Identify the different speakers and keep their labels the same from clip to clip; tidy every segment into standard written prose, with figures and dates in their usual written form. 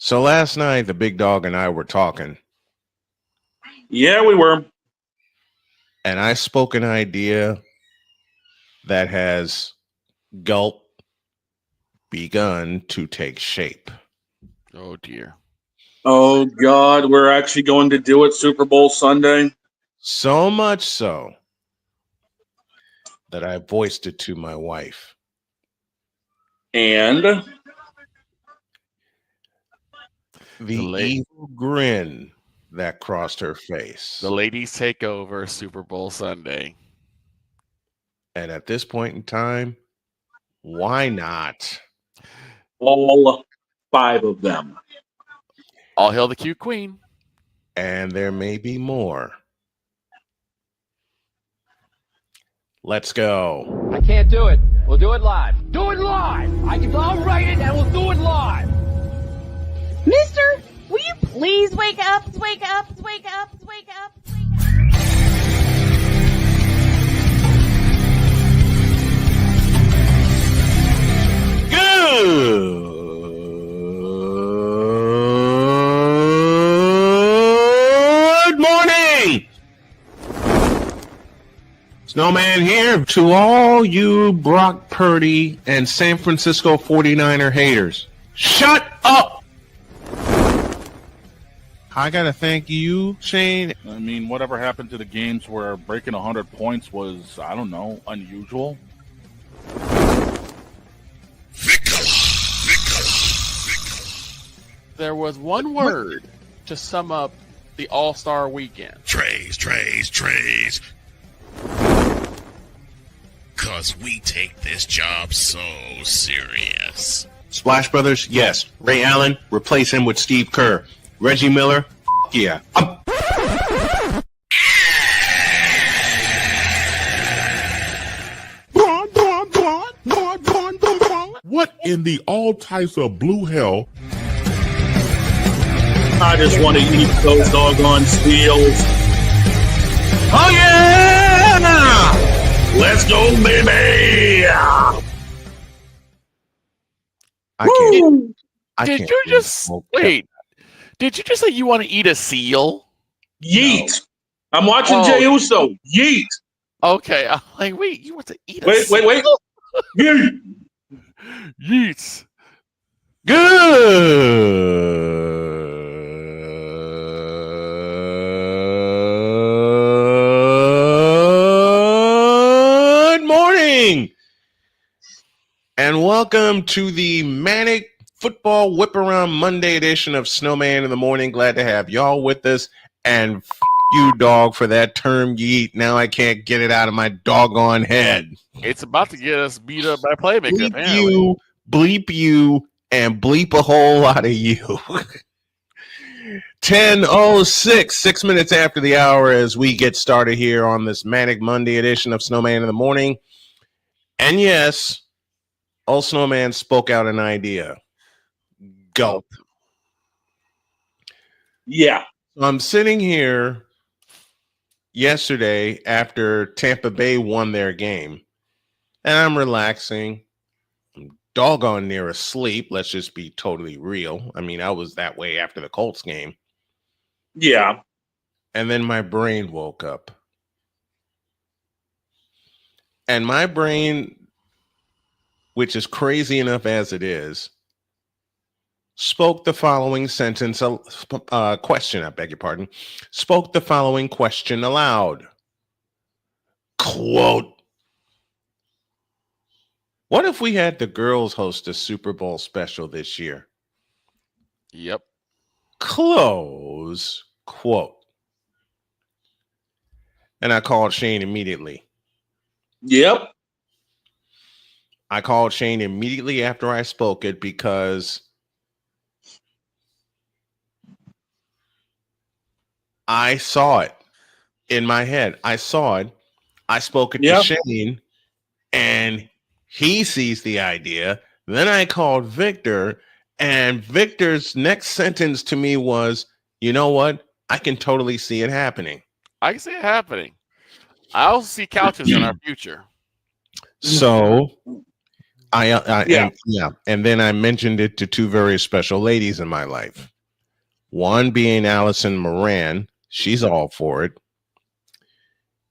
Speaker 1: So last night, the big dog and I were talking,
Speaker 2: Yeah, we were.
Speaker 1: and I spoke an idea that has gulp begun to take shape.
Speaker 3: Oh dear.
Speaker 2: Oh God, we're actually going to do it Super Bowl Sunday.
Speaker 1: So much so that I voiced it to my wife.
Speaker 2: And
Speaker 1: The
Speaker 3: la-
Speaker 1: evil grin that crossed her face.
Speaker 3: The ladies take over Super Bowl Sunday.
Speaker 1: And at this point in time, why not?
Speaker 2: all 5 of them.
Speaker 3: All hail the cute queen.
Speaker 1: And there may be more. Let's go.
Speaker 4: I can't do it. We'll do it live. Do it live. I'll write it and we'll do it live.
Speaker 5: Mister, will you please wake up, wake up, wake up, wake up, wake up?
Speaker 1: Good morning! Snowman here to all you Brock Purdy and San Francisco 49er haters. Shut up! I gotta thank you, Shane.
Speaker 6: I mean, whatever happened to the games where breaking 100 points was, I don't know, unusual?
Speaker 3: There was one word to sum up the All-Star weekend.
Speaker 7: Trays. Cause we take this job so serious.
Speaker 1: Splash Brothers, yes. Ray Allen, replace him with Steve Kerr. Reggie Miller, yeah.
Speaker 8: What in the all types of blue hell?
Speaker 2: I just want to eat those doggone steals.
Speaker 1: Oh yeah!
Speaker 2: Let's go, baby!
Speaker 3: Did you just wait? Did you just say you want to eat a seal?
Speaker 2: Yeet! No. I'm watching
Speaker 3: Oh.
Speaker 2: Jey Uso. Yeet!
Speaker 3: Okay, I'm like, wait, you want to eat a
Speaker 2: Wait,
Speaker 3: seal?
Speaker 2: wait. Yeet!
Speaker 3: Yeets.
Speaker 1: Good morning, and welcome to the Manic Football Whip Around Monday edition of Snowman in the Morning. Glad to have y'all with us, and you, dog, for that term yeet. Now I can't get it out of my doggone head.
Speaker 3: It's about to get us beat up by Playmaker,
Speaker 1: Bleep
Speaker 3: apparently.
Speaker 1: you, bleep you, and bleep a whole lot of you. 10:06, 6 minutes after the hour as we get started here on this Manic Monday edition of Snowman in the Morning. And yes, old Snowman spoke out an idea. Gulp.
Speaker 2: Yeah.
Speaker 1: I'm sitting here yesterday after Tampa Bay won their game, and I'm relaxing. I'm doggone near asleep. Let's just be totally real. I mean, I was that way after the Colts game.
Speaker 2: Yeah.
Speaker 1: And then my brain woke up. And my brain, which is crazy enough as it is, spoke the following sentence, question, I beg your pardon, spoke the following question aloud. Quote, what if we had the girls host a Super Bowl special this year?
Speaker 3: Yep.
Speaker 1: Close quote. And I called Shane immediately.
Speaker 2: Yep.
Speaker 1: I called Shane immediately after I spoke it because I saw it in my head. I saw it. I spoke it to Shane, and he sees the idea. Then I called Victor, and Victor's next sentence to me was, you know what? I can totally see it happening.
Speaker 3: I can see it happening. I also see couches in our future.
Speaker 1: So And then I mentioned it to two very special ladies in my life. One being Allison Moran. She's all for it.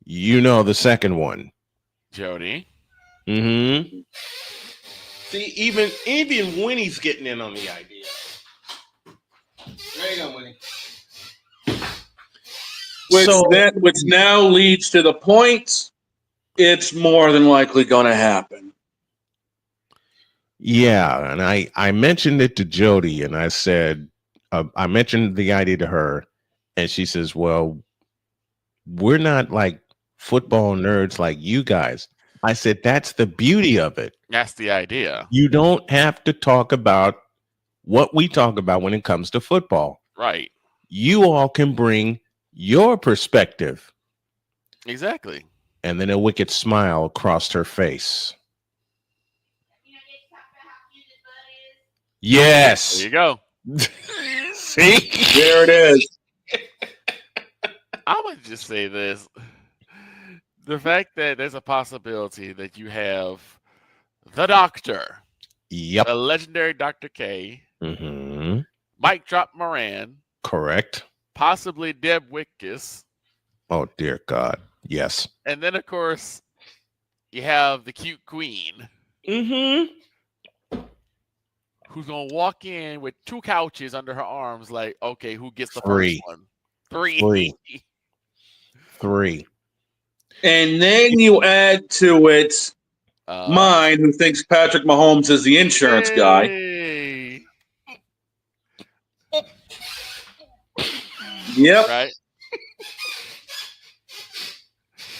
Speaker 1: You know the second one.
Speaker 3: Jody.
Speaker 1: Mm-hmm. See, even Winnie's getting in on the idea. There you go, Winnie.
Speaker 2: Which now leads to the point, it's more than likely going to happen.
Speaker 1: Yeah, and I mentioned it to Jody, and I said, I mentioned the idea to her, and she says, well, we're not like football nerds like you guys. I said, that's the beauty of it.
Speaker 3: That's the idea.
Speaker 1: You don't have to talk about what we talk about when it comes to football.
Speaker 3: Right.
Speaker 1: You all can bring your perspective.
Speaker 3: Exactly.
Speaker 1: And then a wicked smile crossed her face. Yes.
Speaker 3: There you go.
Speaker 1: See?
Speaker 2: There it is.
Speaker 3: I'm going to just say this. The fact that there's a possibility that you have the Doctor.
Speaker 1: Yep.
Speaker 3: The legendary Dr. K.
Speaker 1: Mm-hmm.
Speaker 3: Mike Drop Moran.
Speaker 1: Correct.
Speaker 3: Possibly Deb Wickus.
Speaker 1: Oh, dear God. Yes.
Speaker 3: And then, of course, you have the cute queen.
Speaker 1: Mm-hmm.
Speaker 3: Who's going to walk in with 2 couches under her arms like, okay, who gets the
Speaker 1: 3.
Speaker 3: first one?
Speaker 1: 3.
Speaker 2: And then you add to it mine, who thinks Patrick Mahomes is the insurance guy. Yep.
Speaker 3: Right.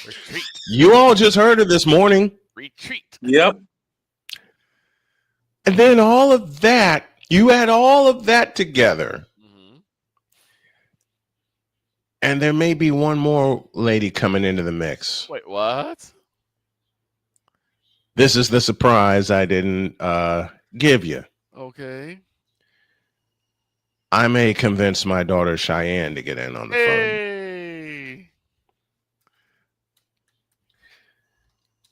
Speaker 3: Retreat.
Speaker 1: You all just heard it this morning.
Speaker 3: Retreat.
Speaker 2: Yep.
Speaker 1: And then all of that, you add all of that together.
Speaker 3: Mm-hmm.
Speaker 1: And there may be one more lady coming into the mix.
Speaker 3: Wait, what?
Speaker 1: This is the surprise I didn't give you.
Speaker 3: Okay.
Speaker 1: I may convince my daughter Cheyenne to get in on the
Speaker 3: Hey.
Speaker 1: phone.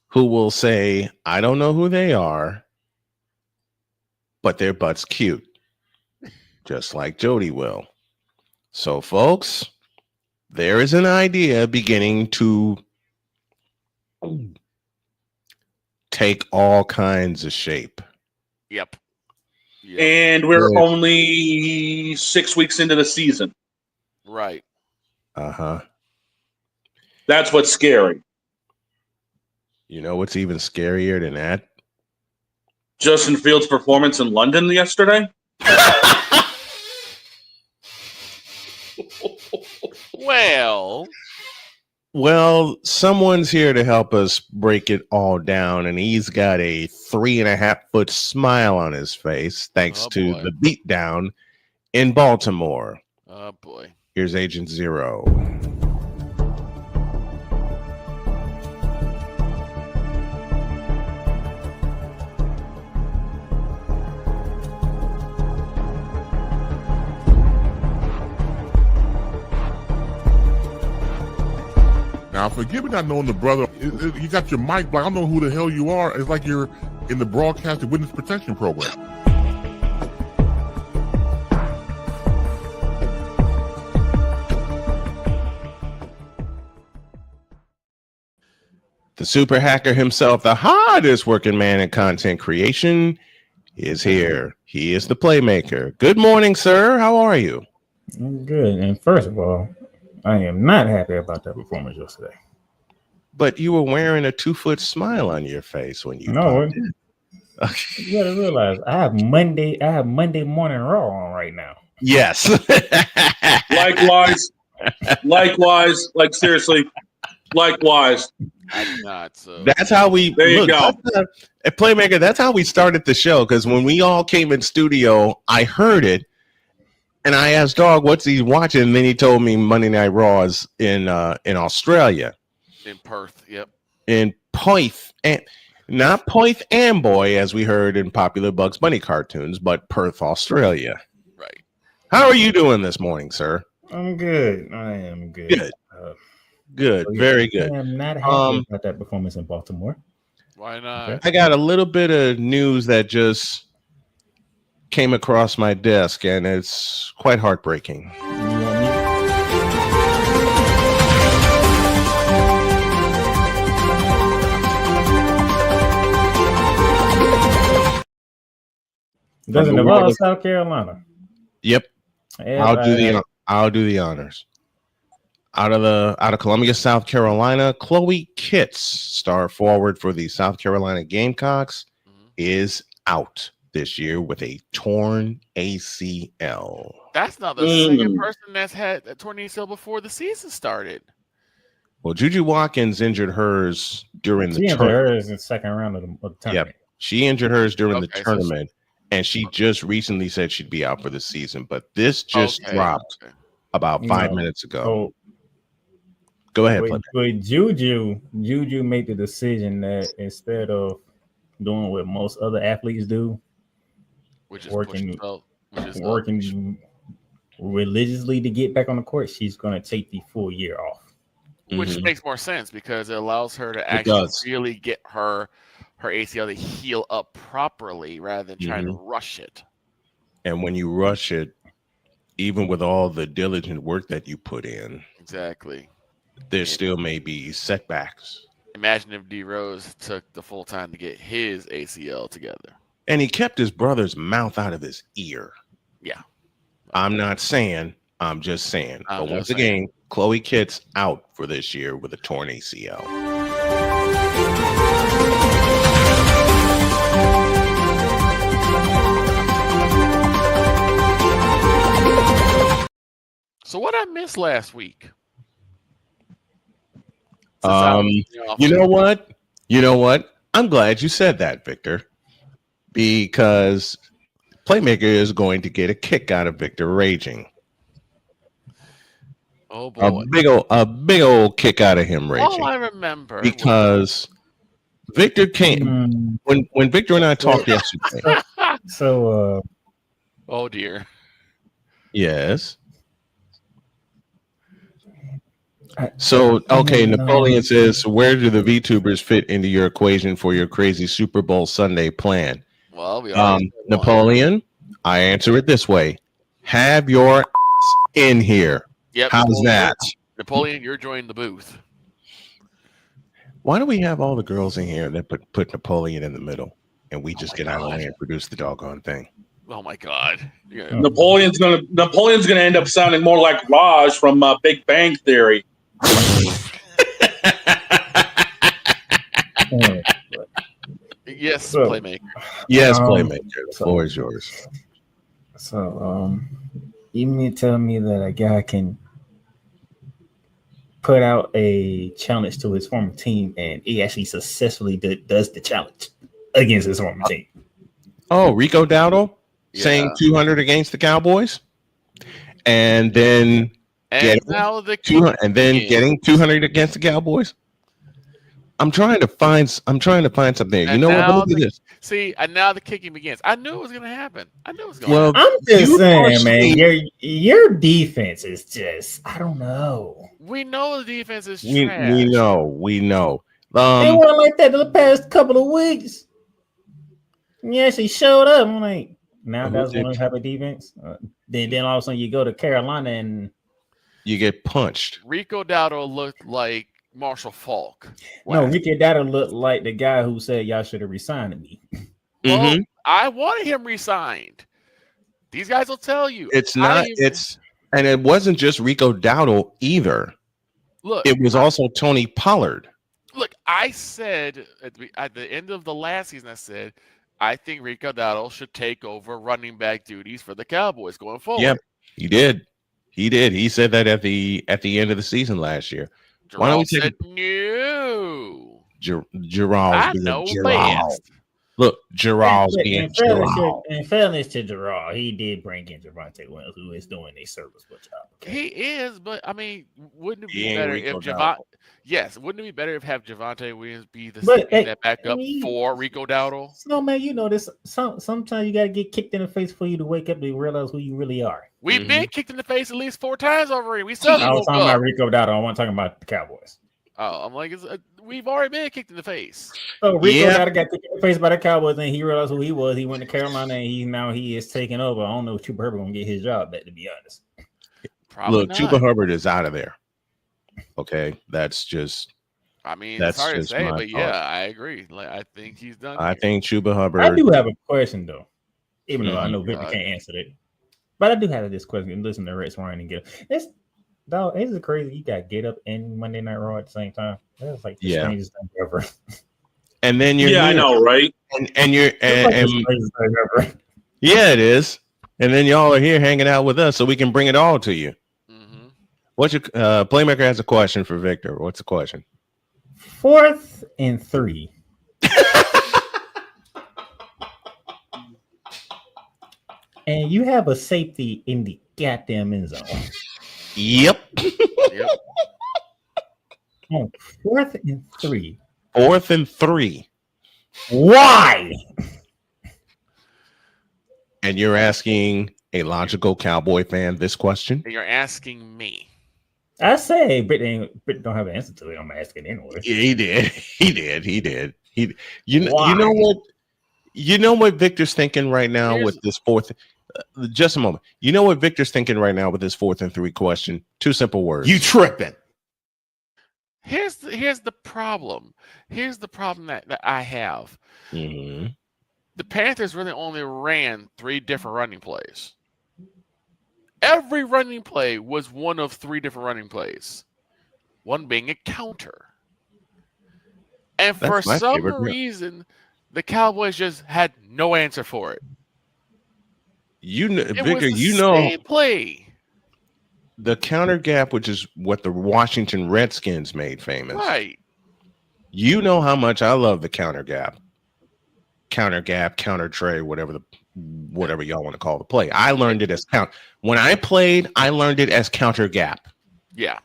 Speaker 1: Who will say, I don't know who they are, but their butt's cute. Just like Jody will. So, folks, there is an idea beginning to take all kinds of shape.
Speaker 3: Yep.
Speaker 2: And we're only 6 weeks into the season.
Speaker 3: Right.
Speaker 1: Uh-huh.
Speaker 2: That's what's scary.
Speaker 1: You know what's even scarier than that?
Speaker 2: Justin Fields' performance in London yesterday.
Speaker 1: Well, someone's here to help us break it all down, and he's got a 3.5-foot smile on his face thanks to the beatdown in Baltimore.
Speaker 3: Oh, boy.
Speaker 1: Here's Agent Zero.
Speaker 8: Now, forgive me not knowing the brother. You got your mic, but I don't know who the hell you are. It's like you're in the broadcasting witness protection program.
Speaker 1: The super hacker himself, the hardest working man in content creation, is here. He is the playmaker. Good morning, sir. How are you?
Speaker 9: I'm good. And first of all, I am not happy about that performance yesterday.
Speaker 1: But you were wearing a 2-foot smile on your face when you popped in.
Speaker 9: You gotta realize I have Monday morning Raw on right now.
Speaker 1: Yes.
Speaker 2: Likewise. Like seriously. Likewise.
Speaker 3: I do not. So
Speaker 1: that's how we.
Speaker 2: There you go.
Speaker 1: At Playmaker, that's how we started the show. Because when we all came in studio, I heard it. And I asked Dog, what's he watching? And then he told me Monday Night Raw is in Australia.
Speaker 3: In Perth, yep.
Speaker 1: In Perth, and not Perth Amboy, as we heard in popular Bugs Bunny cartoons, but Perth, Australia.
Speaker 3: Right.
Speaker 1: How are you doing this morning, sir?
Speaker 9: I'm good. I am good.
Speaker 1: Good. Good. Very good.
Speaker 9: I am not happy about that performance in Baltimore.
Speaker 3: Why not?
Speaker 9: Okay.
Speaker 1: I got a little bit of news that just came across my desk, and it's quite heartbreaking.
Speaker 9: Doesn't involve South Carolina.
Speaker 1: Yep. I'll do the honors. Out of Columbia, South Carolina, Chloe Kitts, star forward for the South Carolina Gamecocks, is out this year with a torn ACL.
Speaker 3: That's not the second person that's had a torn ACL before the season started.
Speaker 1: Well, Juju Watkins injured hers during the tournament.
Speaker 9: Hers in the second round of the tournament.
Speaker 1: Yep. She injured hers during the tournament, and she just recently said she'd be out for the season. But this just dropped about 5 minutes ago.
Speaker 9: So,
Speaker 1: go ahead.
Speaker 9: But Juju made the decision that instead of doing what most other athletes do,
Speaker 3: which is
Speaker 9: working religiously to get back on the court, she's going to take the full year off.
Speaker 3: Which makes more sense because it allows her to actually really get her ACL to heal up properly rather than trying to rush it.
Speaker 1: And when you rush it, even with all the diligent work that you put in,
Speaker 3: exactly,
Speaker 1: there still may be setbacks.
Speaker 3: Imagine if D Rose took the full time to get his ACL together.
Speaker 1: And he kept his brother's mouth out of his ear.
Speaker 3: Yeah.
Speaker 1: I'm not saying, I'm just saying. But once again, Chloe Kitts out for this year with a torn ACL.
Speaker 3: So what I missed last week?
Speaker 1: You know what? I'm glad you said that, Victor, because Playmaker is going to get a kick out of Victor raging.
Speaker 3: Oh boy,
Speaker 1: a big old kick out of him raging.
Speaker 3: Oh, I remember
Speaker 1: because Victor came when Victor and I talked yesterday.
Speaker 3: Oh dear.
Speaker 1: Yes. So, okay, Napoleon says, where do the VTubers fit into your equation for your crazy Super Bowl Sunday plan?
Speaker 3: Well,
Speaker 1: Napoleon, I answer it this way. Have your ass in here.
Speaker 3: Yep.
Speaker 1: How's that?
Speaker 3: Napoleon, you're joining the booth.
Speaker 1: Why do we have all the girls in here that put Napoleon in the middle and we just get out of the way and produce the doggone thing?
Speaker 3: Oh my God.
Speaker 2: Napoleon's gonna end up sounding more like Raj from Big Bang Theory.
Speaker 3: Yes, Playmaker.
Speaker 1: Yes, Playmaker. The floor is yours.
Speaker 9: So, you mean to tell me that a guy can put out a challenge to his former team and he actually successfully does the challenge against his former team?
Speaker 1: Oh, Rico Dowdle saying 200 against the Cowboys, and then getting 200 against the Cowboys. I'm trying to find something. You know what? Look at this.
Speaker 3: See, and now the kicking begins. I knew it was going to happen.
Speaker 9: I'm just saying, man, your defense is just, I don't know.
Speaker 3: We know the defense is trash.
Speaker 1: We know.
Speaker 9: They weren't like that the past couple of weeks. Yeah, she showed up. I'm like, now that's one type of defense. Then all of a sudden you go to Carolina and
Speaker 1: you get punched.
Speaker 3: Rico Dowdle looked like Marshall Falk.
Speaker 9: No, Rico Dowdle looked like the guy who said y'all should have resigned me.
Speaker 3: Well, I wanted him resigned. These guys will tell you.
Speaker 1: And it wasn't just Rico Dowdle either.
Speaker 3: Look,
Speaker 1: it was also Tony Pollard.
Speaker 3: Look, I said at the end of the last season, I think Rico Dowdle should take over running back duties for the Cowboys going forward.
Speaker 1: Yep, he did. He said that at the end of the season last year. Why don't we take
Speaker 3: no?
Speaker 1: Gerald. Look, Gerald's being Gerald.
Speaker 9: In fairness to Gerald, he did bring in Javonte Williams, who is doing a serviceable job.
Speaker 3: Okay? He is, but I mean, wouldn't it be better if Javonte? Yes, wouldn't it be better if Javonte Williams be that backup for Rico Dowdle?
Speaker 9: No, man, you know this. Sometimes you got to get kicked in the face for you to wake up and realize who you really are.
Speaker 3: We've been kicked in the face at least 4 times already. We still.
Speaker 9: I was talking about Rico Dowdle. I wasn't talking about the Cowboys.
Speaker 3: Oh, I'm like, we've already been kicked in the face.
Speaker 9: So Rico got kicked in the face by the Cowboys, and he realized who he was. He went to Carolina, and he is taking over. I don't know if Chuba Hubbard gonna get his job back. To be honest,
Speaker 3: Probably
Speaker 1: look,
Speaker 3: not.
Speaker 1: Chuba Hubbard is out of there. Okay, that's just.
Speaker 3: I mean,
Speaker 1: that's
Speaker 3: it's hard to
Speaker 1: just
Speaker 3: say,
Speaker 1: my
Speaker 3: but
Speaker 1: thought.
Speaker 3: yeah, I agree. Like, I think he's done.
Speaker 1: I think Chuba Hubbard.
Speaker 9: I do have a question though, even though I know
Speaker 1: Mhm.
Speaker 9: Victor can't answer it. But I do have this question. Listen to Rex Ryan and get it. Dog, this is crazy. You got Get Up and Monday Night Raw at the same time. That's like the strangest thing ever.
Speaker 1: And then you're
Speaker 2: I know, right?
Speaker 1: And you're and
Speaker 9: strangest thing ever.
Speaker 1: yeah, it is. And then y'all are here hanging out with us, so we can bring it all to you.
Speaker 3: Mm-hmm.
Speaker 1: What's your Playmaker has a question for Victor? What's the question?
Speaker 9: 4th and 3. And you have a safety in the goddamn end zone.
Speaker 1: Yep.
Speaker 9: On 4th and 3.
Speaker 1: 4th and 3.
Speaker 9: Why?
Speaker 1: And you're asking a logical Cowboy fan this question?
Speaker 3: And you're asking me.
Speaker 9: I say Britt don't have an answer to it. I'm asking anyway.
Speaker 1: He did. You know what Victor's thinking right now with this 4th. Just a moment. You know what Victor's thinking right now with this 4th and 3 question? 2 simple words.
Speaker 10: You tripping.
Speaker 3: Here's the problem. Here's the problem that I have.
Speaker 1: Mm-hmm.
Speaker 3: The Panthers really only ran 3 different running plays. Every running play was one of 3 different running plays. One being a counter. And for some reason, the Cowboys just had no answer for it.
Speaker 1: Victor,
Speaker 3: same play.
Speaker 1: The counter gap, which is what the Washington Redskins made famous.
Speaker 3: Right.
Speaker 1: You know how much I love the counter gap, counter tray, whatever y'all want to call the play. I learned it as when I played, I learned it as counter gap.
Speaker 3: Yeah.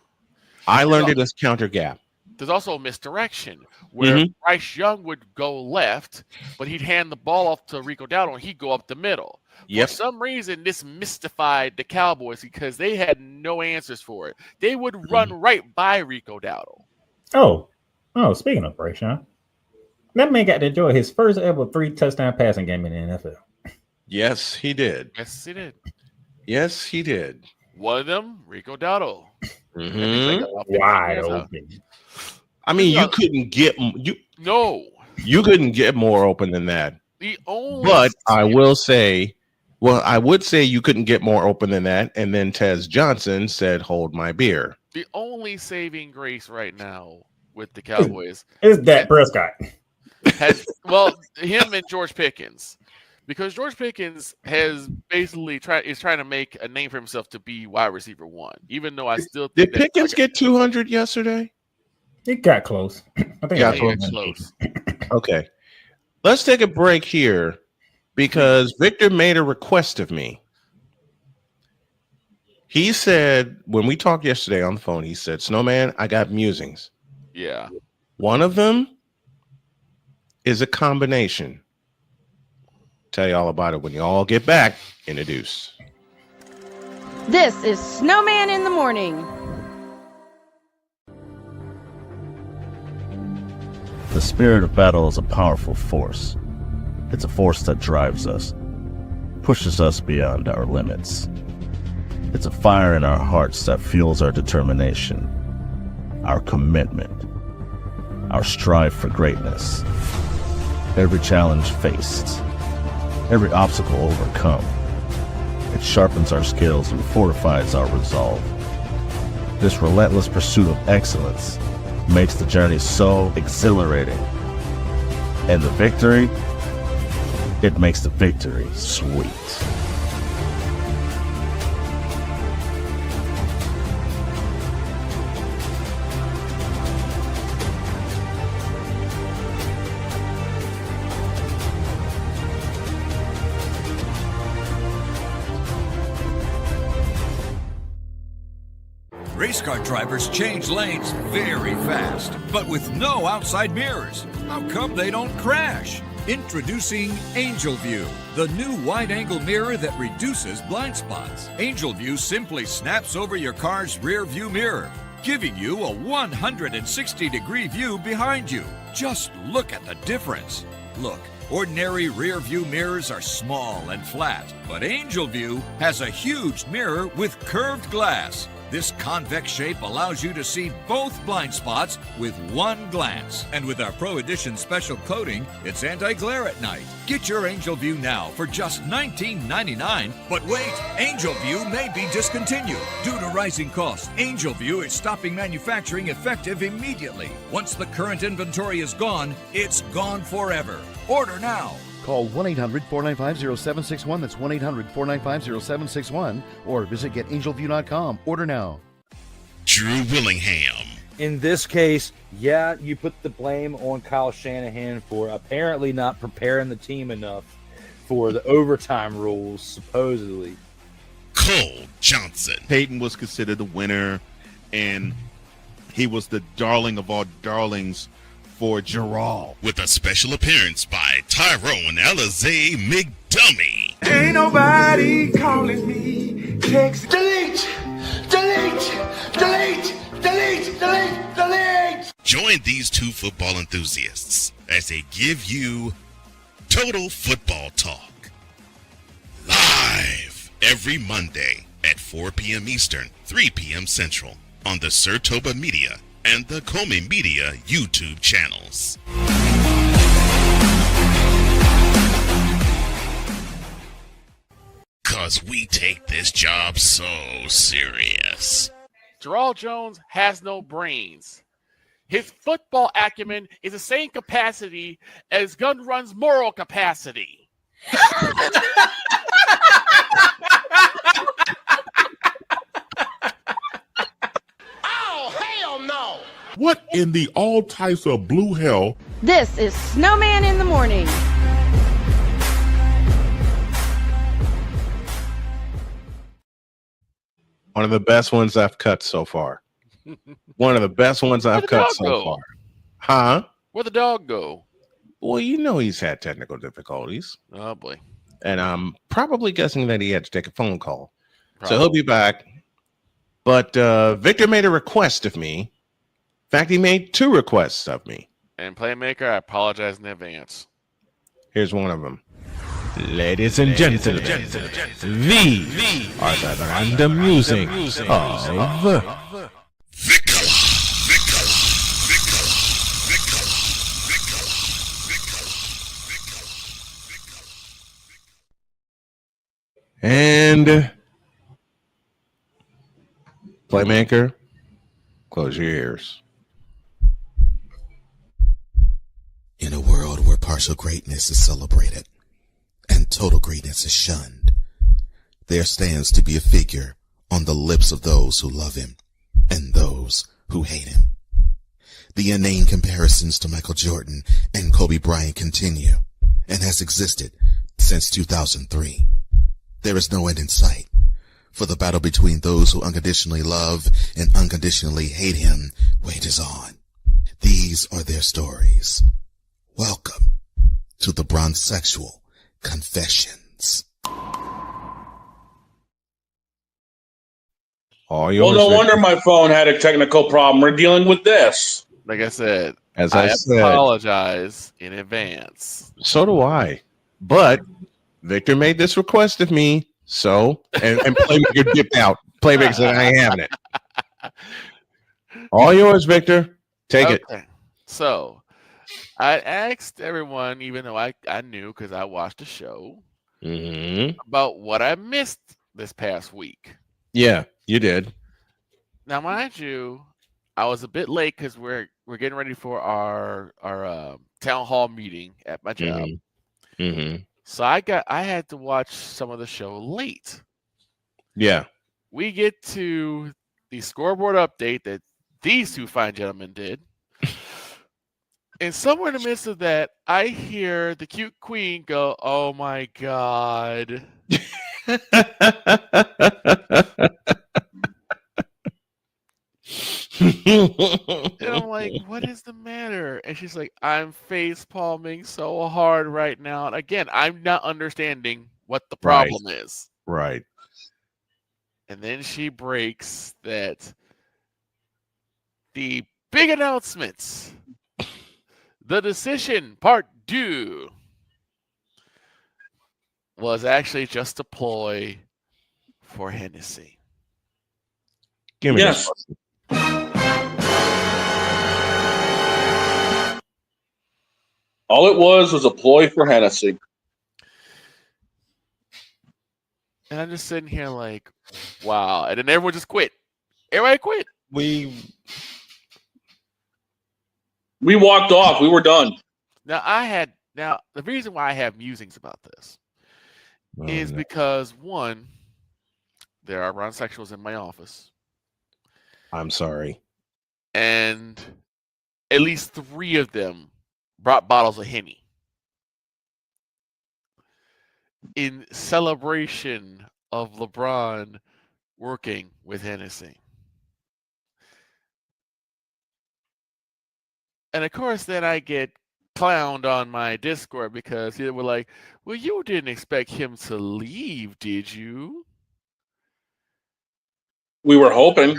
Speaker 1: I learned it as counter gap.
Speaker 3: There's also a misdirection where Bryce Young would go left, but he'd hand the ball off to Rico Dowdle and he'd go up the middle.
Speaker 1: Yep.
Speaker 3: For some reason, this mystified the Cowboys because they had no answers for it. They would run right by Rico Dowdle.
Speaker 9: Oh, speaking of Bryce Young, that man got to enjoy his first ever 3 touchdown passing game in the NFL.
Speaker 1: Yes, he did.
Speaker 3: Yes, he did.
Speaker 1: Yes, he did.
Speaker 3: One of them, Rico Dowdle.
Speaker 9: Wide open.
Speaker 1: I mean, you couldn't get more open than that. But I will say, I would say you couldn't get more open than that. And then Tez Johnson said, "Hold my beer."
Speaker 3: The only saving grace right now with the Cowboys
Speaker 9: is Dak Prescott.
Speaker 3: Him and George Pickens. Because George Pickens has basically trying to make a name for himself to be wide receiver 1, even though I still think
Speaker 1: did Pickens get 200 yesterday?
Speaker 9: It got close. I think
Speaker 3: it got close.
Speaker 1: Okay, let's take a break here because Victor made a request of me. He said when we talked yesterday on the phone, he said, "Snowman, I got musings."
Speaker 3: Yeah,
Speaker 1: one of them is a combination. Tell you all about it when you all get back in the deuce.
Speaker 5: This is Snowman in the Morning.
Speaker 11: The spirit of battle is a powerful force. It's a force that drives us, pushes us beyond our limits. It's a fire in our hearts that fuels our determination, our commitment, our strive for greatness. Every challenge faced, every obstacle overcome, it sharpens our skills and fortifies our resolve. This relentless pursuit of excellence makes the journey so exhilarating. And the victory, it makes the victory sweet.
Speaker 12: Race car drivers change lanes very fast, but with no outside mirrors. How come they don't crash? Introducing Angel View, the new wide-angle mirror that reduces blind spots. Angel View simply snaps over your car's rear view mirror. giving you a 160-degree view behind you. Just look at the difference. Look, ordinary rear view mirrors are small and flat, but Angel View has a huge mirror with curved glass. This convex shape allows you to see both blind spots with one glance. And with our Pro Edition special coating, it's anti-glare at night. Get your Angel View now for just $19.99. But wait, Angel View may be discontinued. Due to rising costs, Angel View is stopping manufacturing effective immediately. Once the current inventory is gone, it's gone forever. Order now.
Speaker 10: Call 1-800-495-0761. That's 1-800-495-0761. Or visit getangelview.com. Order now.
Speaker 7: Drew Willingham.
Speaker 13: In this case, yeah, you put the blame on Kyle Shanahan for apparently not preparing the team enough for the overtime rules, supposedly.
Speaker 7: Cole Johnson.
Speaker 14: Peyton was considered the winner, and he was the darling of all darlings for Gerald.
Speaker 7: With a special appearance by Tyrone Alizé McDummy.
Speaker 15: Ain't nobody calling me. Text delete, delete, delete, delete, delete, delete.
Speaker 7: Join these two football enthusiasts as they give you Total Football Talk. Live every Monday at 4 p.m. Eastern, 3 p.m. Central on the Sertoba Media and the Comey Media YouTube channels. Cause we take this job so serious.
Speaker 3: Gerald Jones has no brains. His football acumen is the same capacity as Gun Run's moral capacity.
Speaker 8: What in the all types of blue hell?
Speaker 5: This is Snowman in the Morning.
Speaker 1: One of the best ones I've cut so far. One of the best ones I've cut so far. Huh?
Speaker 3: Where'd the dog go?
Speaker 1: Well, you know he's had technical difficulties.
Speaker 3: Oh, boy.
Speaker 1: And I'm probably guessing that he had to take a phone call. Probably. So he'll be back. But Victor made a request of me. In fact, he made 2 requests of me.
Speaker 3: And Playmaker, I apologize in advance.
Speaker 1: Here's one of them. Ladies and gentlemen, these are the random musings of and Playmaker, close your ears.
Speaker 16: In a world where partial greatness is celebrated and total greatness is shunned, there stands to be a figure on the lips of those who love him and those who hate him. The inane comparisons to Michael Jordan and Kobe Bryant continue and has existed since 2003. There is no end in sight, for the battle between those who unconditionally love and unconditionally hate him wages on. These are their stories. Welcome to the Bronzexual Confessions.
Speaker 1: Well,
Speaker 2: no wonder my phone had a technical problem. We're dealing with this.
Speaker 3: Like I said,
Speaker 1: I
Speaker 3: apologize in advance.
Speaker 1: So do I. But Victor made this request of me, so and Playmaker dipped out. Playmaker said, I ain't having it. All yours, Victor. Take it.
Speaker 3: So I asked everyone, even though I knew because I watched the show, about what I missed this past week.
Speaker 1: Yeah, you did.
Speaker 3: Now, mind you, I was a bit late because we're getting ready for our town hall meeting at my job. So I had to watch some of the show late.
Speaker 1: Yeah.
Speaker 3: We get to the scoreboard update that these two fine gentlemen did. And somewhere in the midst of that, I hear the cute queen go, "Oh my God." And I'm like, what is the matter? And she's like, I'm face palming so hard right now. And again, I'm not understanding what the problem is.
Speaker 1: Right.
Speaker 3: And then she breaks that the big announcements. The decision, part 2, was actually just a ploy for Hennessy.
Speaker 1: Give me
Speaker 2: Yes.
Speaker 1: this.
Speaker 2: All it was a ploy for Hennessy.
Speaker 3: And I'm just sitting here like, wow. And then everyone just quit. Everybody quit.
Speaker 2: We walked off. We were done.
Speaker 3: Now the reason why I have musings about this is because, one, there are transsexuals in my office.
Speaker 1: I'm sorry.
Speaker 3: And at least 3 of them brought bottles of Henny in celebration of LeBron working with Hennessy. And of course, then I get clowned on my Discord because they were like, well, you didn't expect him to leave, did you?
Speaker 2: We were hoping.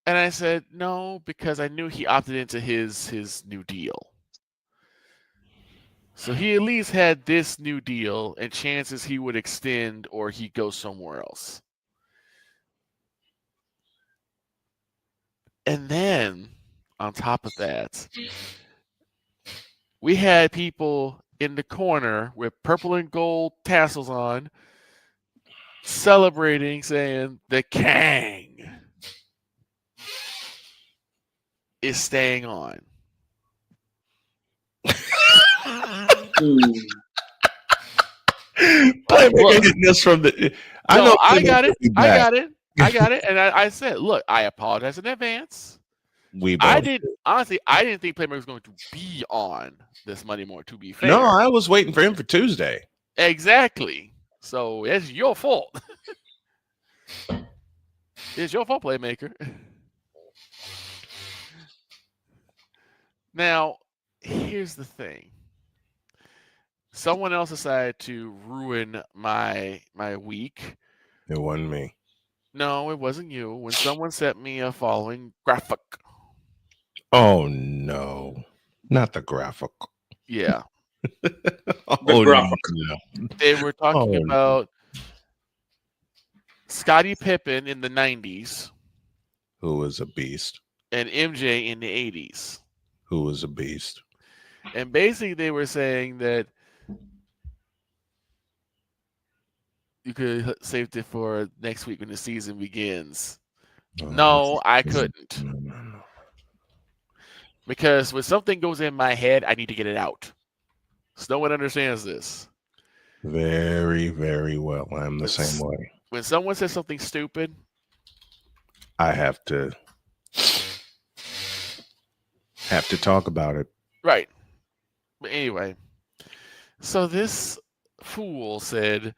Speaker 3: And I said, no, because I knew he opted into his new deal. So he at least had this new deal, and chances he would extend or he'd go somewhere else. And then, on top of that, we had people in the corner with purple and gold tassels on, celebrating, saying the Kang is staying on.
Speaker 1: Playmaker getting this from the.
Speaker 3: I got it. And I said, look, I apologize in advance. I didn't think Playmaker was going to be on this Monday morning, to be fair.
Speaker 1: No, I was waiting for him for Tuesday.
Speaker 3: Exactly. So it's your fault. It's your fault, Playmaker. Now, here's the thing. Someone else decided to ruin my week.
Speaker 1: It wasn't me.
Speaker 3: No, it wasn't you. When someone sent me a following graphic.
Speaker 1: Oh no, not the graphic.
Speaker 3: Yeah.
Speaker 1: The
Speaker 2: graphic.
Speaker 1: No.
Speaker 3: They were talking about Scottie Pippen in the 90s.
Speaker 1: Who was a beast.
Speaker 3: And MJ in the 80s.
Speaker 1: Who was a beast.
Speaker 3: And basically they were saying that you could save it for next week when the season begins. No, I couldn't.
Speaker 1: No.
Speaker 3: Because when something goes in my head, I need to get it out. So no one understands this.
Speaker 1: Very, very well. I'm the same way.
Speaker 3: When someone says something stupid,
Speaker 1: I have to talk about it.
Speaker 3: Right. But anyway, so this fool said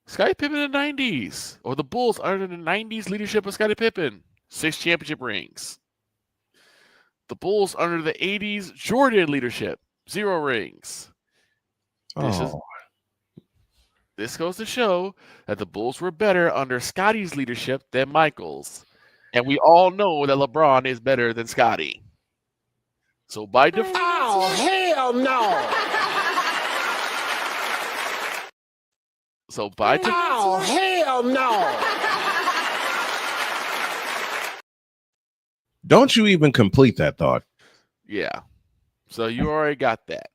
Speaker 3: Scottie Pippen in the 90s, or the Bulls under the 90s leadership of Scottie Pippen, 6 championship rings. The Bulls under the 80s Jordan leadership, 0 rings. This goes to show that the Bulls were better under Scottie's leadership than Michael's. And we all know that LeBron is better than Scottie. So by default...
Speaker 15: Oh, hell no!
Speaker 3: So by default...
Speaker 15: Oh, hell no!
Speaker 1: Don't you even complete that thought.
Speaker 3: Yeah. So you already got that.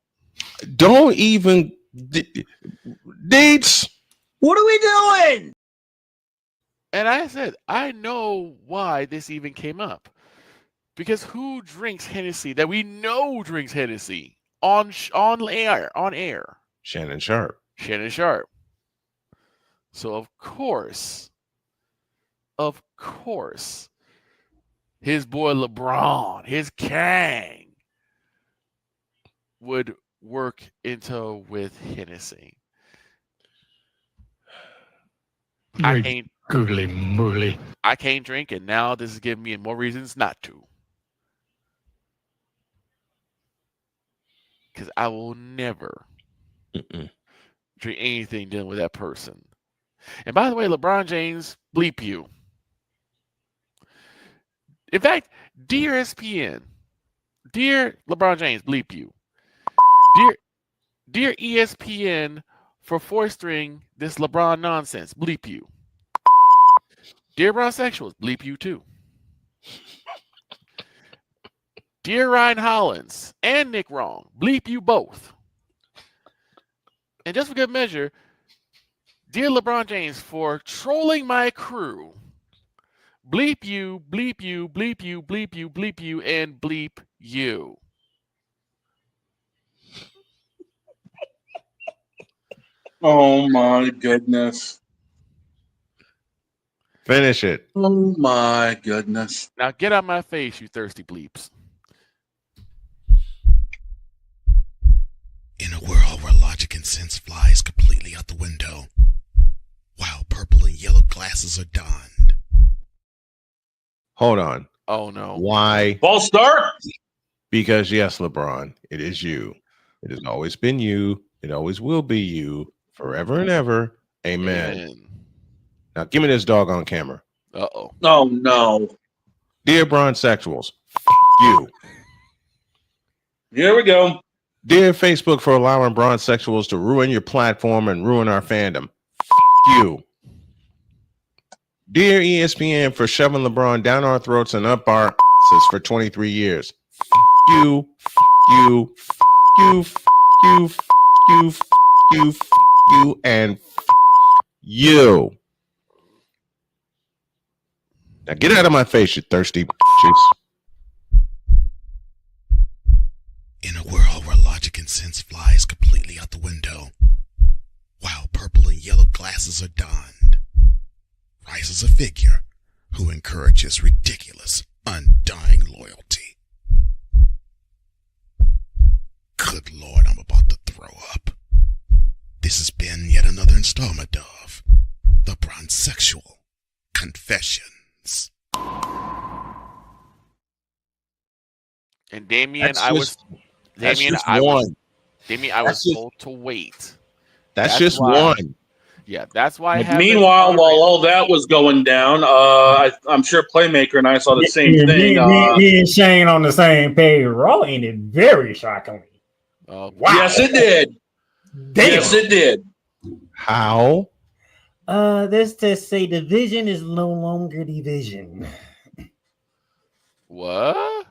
Speaker 1: Don't even... Dates!
Speaker 15: What are we doing?
Speaker 3: And I said, I know why this even came up. Because who drinks Hennessy that we know drinks Hennessy on air?
Speaker 1: Shannon Sharp.
Speaker 3: So of course, his boy LeBron, his Kang, would work into with Hennessy. I can't
Speaker 17: googly moogly.
Speaker 3: I can't drink, and now this is giving me more reasons not to. Because I will never drink anything dealing with that person. And by the way, LeBron James, bleep you. In fact, Dear ESPN, dear LeBron James, bleep you. Dear ESPN for foistering this LeBron nonsense, bleep you. Dear Bronsexuals, bleep you too. Dear Ryan Hollins and Nick Wrong, bleep you both. And just for good measure, dear LeBron James for trolling my crew, bleep you, bleep you, bleep you, bleep you, bleep you, and bleep you.
Speaker 2: Oh my goodness.
Speaker 1: Finish it.
Speaker 2: Oh my goodness.
Speaker 3: Now get out my face, you thirsty bleeps.
Speaker 16: In a world where logic and sense flies completely out the window, while purple and yellow glasses are donned.
Speaker 1: Hold on.
Speaker 3: Oh no.
Speaker 1: Why?
Speaker 2: False start?
Speaker 1: Because yes, LeBron, it is you. It has always been you. It always will be you forever and ever. Amen. Now give me this dog on camera.
Speaker 3: Uh-oh.
Speaker 2: Oh no.
Speaker 1: Dear Bronsexuals, you.
Speaker 2: Here we go.
Speaker 1: Dear Facebook for allowing Bronsexuals to ruin your platform and ruin our fandom. You. Dear ESPN for shoving LeBron down our throats and up our asses for 23 years. You. You. You. You. You. You. You. And you. Now get out of my face, you thirsty bitches.
Speaker 16: In a world where logic and sense flies completely out the window, while purple and yellow glasses are donned, rises a figure who encourages ridiculous, undying loyalty. Good Lord, I'm about to throw up. This has been yet another installment of The Bronsexual Confessions.
Speaker 3: And Damien,
Speaker 1: That's
Speaker 3: I was
Speaker 1: just-
Speaker 3: told to wait.
Speaker 1: That's just one.
Speaker 3: Yeah, that's why I have.
Speaker 2: Meanwhile, while all that was going down, I'm sure Playmaker and I saw the same thing.
Speaker 9: Me and Shane on the same page. Raw ended very shockingly.
Speaker 3: Wow.
Speaker 2: Yes, it did.
Speaker 9: Damn.
Speaker 2: Yes, it did.
Speaker 1: How?
Speaker 9: Let's just say division is no longer division.
Speaker 3: What?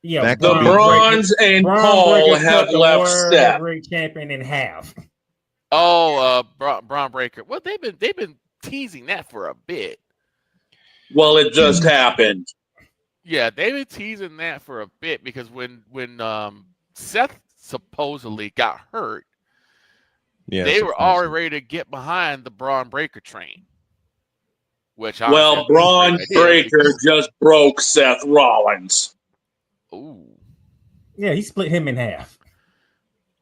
Speaker 9: Yeah,
Speaker 2: The Bronze and Paul have left Steph.
Speaker 9: Heavyweight champion in half.
Speaker 3: Oh, Braun Breaker. Well, they've been teasing that for a bit.
Speaker 2: Well, it just happened.
Speaker 3: Yeah, they've been teasing that for a bit because when Seth supposedly got hurt, they were already ready to get behind the Braun Breaker train. Which
Speaker 2: Braun Breaker just broke Seth Rollins.
Speaker 3: Ooh.
Speaker 9: Yeah, he split him in half.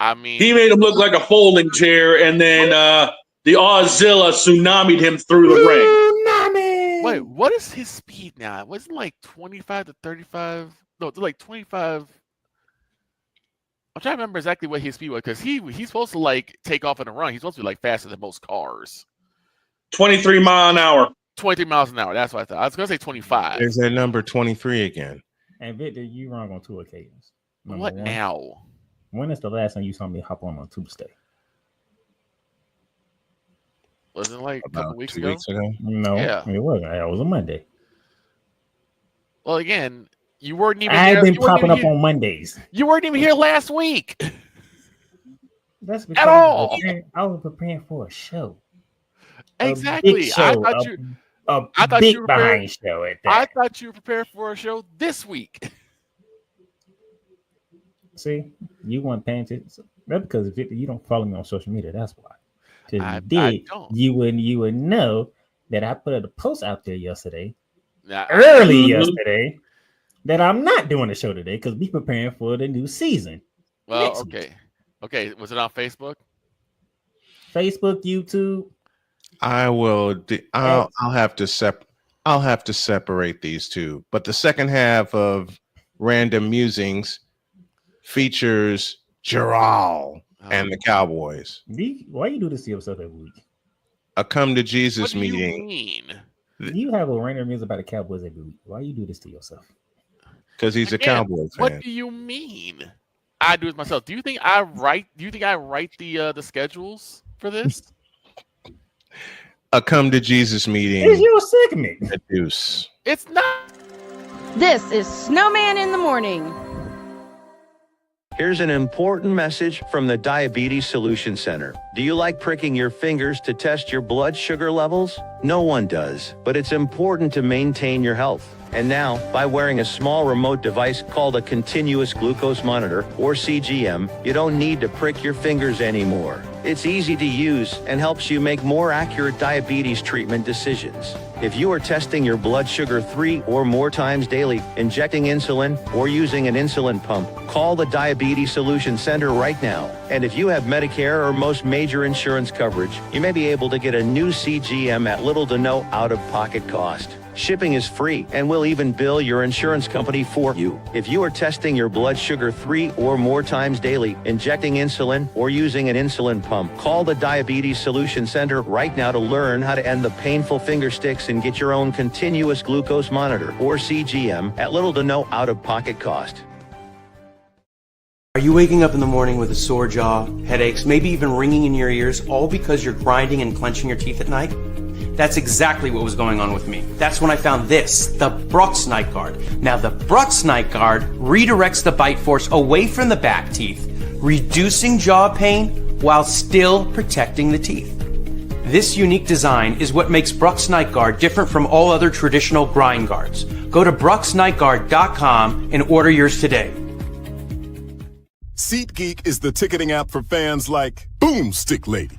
Speaker 3: I mean,
Speaker 2: he made him look like a folding chair, and then the Auszilla tsunami'd him through the ring.
Speaker 3: Wait, what is his speed now? It wasn't like 25 to 35. No, it's like 25. I'm trying to remember exactly what his speed was because he's supposed to like take off in a run. He's supposed to be like faster than most cars.
Speaker 2: 23 miles an hour.
Speaker 3: 23 miles an hour. That's what I thought. I was going to say 25.
Speaker 1: There's that number 23 again.
Speaker 9: And Victor, you wrong on 2 occasions.
Speaker 3: What now?
Speaker 9: When is the last time you saw me hop on Tuesday?
Speaker 3: Wasn't it like a couple weeks
Speaker 1: 2
Speaker 3: ago?
Speaker 1: weeks ago?
Speaker 9: No,
Speaker 3: Yeah.
Speaker 9: it wasn't. It was a Monday.
Speaker 3: Well, again, you weren't even.
Speaker 9: I've been popping up on Mondays.
Speaker 3: You weren't even here last week.
Speaker 9: That's because
Speaker 3: At all.
Speaker 9: I was preparing for a show.
Speaker 3: Exactly.
Speaker 9: Show,
Speaker 3: I thought you.
Speaker 9: I thought
Speaker 3: you
Speaker 9: big
Speaker 3: were
Speaker 9: behind show at that.
Speaker 3: I thought you were prepared for a show this week.
Speaker 9: See, you weren't paying attention. That's because Victor, you don't follow me on social media. That's why. Because
Speaker 3: I
Speaker 9: you did,
Speaker 3: don't.
Speaker 9: you would know that I put a post out there yesterday,
Speaker 3: Mm-hmm.
Speaker 9: yesterday, that I'm not doing a show today because we preparing for the new season.
Speaker 3: Well, okay. Was it on Facebook?
Speaker 9: Facebook, YouTube.
Speaker 1: I will. I'll have to separate these two. But the second half of Random Musings features Gerald and the Cowboys.
Speaker 9: Why you do this to yourself every week?
Speaker 1: A come to Jesus
Speaker 3: What do you
Speaker 1: meeting.
Speaker 3: mean?
Speaker 9: You have a random news about the Cowboys every week. Why you do this to yourself?
Speaker 1: because he's a Cowboys fan.
Speaker 3: What do you mean? I do it myself. Do you think I write the schedules for this?
Speaker 1: A come to Jesus meeting.
Speaker 9: It's your segment.
Speaker 1: A deuce.
Speaker 3: It's not.
Speaker 5: This is Snowman in the Morning.
Speaker 17: Here's an important message from the Diabetes Solution Center. Do you like pricking your fingers to test your blood sugar levels? No one does, but it's important to maintain your health. And now, by wearing a small remote device called a continuous glucose monitor, or CGM, you don't need to prick your fingers anymore. It's easy to use and helps you make more accurate diabetes treatment decisions. If you are testing your blood sugar 3 or more times daily, injecting insulin, or using an insulin pump, call the Diabetes Solution Center right now. And if you have Medicare or most major insurance coverage, you may be able to get a new CGM at little to no out-of-pocket cost. Shipping is free, and we'll even bill your insurance company for you. If you are testing your blood sugar 3 or more times daily, injecting insulin, or using an insulin pump, call the Diabetes Solution Center right now to learn how to end the painful finger sticks and get your own continuous glucose monitor, or CGM, at little to no out-of-pocket cost.
Speaker 18: Are you waking up in the morning with a sore jaw, headaches, maybe even ringing in your ears, all because you're grinding and clenching your teeth at night? That's exactly what was going on with me. That's when I found this, the Brux Night Guard. Now, the Brux Night Guard redirects the bite force away from the back teeth, reducing jaw pain while still protecting the teeth. This unique design is what makes Brux Night Guard different from all other traditional grind guards. Go to BruxNightGuard.com and order yours today.
Speaker 19: SeatGeek is the ticketing app for fans like Boomstick Lady.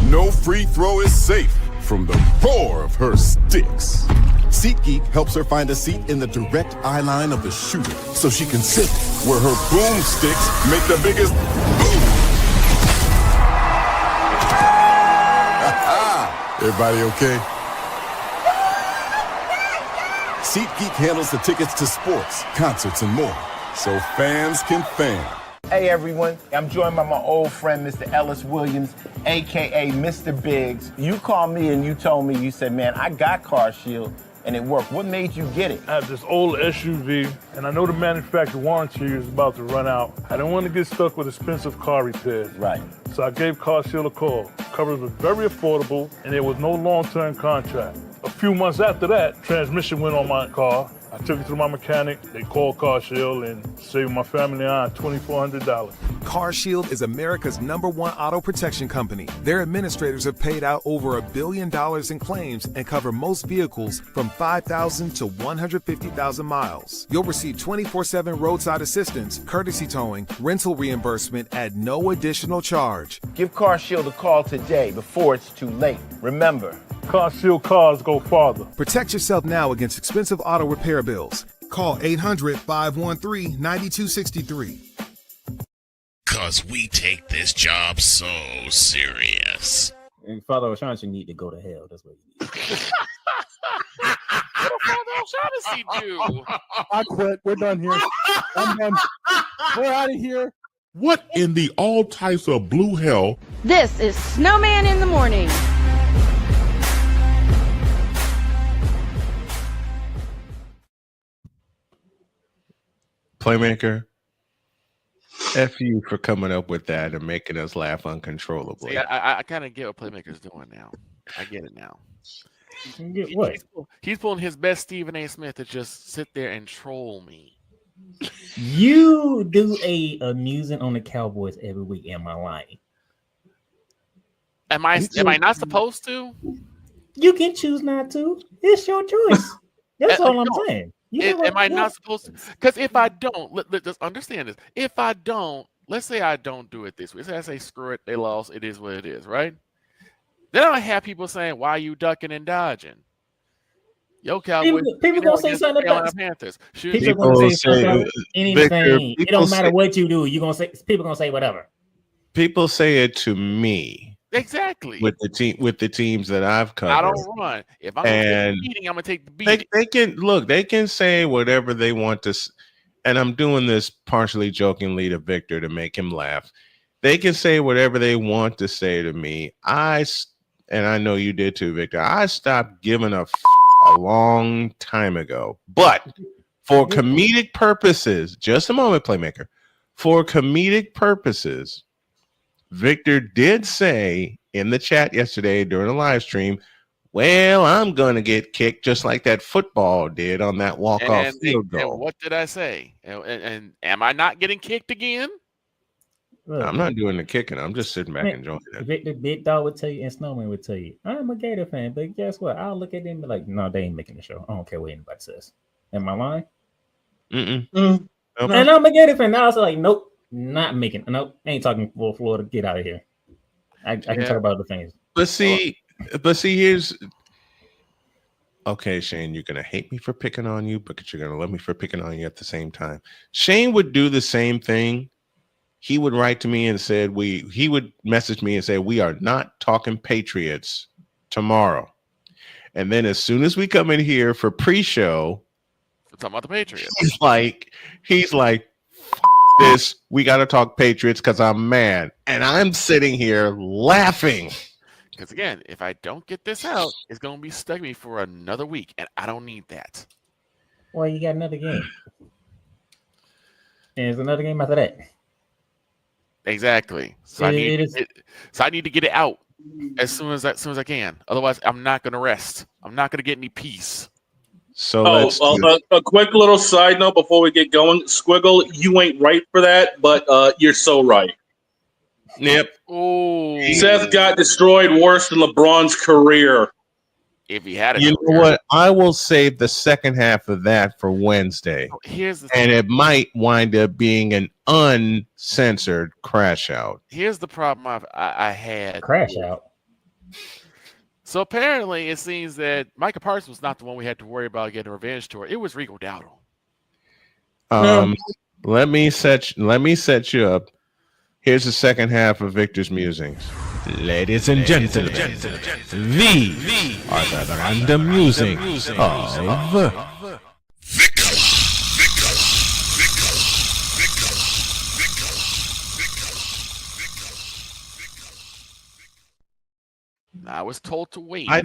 Speaker 19: No free throw is safe from the roar of her sticks. SeatGeek helps her find a seat in the direct eye line of the shooter so she can sit where her boomsticks make the biggest boom. Everybody okay? SeatGeek handles the tickets to sports, concerts, and more, so fans can fan.
Speaker 20: Hey everyone, I'm joined by my old friend, Mr. Ellis Williams, AKA Mr. Biggs. You called me and you told me, you said, man, I got Car Shield and it worked. What made you get it?
Speaker 21: I have this old SUV and I know the manufacturer warranty is about to run out. I didn't want to get stuck with expensive car repairs.
Speaker 20: Right.
Speaker 21: So I gave Car Shield a call. Coverage was very affordable and there was no long-term contract. A few months after that, transmission went on my car. I took it to my mechanic, they called Car Shield and saved my family on $2,400.
Speaker 22: Car Shield is America's #1 auto protection company. Their administrators have paid out over $1 billion in claims and cover most vehicles from 5,000 to 150,000 miles. You'll receive 24/7 roadside assistance, courtesy towing, rental reimbursement at no additional charge.
Speaker 20: Give Car Shield a call today before it's too late. Remember,
Speaker 21: Car Shield cars go farther.
Speaker 22: Protect yourself now against expensive auto repair bills. Call 800-513-9263.
Speaker 7: Cause we take this job so serious.
Speaker 9: And Father O'Shaughnessy need to go to hell. That's what he needs.
Speaker 3: What did Father O'Shaughnessy do?
Speaker 6: I quit. We're done here. I'm done. We're out of here.
Speaker 8: What in the all types of blue hell?
Speaker 5: This is Snowman in the Morning.
Speaker 1: Playmaker, F you for coming up with that and making us laugh uncontrollably.
Speaker 3: See, I kind of get what Playmaker's doing now. I get it now.
Speaker 9: What?
Speaker 3: He's pulling his best Stephen A. Smith to just sit there and troll me.
Speaker 9: You do a musing on the Cowboys every week. Am I lying?
Speaker 3: Am I not supposed to?
Speaker 9: You can choose not to. It's your choice. That's all I'm saying.
Speaker 3: Am I not supposed to? Because if I don't, let's understand this. If I don't, let's say I don't do it this week. Let's say I say screw it, they lost. It is what it is, right? Then I have people saying, "Why are you ducking and dodging?" Yo, Cowboys.
Speaker 9: People gonna say something about
Speaker 3: Panthers.
Speaker 9: People gonna say something about anything. It don't matter what you do. People gonna say whatever.
Speaker 1: People say it to me.
Speaker 3: Exactly.
Speaker 1: With the teams that I've covered.
Speaker 3: I don't run. If I'm gonna take the beating, I'm gonna take the beating.
Speaker 1: They can say whatever they want to, and I'm doing this partially jokingly to Victor to make him laugh. They can say whatever they want to say to me. And I know you did too, Victor. I stopped giving a long time ago. But For comedic purposes, just a moment, Playmaker. For comedic purposes, Victor did say in the chat yesterday during the live stream, well, I'm going to get kicked just like that football did on that walk-off field goal.
Speaker 3: And what did I say? And am I not getting kicked again?
Speaker 9: Look,
Speaker 1: I'm not doing the kicking. I'm just sitting back enjoying it.
Speaker 9: Victor Big Dog would tell you, and Snowman would tell you, I'm a Gator fan, but guess what? I'll look at them and be like, no, they ain't making the show. I don't care what anybody says. Am I lying?
Speaker 1: Mm-mm.
Speaker 9: Nope. And I'm a Gator fan. Now I was like, nope, not making. Nope, ain't talking for Florida. Get out of here. I can talk about other things.
Speaker 1: But see, here's okay, Shane. You're gonna hate me for picking on you, but you're gonna love me for picking on you at the same time. Shane would do the same thing. He would write to me and said he would message me and say, we are not talking Patriots tomorrow. And then as soon as we come in here for pre-show,
Speaker 3: we're talking about the Patriots.
Speaker 1: He's like, this, we got to talk Patriots because I'm mad. And I'm sitting here laughing.
Speaker 3: Because again, if I don't get this out, it's going to be stuck with me for another week. And I don't need that.
Speaker 9: Well, you got another game. And there's another game after that.
Speaker 3: Exactly. So I need to get it out as soon as I can. Otherwise, I'm not going to rest. I'm not going to get any peace.
Speaker 1: So
Speaker 2: a quick little side note before we get going, Squiggle, you ain't right for that, but you're so right.
Speaker 1: Yep.
Speaker 3: Oh,
Speaker 2: Seth got destroyed worse than LeBron's career.
Speaker 3: If he had it,
Speaker 1: you know what? I will save the second half of that for Wednesday.
Speaker 3: Here's the
Speaker 1: and it might wind up being an uncensored crash out.
Speaker 3: Here's the problem I had.
Speaker 9: Crash out.
Speaker 3: So apparently, it seems that Micah Parsons was not the one we had to worry about getting a revenge tour. It was Rico Dowdle.
Speaker 1: Let me set you up. Here's the second half of Victor's musings. Ladies and gentlemen, these are the random musings of
Speaker 3: I was told to wait.
Speaker 1: I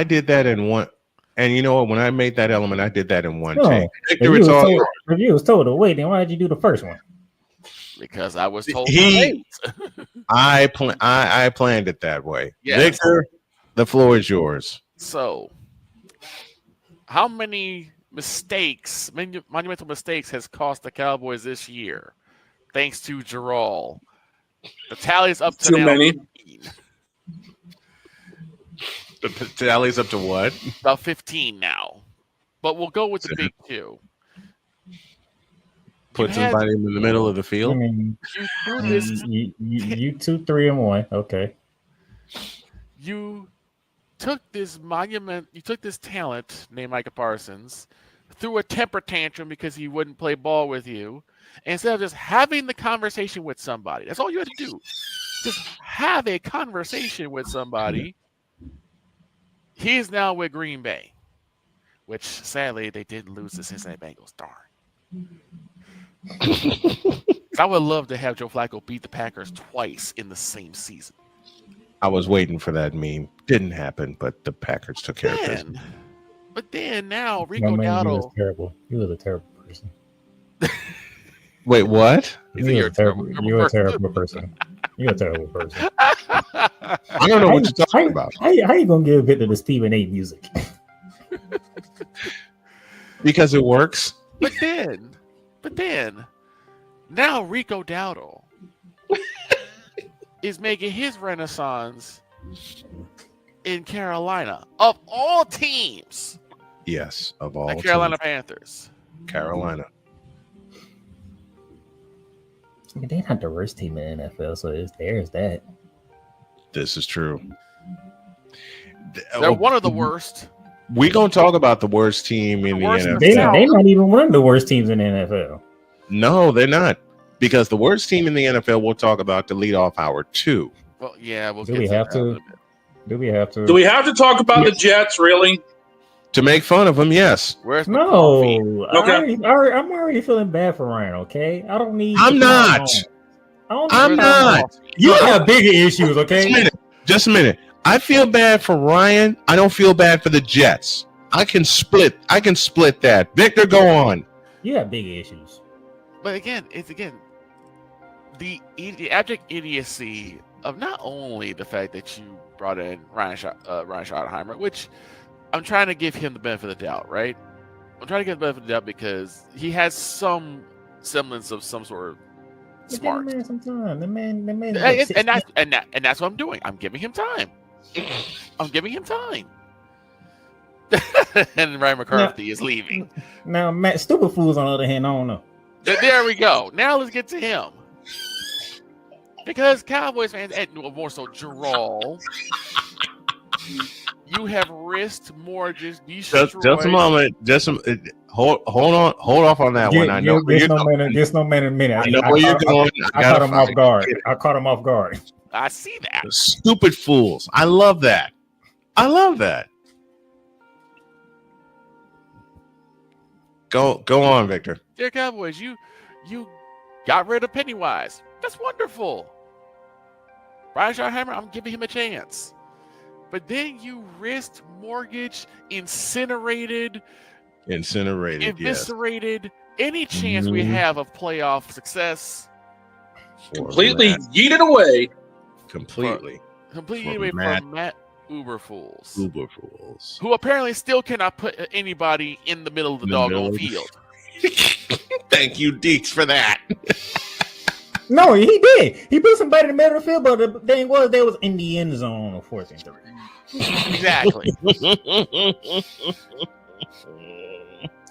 Speaker 1: did that in one, and you know what? When I made that element, I did that in one
Speaker 9: No,
Speaker 1: take.
Speaker 9: Victor, if you was told to wait, then why did you do the first one?
Speaker 3: Because I was told to wait.
Speaker 1: I planned it that way.
Speaker 3: Yes.
Speaker 1: Victor, the floor is yours.
Speaker 3: So, how many mistakes, monumental mistakes, has cost the Cowboys this year? Thanks to Gerald. The tally is up to
Speaker 2: too many.
Speaker 3: 15.
Speaker 1: The tally's up to what?
Speaker 3: About 15 now. But we'll go with the big two.
Speaker 1: Put somebody in the middle of the field.
Speaker 9: I mean, you 2, 3, and 1. Okay.
Speaker 3: You took this talent named Micah Parsons, threw a temper tantrum because he wouldn't play ball with you, and instead of just having the conversation with somebody. That's all you had to do. Just have a conversation with somebody. He's now with Green Bay, which sadly they did lose the Cincinnati Bengals. Darn. I would love to have Joe Flacco beat the Packers twice in the same season.
Speaker 1: I was waiting for that meme. Didn't happen, but the Packers took care of business.
Speaker 3: But then now Rico Dowdle.
Speaker 9: You was terrible. You was a terrible person.
Speaker 1: Wait, what?
Speaker 9: You're a terrible person. You're a terrible person.
Speaker 1: I don't know what you're talking about.
Speaker 9: How you gonna give Victor the Stephen A. music?
Speaker 1: Because it works.
Speaker 3: But then, now Rico Dowdle is making his renaissance in Carolina. Of all teams.
Speaker 1: Yes, of all
Speaker 3: the Carolina Panthers.
Speaker 1: Carolina.
Speaker 9: I mean, they're not the worst team in the NFL, so there's that.
Speaker 1: This is true.
Speaker 3: They're one of the worst.
Speaker 1: We're going to talk about the worst team in the NFL.
Speaker 9: They're not even one of the worst teams in the NFL.
Speaker 1: No, they're not. Because the worst team in the NFL we'll talk about to lead off hour 2.
Speaker 3: Well, yeah.
Speaker 9: Do we have to? Do we have to?
Speaker 2: Do we have to talk about the Jets, really?
Speaker 1: To make fun of them, yes.
Speaker 3: Where's
Speaker 9: no?
Speaker 2: Okay.
Speaker 9: I'm already feeling bad for Ryan. Okay, I don't need.
Speaker 1: I'm not. I'm not.
Speaker 9: You have bigger issues. Okay.
Speaker 1: Just a minute. I feel bad for Ryan. I don't feel bad for the Jets. I can split that. Victor, go on.
Speaker 9: You have big issues.
Speaker 3: But again, it's the abject idiocy of not only the fact that you brought in Ryan Schottenheimer, which I'm trying to give him the benefit of the doubt, right? I'm trying to get the benefit of the doubt because he has some semblance of some sort of smart.
Speaker 9: Give the man some time. The man.
Speaker 3: And that's what I'm doing. I'm giving him time. And Ryan McCarthy is leaving.
Speaker 9: Now, Matt, stupid fools on the other hand, I don't know.
Speaker 3: There we go. Now let's get to him. Because Cowboys fans, and more so Gerald, you have risked more just
Speaker 1: a moment. Hold off on that one. I know where you're going.
Speaker 9: There's no man in a minute.
Speaker 1: I know where you're going.
Speaker 9: I caught him off guard.
Speaker 3: I see that.
Speaker 1: The stupid fools. I love that. Go on, Victor.
Speaker 3: Dear Cowboys, you got rid of Pennywise. That's wonderful. Ryan Schottenheimer, I'm giving him a chance. But then you risked, mortgage, incinerated, eviscerated any chance we have of playoff success.
Speaker 2: Completely yeeted away.
Speaker 1: Completely
Speaker 3: away from Matt Uberfools.
Speaker 1: Uberfools.
Speaker 3: Who apparently still cannot put anybody in the middle of the doggone field.
Speaker 1: Thank you, Deeks, for that.
Speaker 9: No, he did. He put somebody in the middle of the field, but the thing was, they was in the end zone on 4th and 3.
Speaker 3: Exactly.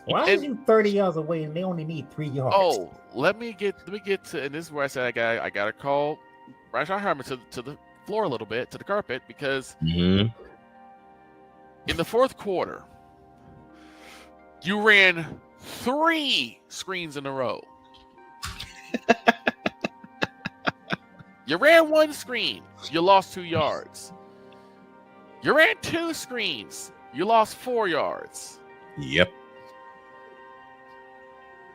Speaker 9: Why are you 30 yards away and they only need 3 yards?
Speaker 3: Oh, let me get to, and this is where I said I got to call Ryan Schottenheimer to the floor a little bit, to the carpet, because in the fourth quarter, you ran 3 screens in a row. You ran 1 screen, you lost 2 yards. You ran 2 screens, you lost 4 yards.
Speaker 1: Yep.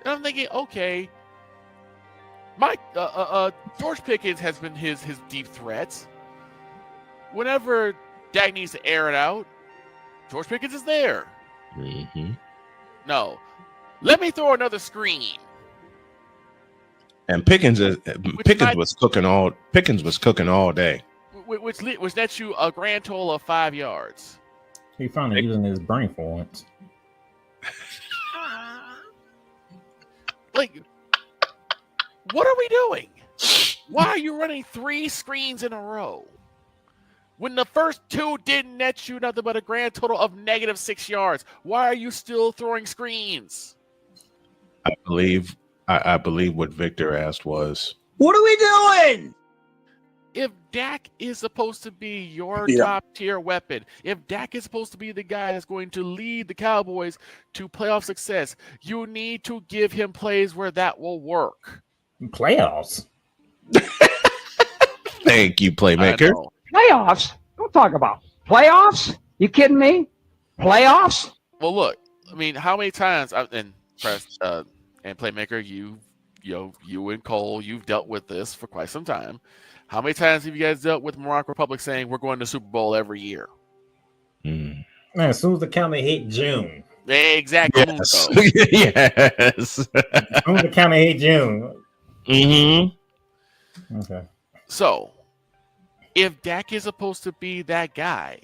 Speaker 3: And I'm thinking, okay, George Pickens has been his deep threat. Whenever Dak needs to air it out, George Pickens is there. No, let me throw another screen.
Speaker 1: And Pickens was cooking all day.
Speaker 3: Which nets you a grand total of 5 yards.
Speaker 9: He finally using his brain for once.
Speaker 3: Like, what are we doing? Why are you running 3 screens in a row? When the first 2 didn't net you nothing but a grand total of -6 yards. Why are you still throwing screens?
Speaker 1: I believe what Victor asked was,
Speaker 15: what are we doing?
Speaker 3: If Dak is supposed to be your top tier weapon, if Dak is supposed to be the guy that's going to lead the Cowboys to playoff success, you need to give him plays where that will work.
Speaker 9: Playoffs?
Speaker 1: Thank you, Playmaker.
Speaker 15: Playoffs? Don't talk about playoffs. You kidding me? Playoffs?
Speaker 3: Well, look, I mean, how many times and Playmaker, you and Cole, you've dealt with this for quite some time. How many times have you guys dealt with Morocco Republic saying we're going to Super Bowl every year?
Speaker 9: Man, as soon as the calendar hit June.
Speaker 3: Exactly.
Speaker 1: Yes. Yes.
Speaker 9: As soon as the calendar hit June. Okay.
Speaker 3: So, if Dak is supposed to be that guy,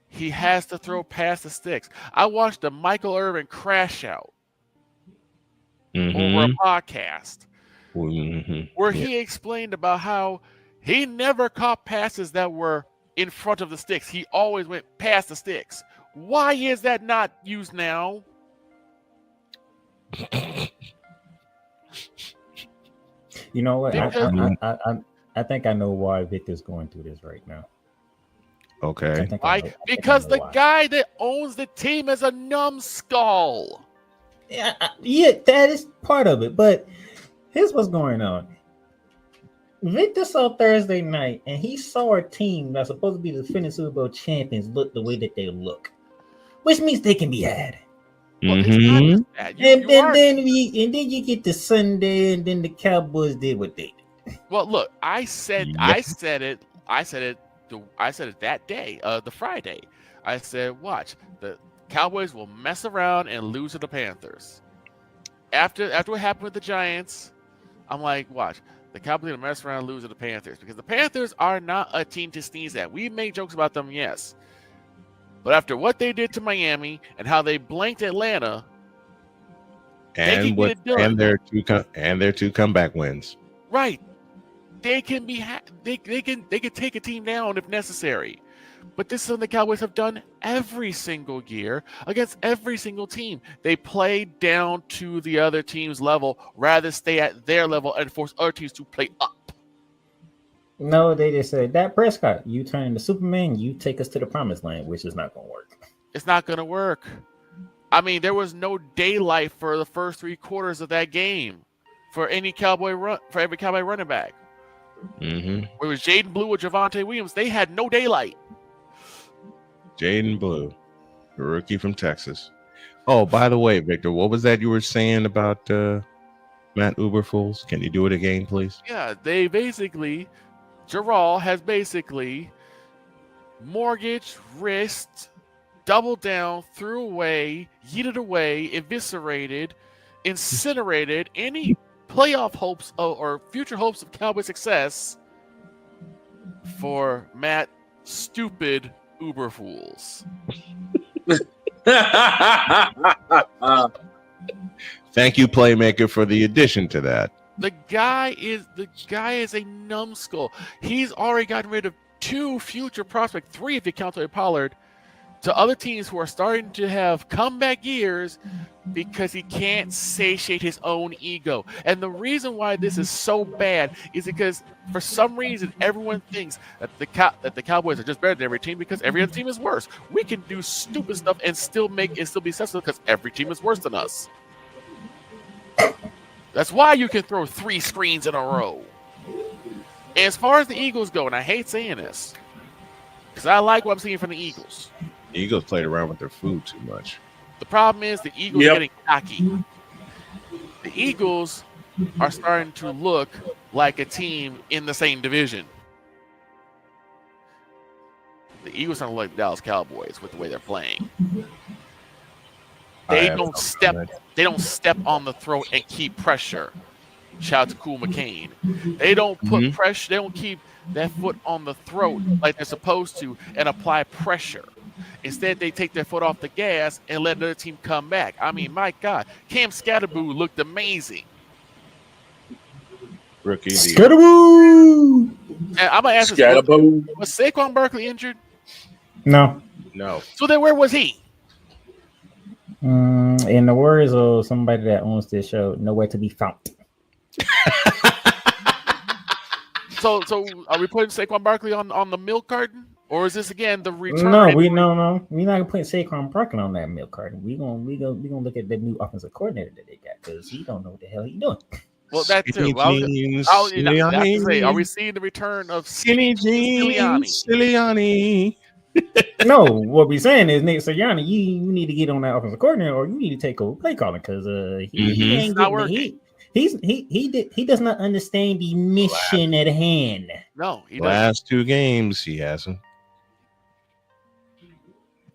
Speaker 3: he has to throw past the sticks. I watched a Michael Irvin crash out over a podcast where he explained about how he never caught passes that were in front of the sticks. He always went past the sticks. Why is that not used now?
Speaker 9: You know what? I think I know why Victor's going through this right now.
Speaker 1: Okay.
Speaker 3: Why? Because the guy that owns the team is a numbskull.
Speaker 9: Yeah, that is part of it. But here's what's going on. Victor saw Thursday night, and he saw a team that's supposed to be the defending Super Bowl champions look the way that they look, which means they can be had.
Speaker 3: Well,
Speaker 9: and then you get to Sunday, and then the Cowboys did what they did.
Speaker 3: Well, look, I said it that day, the Friday. I said, watch, the Cowboys will mess around and lose to the Panthers. After what happened with the Giants, I'm like, watch. The Cowboys will mess around and lose to the Panthers because the Panthers are not a team to sneeze at. We made jokes about them, yes. But after what they did to Miami and how they blanked Atlanta,
Speaker 1: and their two comeback wins.
Speaker 3: Right. They can they can take a team down if necessary. But this is something the Cowboys have done every single year against every single team. They play down to the other team's level rather than stay at their level and force other teams to play up.
Speaker 9: No, they just said, Dak Prescott, you turn into Superman, you take us to the promised land, which is not going to work.
Speaker 3: It's not going to work. I mean, there was no daylight for the first 3 quarters of that game for every Cowboy running back.
Speaker 1: Mm-hmm.
Speaker 3: Where it was Jaden Blue or Javonte Williams, they had no daylight.
Speaker 1: Jaden Blue, a rookie from Texas. Oh, by the way, Victor, what was that you were saying about Matt Uberfools? Can you do it again, please?
Speaker 3: Yeah, they basically, Jarrell has basically mortgaged, risked, doubled down, threw away, yeeted away, eviscerated, incinerated any playoff hopes or future hopes of Cowboy success for Matt Stupid Uberfools.
Speaker 1: Thank you, Playmaker, for the addition to that.
Speaker 3: The guy is a numbskull. He's already gotten rid of 2 future prospects, 3 if you count Tony Pollard, to other teams who are starting to have comeback years because he can't satiate his own ego. And the reason why this is so bad is because for some reason everyone thinks that the Cowboys are just better than every team because every other team is worse. We can do stupid stuff and still be successful because every team is worse than us. That's why you can throw 3 screens in a row. And as far as the Eagles go, and I hate saying this, because I like what I'm seeing from the Eagles.
Speaker 1: The Eagles played around with their food too much.
Speaker 3: The problem is the Eagles are getting cocky. The Eagles are starting to look like a team in the same division. The Eagles aren't like the Dallas Cowboys with the way they're playing. They don't step on the throat and keep pressure. Shout out to Cool McCain. They don't put pressure. They don't keep that foot on the throat like they're supposed to and apply pressure. Instead, they take their foot off the gas and let another team come back. I mean, my God, Cam Scatterboo looked amazing.
Speaker 1: Rookie.
Speaker 9: Scatterboo!
Speaker 3: And I'm gonna ask this: was Saquon Barkley injured?
Speaker 9: No.
Speaker 3: So then, where was he?
Speaker 9: In the words of somebody that owns this show, nowhere to be found.
Speaker 3: So are we putting Saquon Barkley on the milk carton, or is this again the return?
Speaker 9: No, we're not gonna put Saquon Barkley on that milk carton. We gonna look at the new offensive coordinator that they got because he don't know what the hell he's doing.
Speaker 3: Well, that too. Are we seeing the return of
Speaker 1: Skinny Jeans Sirianni?
Speaker 9: No, what we're saying is Nick Sirianni, you need to get on that offensive coordinator, or you need to take over play calling because he ain't
Speaker 3: not working.
Speaker 9: He does not understand the mission at hand.
Speaker 3: No, he doesn't.
Speaker 1: Last 2 games he hasn't.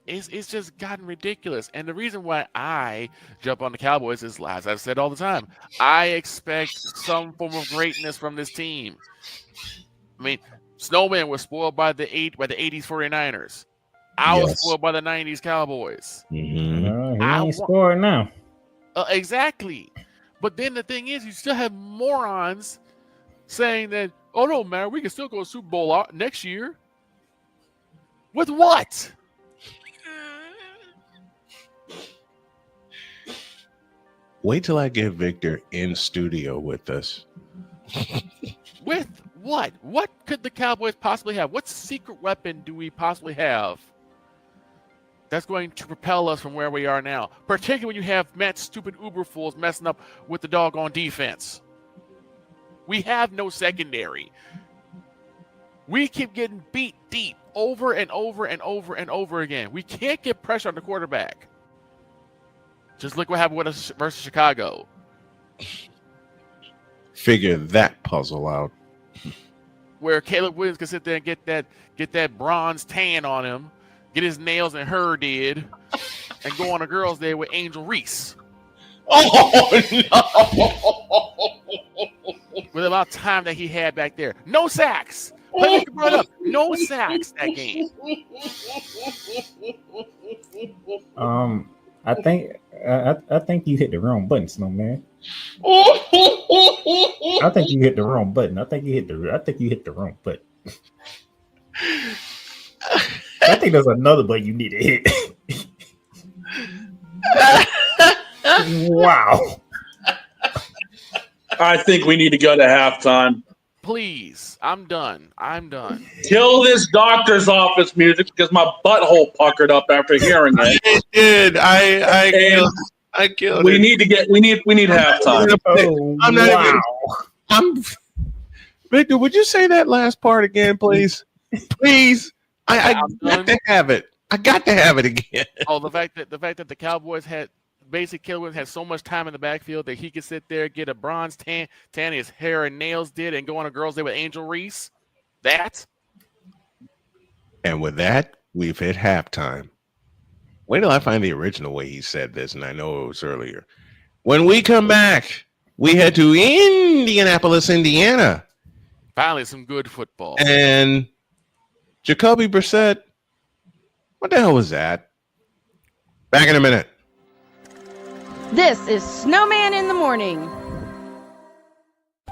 Speaker 3: It's just gotten ridiculous. And the reason why I jump on the Cowboys is, as I've said all the time, I expect some form of greatness from this team. I mean, Snowman was spoiled by the 80s 49ers. I was spoiled by the 90s Cowboys.
Speaker 9: He ain't spoiled now.
Speaker 3: Exactly. But then the thing is, you still have morons saying that, oh no, man, we can still go to Super Bowl next year. With what?
Speaker 1: Wait till I get Victor in studio with us.
Speaker 3: With what? What could the Cowboys possibly have? What secret weapon do we possibly have that's going to propel us from where we are now? Particularly when you have Matt Stupid Uberfools messing up with the doggone defense. We have no secondary. We keep getting beat deep over and over and over and over again. We can't get pressure on the quarterback. Just look what happened with us versus Chicago.
Speaker 1: Figure that puzzle out.
Speaker 3: Where Caleb Williams can sit there and get that bronze tan on him, get his nails and her did, and go on a girls' day with Angel Reese.
Speaker 1: Oh no!
Speaker 3: With about time that he had back there, no sacks. Play with your brother up. No sacks that game.
Speaker 9: I think you hit the wrong button, Snowman. I think you hit the wrong button. I think you hit the wrong button. I think there's another button you need to hit. Wow.
Speaker 2: I think we need to go to halftime.
Speaker 3: Please, I'm done.
Speaker 2: Kill this doctor's office music because my butthole puckered up after hearing it.
Speaker 1: It did. I killed
Speaker 2: we
Speaker 1: it.
Speaker 2: need halftime.
Speaker 1: Victor, would you say that last part again, please? Please. I got to have it. I got to have it again.
Speaker 3: Oh, the fact that the Cowboys had Killen had so much time in the backfield that he could sit there, get a bronze tan his hair and nails did, and go on a girls' day with Angel Reese.
Speaker 1: And with that, we've hit halftime. Wait till I find the original way he said this, and I know it was earlier. When we come back, we head to Indianapolis, Indiana.
Speaker 3: Finally, some good football.
Speaker 1: And Jacoby Brissett, what the hell was that? Back in a minute.
Speaker 5: This is Snowman in the Morning.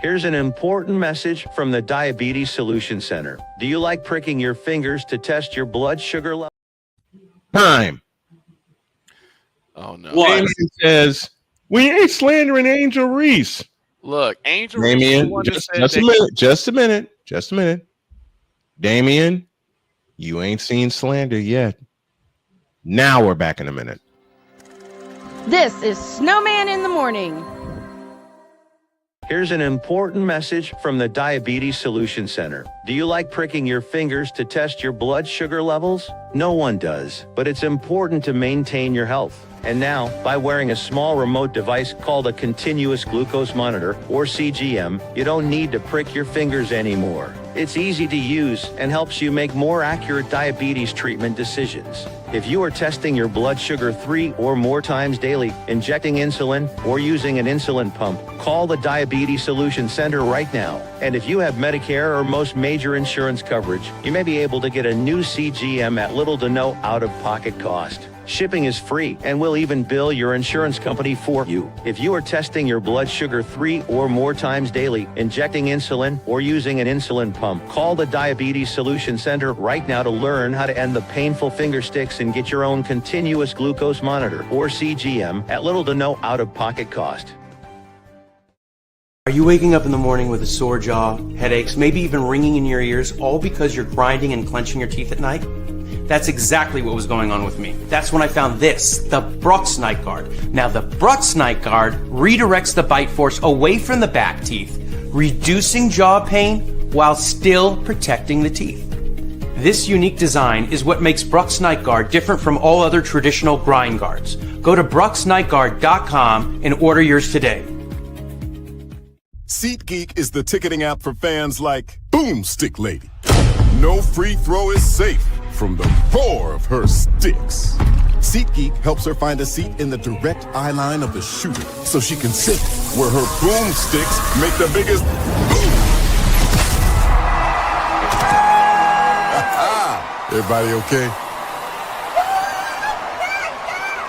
Speaker 17: Here's an important message from the Diabetes Solution Center. Do you like pricking your fingers to test your blood sugar level?
Speaker 1: Time.
Speaker 3: Oh, no.
Speaker 1: James says, we ain't slandering Angel Reese.
Speaker 3: Look, Angel
Speaker 1: Damien,
Speaker 3: Reese.
Speaker 1: just a minute. Damien, you ain't seen slander yet. Now we're back in a minute.
Speaker 5: This is Snowman in the Morning.
Speaker 17: Here's an important message from the Diabetes Solution Center. Do you like pricking your fingers to test your blood sugar levels? No one does, but it's important to maintain your health. And now, by wearing a small remote device called a continuous glucose monitor, or CGM, you don't need to prick your fingers anymore. It's easy to use and helps you make more accurate diabetes treatment decisions. If you are testing your blood sugar 3 or more times daily, injecting insulin, or using an insulin pump, call the Diabetes Solution Center right now. And if you have Medicare or most major insurance coverage, you may be able to get a new CGM at little to no out-of-pocket cost. Shipping is free, and we'll even bill your insurance company for you. If you are testing your blood sugar 3 or more times daily, injecting insulin, or using an insulin pump, call the Diabetes Solution Center right now to learn how to end the painful finger sticks and get your own continuous glucose monitor, or CGM, at little to no out-of-pocket cost.
Speaker 18: Are you waking up in the morning with a sore jaw, headaches, maybe even ringing in your ears, all because you're grinding and clenching your teeth at night? That's exactly what was going on with me. That's when I found this, the Brux Night Guard. Now, the Brux Night Guard redirects the bite force away from the back teeth, reducing jaw pain while still protecting the teeth. This unique design is what makes Brux Night Guard different from all other traditional grind guards. Go to BruxNightGuard.com and order yours today.
Speaker 19: SeatGeek is the ticketing app for fans like Boomstick Lady. No free throw is safe from the roar of her sticks. SeatGeek helps her find a seat in the direct eye line of the shooter so she can sit where her boomsticks make the biggest boom. Everybody okay?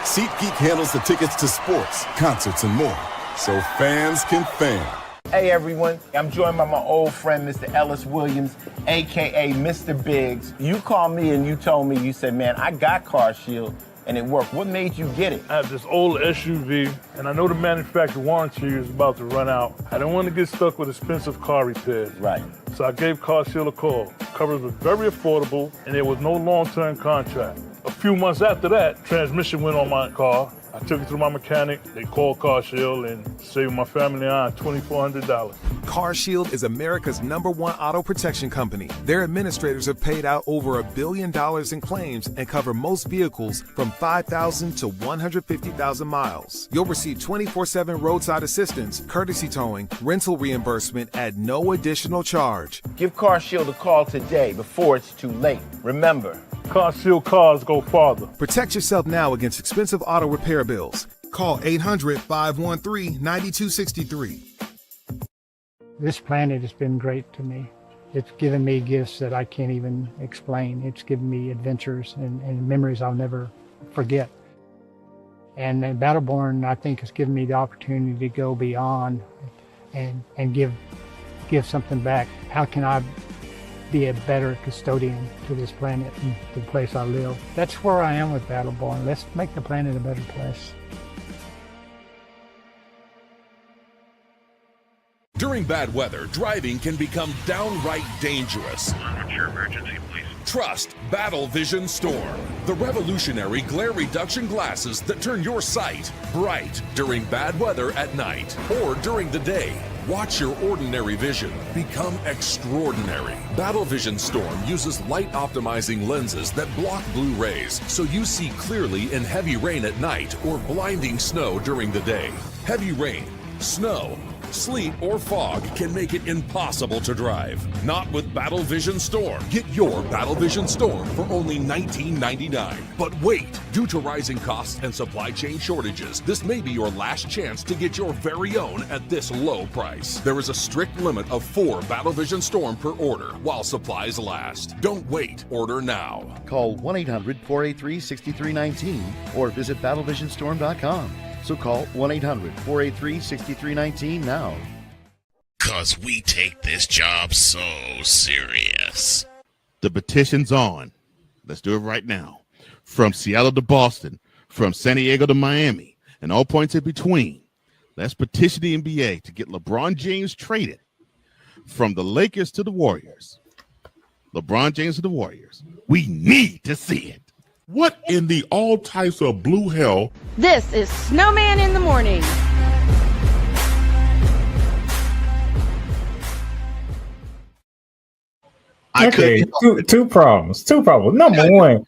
Speaker 19: SeatGeek handles the tickets to sports, concerts, and more, so fans can fan.
Speaker 20: Hey everyone, I'm joined by my old friend, Mr. Ellis Williams, AKA Mr. Biggs. You called me and you told me, you said, man, I got Car Shield and it worked. What made you get it?
Speaker 21: I have this old SUV and I know the manufacturer warranty is about to run out. I didn't want to get stuck with expensive car repairs.
Speaker 20: Right.
Speaker 21: So I gave Car Shield a call. Coverage was very affordable and there was no long-term contract. A few months after that, transmission went on my car. I took it to my mechanic, they called Car Shield and saved my family and I $2,400.
Speaker 22: Car Shield is America's #1 auto protection company. Their administrators have paid out over $1 billion in claims and cover most vehicles from 5,000 to 150,000 miles. You'll receive 24/7 roadside assistance, courtesy towing, rental reimbursement at no additional charge.
Speaker 20: Give Car Shield a call today before it's too late. Remember,
Speaker 21: CarShield cars go farther.
Speaker 22: Protect yourself now against expensive auto repair bills. Call 800-513-9263.
Speaker 4: This planet has been great to me. It's given me gifts that I can't even explain. It's given me adventures and memories I'll never forget. And Battleborn, I think, has given me the opportunity to go beyond and give something back. How can I be a better custodian to this planet and the place I live? That's where I am with Battleborn. Let's make the planet a better place.
Speaker 11: During bad weather, driving can become downright dangerous.
Speaker 23: What's your emergency, please?
Speaker 11: Trust Battle Vision Storm, the revolutionary glare reduction glasses that turn your sight bright during bad weather at night or during the day. Watch your ordinary vision become extraordinary. Battle Vision Storm uses light optimizing lenses that block blue rays so you see clearly in heavy rain at night or blinding snow during the day. Heavy rain, snow, sleet, or fog can make it impossible to drive. Not with Battle Vision Storm. Get your Battle Vision Storm for only $19.99. But wait, due to rising costs and supply chain shortages, this may be your last chance to get your very own at this low price. There is a strict limit of 4 Battle Vision Storm per order while supplies last. Don't wait, order now.
Speaker 10: Call 1-800-483-6319 or visit battlevisionstorm.com. So call 1-800-483-6319 now.
Speaker 7: 'Cause we take this job so serious.
Speaker 14: The petition's on. Let's do it right now. From Seattle to Boston, from San Diego to Miami, and all points in between. Let's petition the NBA to get LeBron James traded. From the Lakers to the Warriors. LeBron James to the Warriors. We need to see it.
Speaker 8: What in the all types of blue hell?
Speaker 5: This is Snowman in the Morning.
Speaker 9: Okay, two problems. Number one,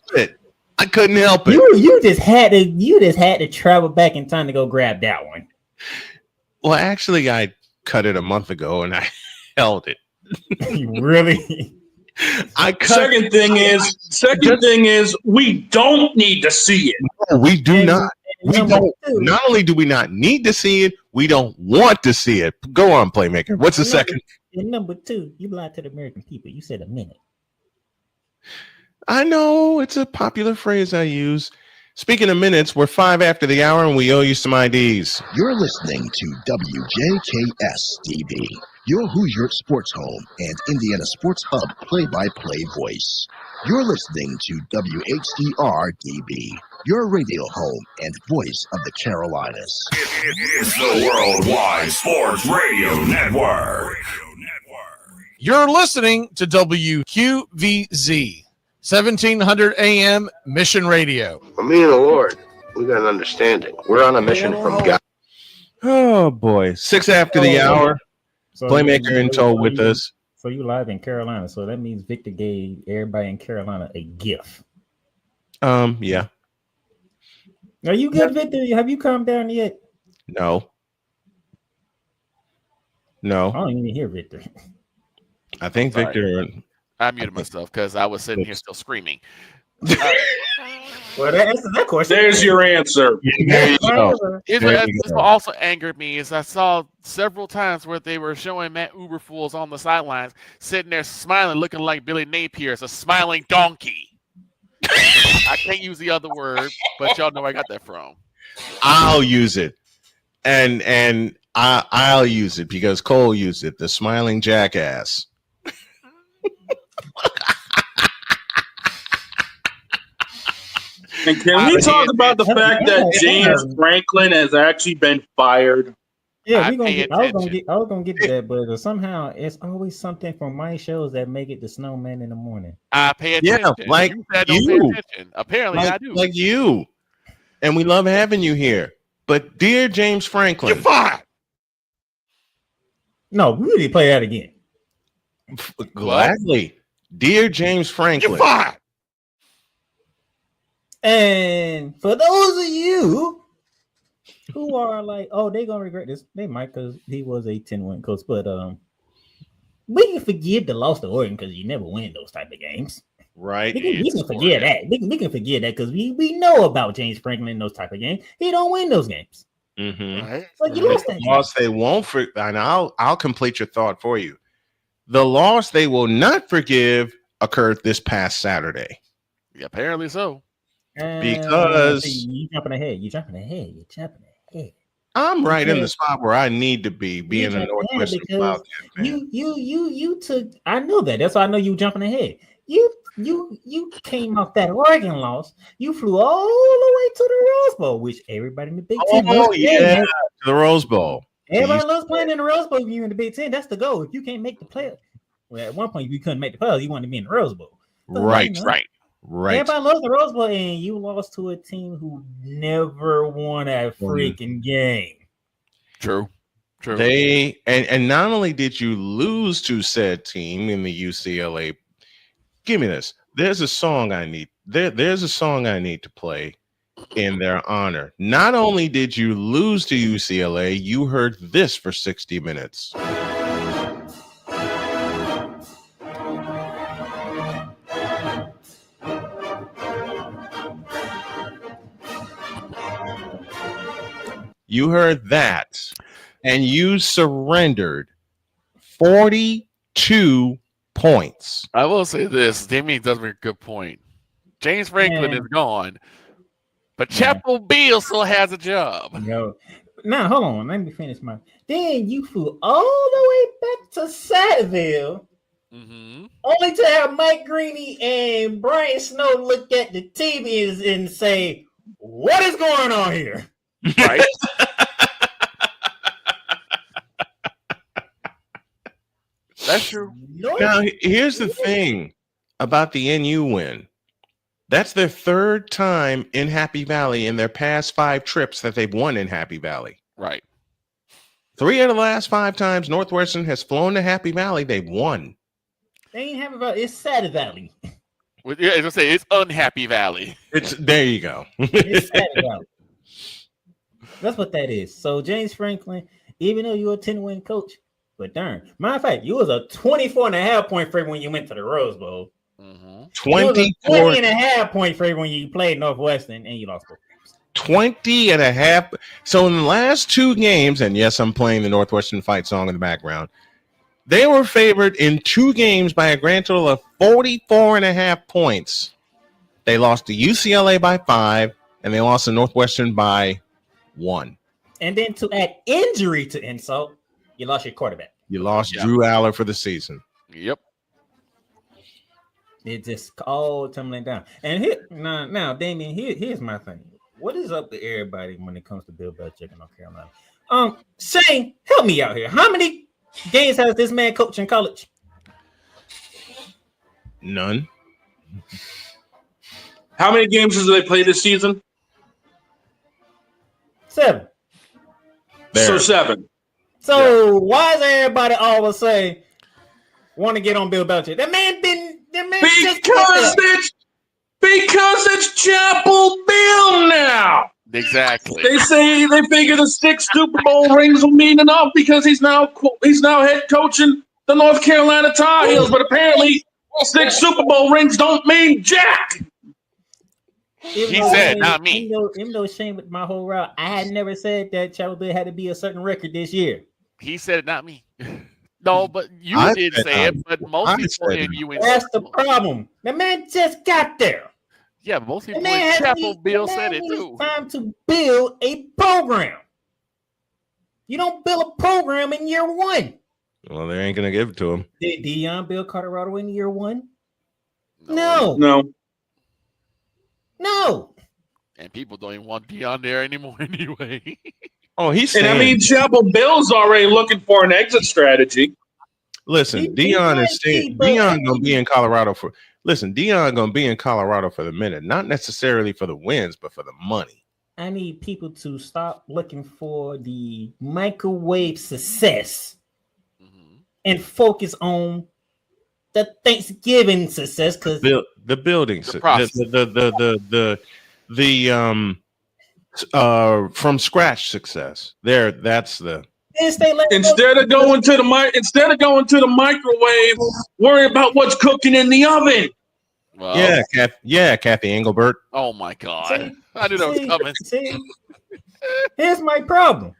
Speaker 1: I couldn't help it.
Speaker 9: You just had to travel back in time to go grab that one.
Speaker 1: Well, actually, I cut it a month ago and I held it.
Speaker 9: You really?
Speaker 2: Second thing is we don't need to see it.
Speaker 1: No, we do not. We don't. Not only do we not need to see it, we don't want to see it. Go on, Playmaker. What's the second?
Speaker 9: And number two, you lied to the American people. You said a minute.
Speaker 1: I know it's a popular phrase I use. Speaking of minutes, we're 5 after the hour and we owe you some IDs.
Speaker 24: You're listening to WJKS-DB, your Hoosier Sports Home and Indiana Sports Hub play-by-play voice. You're listening to WHDR-DB, your radio home and voice of the Carolinas.
Speaker 11: It's the Worldwide Sports Radio Network.
Speaker 25: You're listening to WQVZ, 1700 AM Mission Radio.
Speaker 26: For me and the Lord, we got an understanding. We're on a mission from God.
Speaker 1: Oh, boy. 6 after the hour.
Speaker 9: So
Speaker 1: Playmaker in tow with us.
Speaker 9: So you live in Carolina. So that means Victor gave everybody in Carolina a gift.
Speaker 1: Yeah.
Speaker 9: Are you good, Victor? Have you calmed down yet?
Speaker 1: No.
Speaker 9: I don't even hear Victor.
Speaker 1: I think
Speaker 3: Sorry.
Speaker 1: Victor.
Speaker 3: I muted myself because I was sitting here still screaming.
Speaker 9: Well, that answers that question.
Speaker 2: There's your answer.
Speaker 3: Here's what also angered me is I saw several times where they were showing Matt Uberfools on the sidelines, sitting there smiling, looking like Billy Napier, a smiling donkey. I can't use the other word, but y'all know where I got that from.
Speaker 1: I'll use it, and I'll use it because Cole used it. The smiling jackass.
Speaker 2: And can we talk about the fact that James Franklin has actually been fired?
Speaker 9: Yeah, I was gonna get to that, but somehow it's always something from my shows that make it the Snowman in the Morning.
Speaker 3: I pay attention.
Speaker 1: Yeah, like
Speaker 3: you. Said don't pay attention. Apparently, I do.
Speaker 1: Like you, and we love having you here. But dear James Franklin,
Speaker 2: you're fired.
Speaker 9: No, we really play that again.
Speaker 1: Gladly, dear James Franklin,
Speaker 2: you're fired.
Speaker 9: And for those of you who are like, oh, they're gonna regret this, they might, because he was a 10-win coach. But we can forgive the loss to Oregon because you never win those type of games.
Speaker 1: Right.
Speaker 9: We can forget that. We can forget that because we know about James Franklin in those type of games. He don't win those games.
Speaker 1: Mm-hmm.
Speaker 3: Right.
Speaker 9: So you lost that
Speaker 1: loss they won't and I'll complete your thought for you. The loss they will not forgive occurred this past Saturday.
Speaker 3: Yeah, apparently so.
Speaker 1: Because
Speaker 9: you jumping ahead.
Speaker 1: I'm right in the spot where I need to be, being a Northwestern Wildcat fan.
Speaker 9: You took. I know that. That's why I know you jumping ahead. You came off that Oregon loss. You flew all the way to the Rose Bowl, which everybody in the Big Ten.
Speaker 1: To the Rose Bowl.
Speaker 9: Everybody loves playing in the Rose Bowl. If you're in the Big Ten, that's the goal. If you can't make the playoffs, well, at one point you couldn't make the playoffs. You wanted to be in the Rose Bowl.
Speaker 1: Right.
Speaker 9: Everybody loves the Rose Bowl, and you lost to a team who never won a freaking game.
Speaker 3: True.
Speaker 1: They and not only did you lose to said team in the UCLA. Give me this. There's a song I need. There's a song I need to play in their honor. Not only did you lose to UCLA, you heard this for 60 minutes. You heard that, and you surrendered 42 points.
Speaker 3: I will say this. Damien does make a good point. James Franklin is gone, but Chapel Beal still has a job.
Speaker 9: No. Now, hold on. Let me finish my. Then you flew all the way back to Satteville, only to have Mike Greeny and Brian Snow look at the TV and say, "What is going on here?"
Speaker 3: Right. That's true.
Speaker 1: Now, here's the thing about the NU win. That's their third time in Happy Valley in their past 5 trips that they've won in Happy Valley.
Speaker 3: Right.
Speaker 1: 3 of the last 5 times Northwestern has flown to Happy Valley, they've won.
Speaker 9: They ain't Happy Valley. It's Satteville Valley.
Speaker 3: Yeah, I was gonna say it's Unhappy Valley.
Speaker 1: There you go.
Speaker 9: It's Satteville Valley. That's what that is. So James Franklin, even though you're a 10-win coach, but darn, matter of fact, you was a 24.5 point favorite when you went to the Rose Bowl. 20.5 point favorite when you played Northwestern and you lost both games.
Speaker 1: 20.5. So in the last 2 games, and yes, I'm playing the Northwestern fight song in the background, they were favored in 2 games by a grand total of 44.5 points. They lost to UCLA by 5, and they lost to Northwestern by 1.
Speaker 9: And then to add injury to insult, you lost your quarterback.
Speaker 1: You lost Drew Aller for the season.
Speaker 3: Yep.
Speaker 9: It just all tumbling down. And here now, Damien, here's my thing. What is up with everybody when it comes to Bill Belichick in North Carolina? Shane, help me out here. How many games has this man coached in college?
Speaker 1: None.
Speaker 2: How many games has they played this season?
Speaker 9: 7.
Speaker 2: So 7.
Speaker 9: So why is everybody always say want to get on Bill Belichick? That man
Speaker 2: because it's Chapel Bill now.
Speaker 3: Exactly.
Speaker 2: They say they figure the 6 Super Bowl rings will mean enough because he's now head coaching the North Carolina Tar Heels, but apparently 6 Super Bowl rings don't mean jack.
Speaker 3: He said, not me.
Speaker 9: Even though Shane with my whole route, I had never said that Chapel Bill had to be a certain record this year.
Speaker 3: He said it, not me. No, but you did say it, but most people in UNC.
Speaker 9: That's the problem. The man just got there.
Speaker 3: Yeah, but most people in Chapel Bill said it too.
Speaker 9: It's time to build a program. You don't build a program in year 1.
Speaker 1: Well, they ain't gonna give it to him.
Speaker 9: Did Deion build Colorado in year 1? No.
Speaker 3: And people don't even want Deion there anymore anyway.
Speaker 1: Oh, he's
Speaker 2: and I mean, Chapel Bill's already looking for an exit strategy.
Speaker 1: Listen, Deion is saying Deion gonna be in Colorado for. Listen, Deion gonna be in Colorado for the minute, not necessarily for the wins, but for the money.
Speaker 9: I need people to stop looking for the microwave success and focus on the Thanksgiving success, because
Speaker 1: the building, from scratch success. That's the.
Speaker 2: Instead of going to the microwave, worry about what's cooking in the oven.
Speaker 3: Well,
Speaker 1: Kathy Engelbert.
Speaker 3: Oh my God!
Speaker 9: See?
Speaker 3: I knew that was coming.
Speaker 9: See, here's my problem.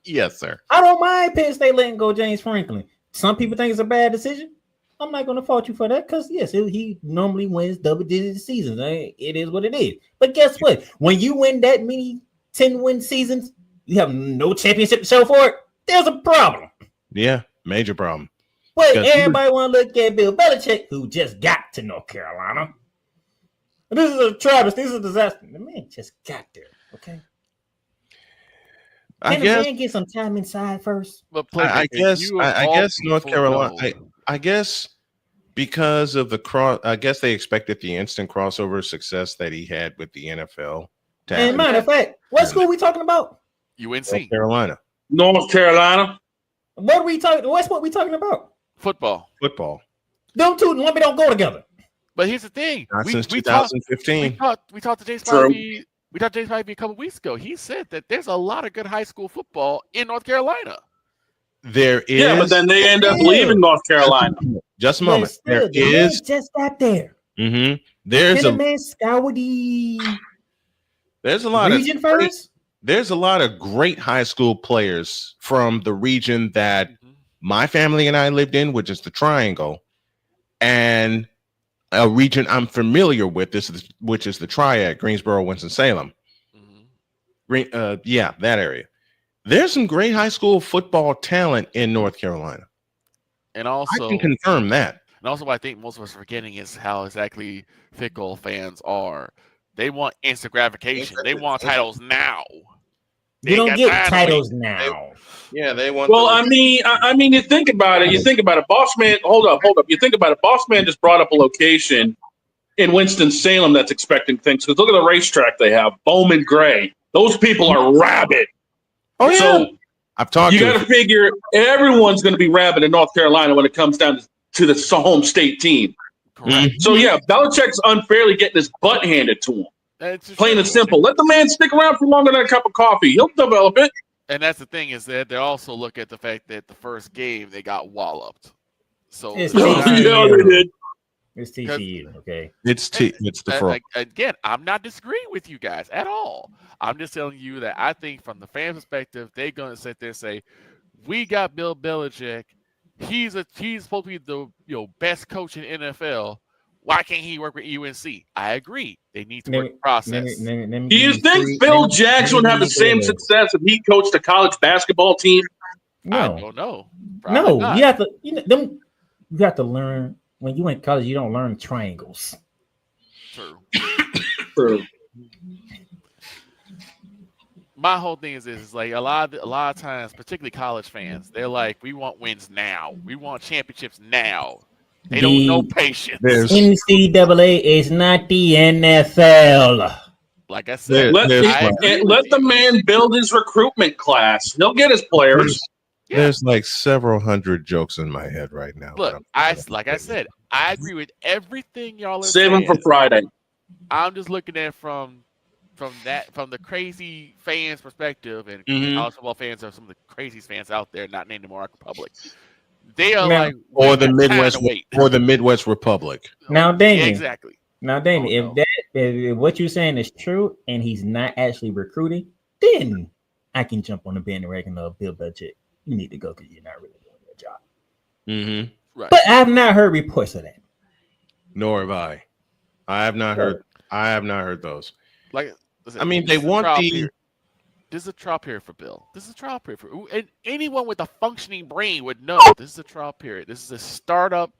Speaker 1: Yes, sir.
Speaker 9: I don't mind Penn State letting go James Franklin. Some people think it's a bad decision. I'm not going to fault you for that because, yes, he normally wins double-digit seasons. It is what it is. But guess what? When you win that many 10-win seasons, you have no championship to show for it. There's a problem.
Speaker 1: Yeah, major problem.
Speaker 9: But everybody want to look at Bill Belichick, who just got to North Carolina. This is a travesty. This is a disaster. The man just got there, okay? Can the man get some time inside first?
Speaker 3: But
Speaker 1: I guess North Carolina. I guess because of the cross, I guess they expected the instant crossover success that he had with the NFL.
Speaker 9: And matter of fact, what school are we talking about?
Speaker 3: UNC,
Speaker 1: North Carolina.
Speaker 2: North Carolina.
Speaker 9: What are we talking? What's what we talking about?
Speaker 3: Football.
Speaker 9: Them two let me don't go together.
Speaker 3: But here's the thing.
Speaker 1: Not since 2015.
Speaker 3: We talked to Jay Spivey. We talked to Jay Spivey a couple weeks ago. He said that there's a lot of good high school football in North Carolina.
Speaker 1: There is.
Speaker 2: Yeah, but then they end up leaving North Carolina.
Speaker 1: Just a moment.
Speaker 9: Still, the man just got there.
Speaker 1: Mm-hmm. There's a lot
Speaker 9: region
Speaker 1: of
Speaker 9: first.
Speaker 1: There's a lot of great high school players from the region that my family and I lived in, which is the Triangle, and a region I'm familiar with, which is the Triad, Greensboro, Winston-Salem. That area. There's some great high school football talent in North Carolina.
Speaker 3: And also,
Speaker 1: I can confirm that.
Speaker 3: And also, what I think most of us are forgetting is how exactly fickle fans are. They want instant gratification. They want titles now.
Speaker 9: You don't get titles now.
Speaker 1: They want.
Speaker 2: Well, I mean, you think about it. Boss man, hold up. You think about it. Boss man just brought up a location in Winston-Salem that's expecting things. Because look at the racetrack they have, Bowman Gray. Those people are rabid.
Speaker 1: Oh yeah.
Speaker 2: So
Speaker 1: I've talked.
Speaker 2: You got to figure everyone's going to be rabid in North Carolina when it comes down to the home state team.
Speaker 3: Correct.
Speaker 2: So yeah, Belichick's unfairly getting his butt handed to him. Plain and simple. Let the man stick around for longer than a cup of coffee. He'll develop it.
Speaker 3: And that's the thing is that they also look at the fact that the first game they got walloped. So
Speaker 9: it's
Speaker 2: they did.
Speaker 9: It's TCU, okay?
Speaker 1: It's the fraud.
Speaker 3: Again, I'm not disagreeing with you guys at all. I'm just telling you that I think from the fan perspective, they're gonna sit there and say, "We got Bill Belichick. He's supposed to be the best coach in NFL. Why can't he work with UNC?" I agree. They need to work the process.
Speaker 2: Do you think Phil Jackson would have the same success if he coached a college basketball team?
Speaker 9: No.
Speaker 3: I don't know.
Speaker 9: No, you have to. You have to learn. When you in college, you don't learn triangles.
Speaker 2: True.
Speaker 3: My whole thing is like a lot of times, particularly college fans, they're like, "We want wins now. We want championships now." They don't know patience.
Speaker 9: NCAA is not the NFL.
Speaker 3: Like I said,
Speaker 2: let the man build his recruitment class. He'll get his players.
Speaker 1: There's like several hundred jokes in my head right now.
Speaker 3: Look, I said, I agree with everything y'all are
Speaker 2: saying.
Speaker 3: Save
Speaker 2: them for Friday.
Speaker 3: I'm just looking at it from the crazy fans' perspective, and college football fans are some of the craziest fans out there, not named the Monarch Republic. They are
Speaker 1: or the Midwest Republic.
Speaker 9: Now, Damien,
Speaker 3: exactly.
Speaker 9: Now, Damien, if what you're saying is true, and he's not actually recruiting, then I can jump on the bandwagon of Bill Belichick. You need to go because you're not really doing your job.
Speaker 1: Mm-hmm.
Speaker 3: Right.
Speaker 9: But I have not heard reports of that.
Speaker 1: Nor have I. I have not heard those.
Speaker 3: Like, listen,
Speaker 1: I mean, they want the.
Speaker 3: This is a trial period for Bill. This is a trial period and anyone with a functioning brain would know this is a trial period. This is a startup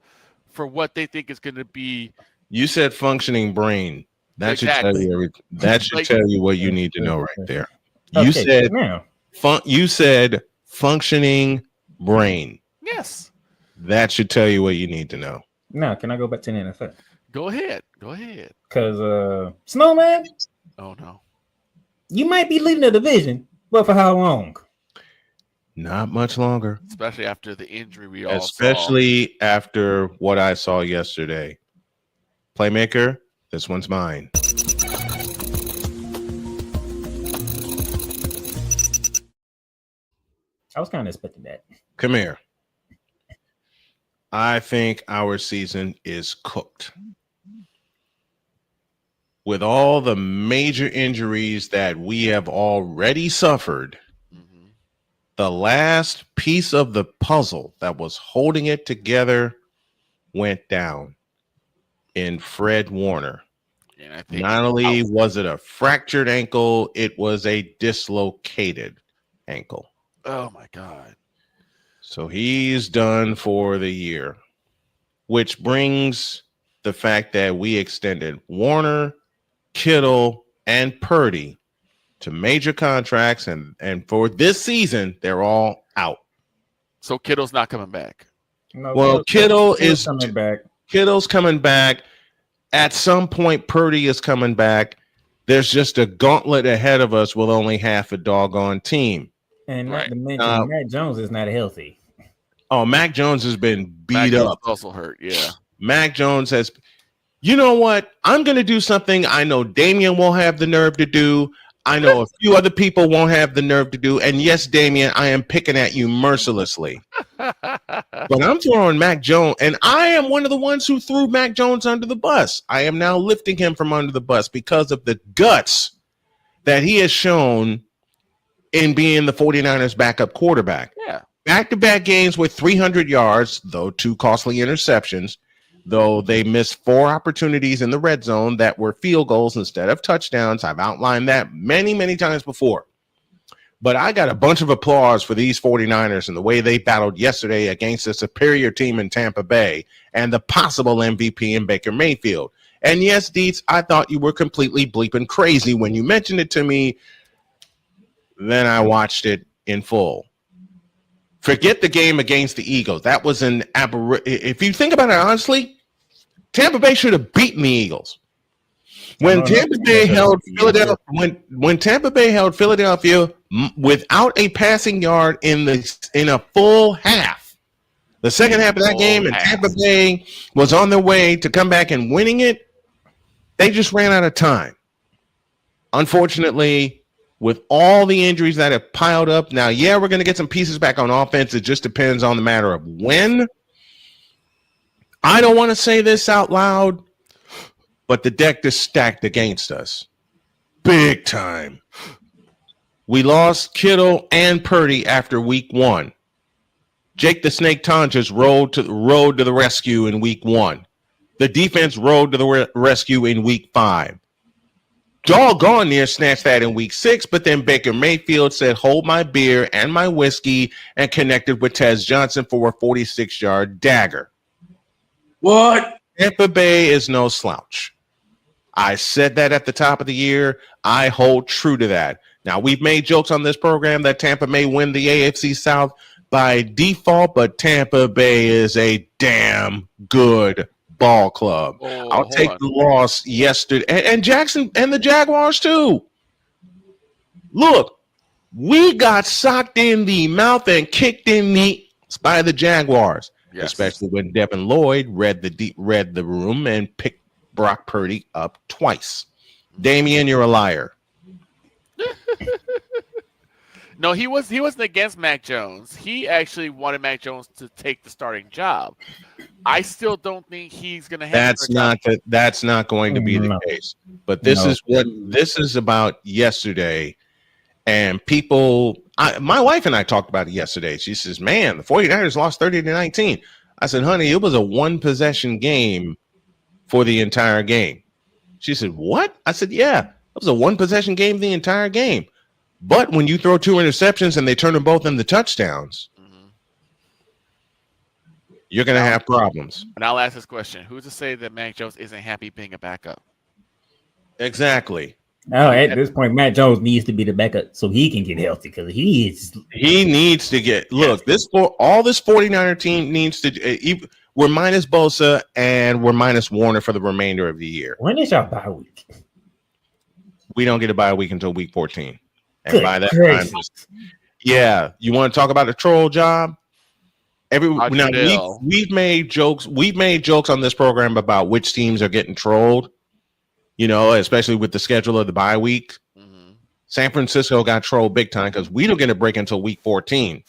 Speaker 3: for what they think is going to be.
Speaker 1: You said functioning brain. That should tell you everything. That should tell you what you need to know right there. You said you said functioning brain.
Speaker 3: Yes.
Speaker 1: That should tell you what you need to know.
Speaker 9: Now, can I go back to the NFL?
Speaker 3: Go ahead.
Speaker 9: Because Snowman.
Speaker 3: Oh no.
Speaker 9: You might be leading the division, but for how long?
Speaker 1: Not much longer.
Speaker 3: Especially after the injury we all
Speaker 1: Especially after what I saw yesterday. Playmaker, this one's mine.
Speaker 9: I was kind of expecting that.
Speaker 1: Come here. I think our season is cooked. with all the major injuries that we have already suffered, the last piece of the puzzle that was holding it together went down in Fred Warner.
Speaker 3: And I think
Speaker 1: not only was it a fractured ankle, it was a dislocated ankle.
Speaker 3: Oh my God.
Speaker 1: So he's done for the year, which brings the fact that we extended Warner, Kittle, and Purdy to major contracts, and for this season, they're all out.
Speaker 3: So Kittle's not coming back.
Speaker 9: No,
Speaker 1: Well,
Speaker 9: Kittle's coming back.
Speaker 1: Kittle's coming back. At some point, Purdy is coming back. There's just a gauntlet ahead of us with only half a doggone team.
Speaker 9: And not to mention, Matt Jones is not healthy.
Speaker 1: Oh, Mac Jones has been beat
Speaker 3: Mac
Speaker 1: up.
Speaker 3: also hurt, yeah.
Speaker 1: Mac Jones has. You know what? I'm going to do something I know Damian won't have the nerve to do. I know a few other people won't have the nerve to do. And yes, Damian, I am picking at you mercilessly. But I'm throwing Mac Jones, and I am one of the ones who threw Mac Jones under the bus. I am now lifting him from under the bus because of the guts that he has shown in being the 49ers backup quarterback.
Speaker 3: Yeah.
Speaker 1: Back-to-back games with 300 yards, though 2 costly interceptions, though they missed 4 opportunities in the red zone that were field goals instead of touchdowns. I've outlined that many, many times before. But I got a bunch of applause for these 49ers and the way they battled yesterday against a superior team in Tampa Bay and the possible MVP in Baker Mayfield. And yes, Dietz, I thought you were completely bleeping crazy when you mentioned it to me. Then I watched it in full. Forget the game against the Eagles. That was an aberration. If you think about it honestly, Tampa Bay should have beaten the Eagles. When Tampa Bay held Philadelphia, when Tampa Bay held Philadelphia without a passing yard in a full half, the second half of that game, and Tampa Bay was on their way to come back and winning it, they just ran out of time. Unfortunately, with all the injuries that have piled up, now, yeah, we're going to get some pieces back on offense. It just depends on the matter of when. I don't want to say this out loud, but the deck is stacked against us. Big time. We lost Kittle and Purdy after week 1. Jake the Snake Tonjes rode to the rescue in week 1. The defense rode to the rescue in week 5. Doggone near snatched that in week 6, but then Baker Mayfield said, hold my beer and my whiskey, and connected with Tez Johnson for a 46-yard dagger.
Speaker 2: What?
Speaker 1: Tampa Bay is no slouch. I said that at the top of the year. I hold true to that. Now, we've made jokes on this program that Tampa may win the AFC South by default, but Tampa Bay is a damn good ball club. I'll take the loss yesterday. And Jackson and the Jaguars, too. Look, we got socked in the mouth and kicked in the by the Jaguars, especially when Devin Lloyd read the room and picked Brock Purdy up twice. Damian, you're a liar.
Speaker 3: No, he wasn't against Mac Jones. He actually wanted Mac Jones to take the starting job. I still don't think he's going to have.
Speaker 1: That's not going to be the case. But this is what this is about yesterday. And people, my wife and I talked about it yesterday. She says, man, the 49ers lost 30-19. I said, honey, it was a 1-possession game for the entire game. She said, what? I said, yeah, it was a 1-possession game the entire game. But when you throw 2 interceptions and they turn them both into touchdowns, you're going to have problems.
Speaker 3: And I'll ask this question. Who's to say that Mac Jones isn't happy being a backup?
Speaker 1: Exactly.
Speaker 9: Oh, at this point, Matt Jones needs to be the backup so he can get healthy because he
Speaker 1: needs to get this 49er team needs to. We're minus Bosa and we're minus Warner for the remainder of the year.
Speaker 9: When is our bye week?
Speaker 1: We don't get a bye week until week 14, and by that time, you want to talk about the troll job? We've made jokes. We've made jokes on this program about which teams are getting trolled. You know, especially with the schedule of the bye week. San Francisco got trolled big time because we don't get a break until week 14.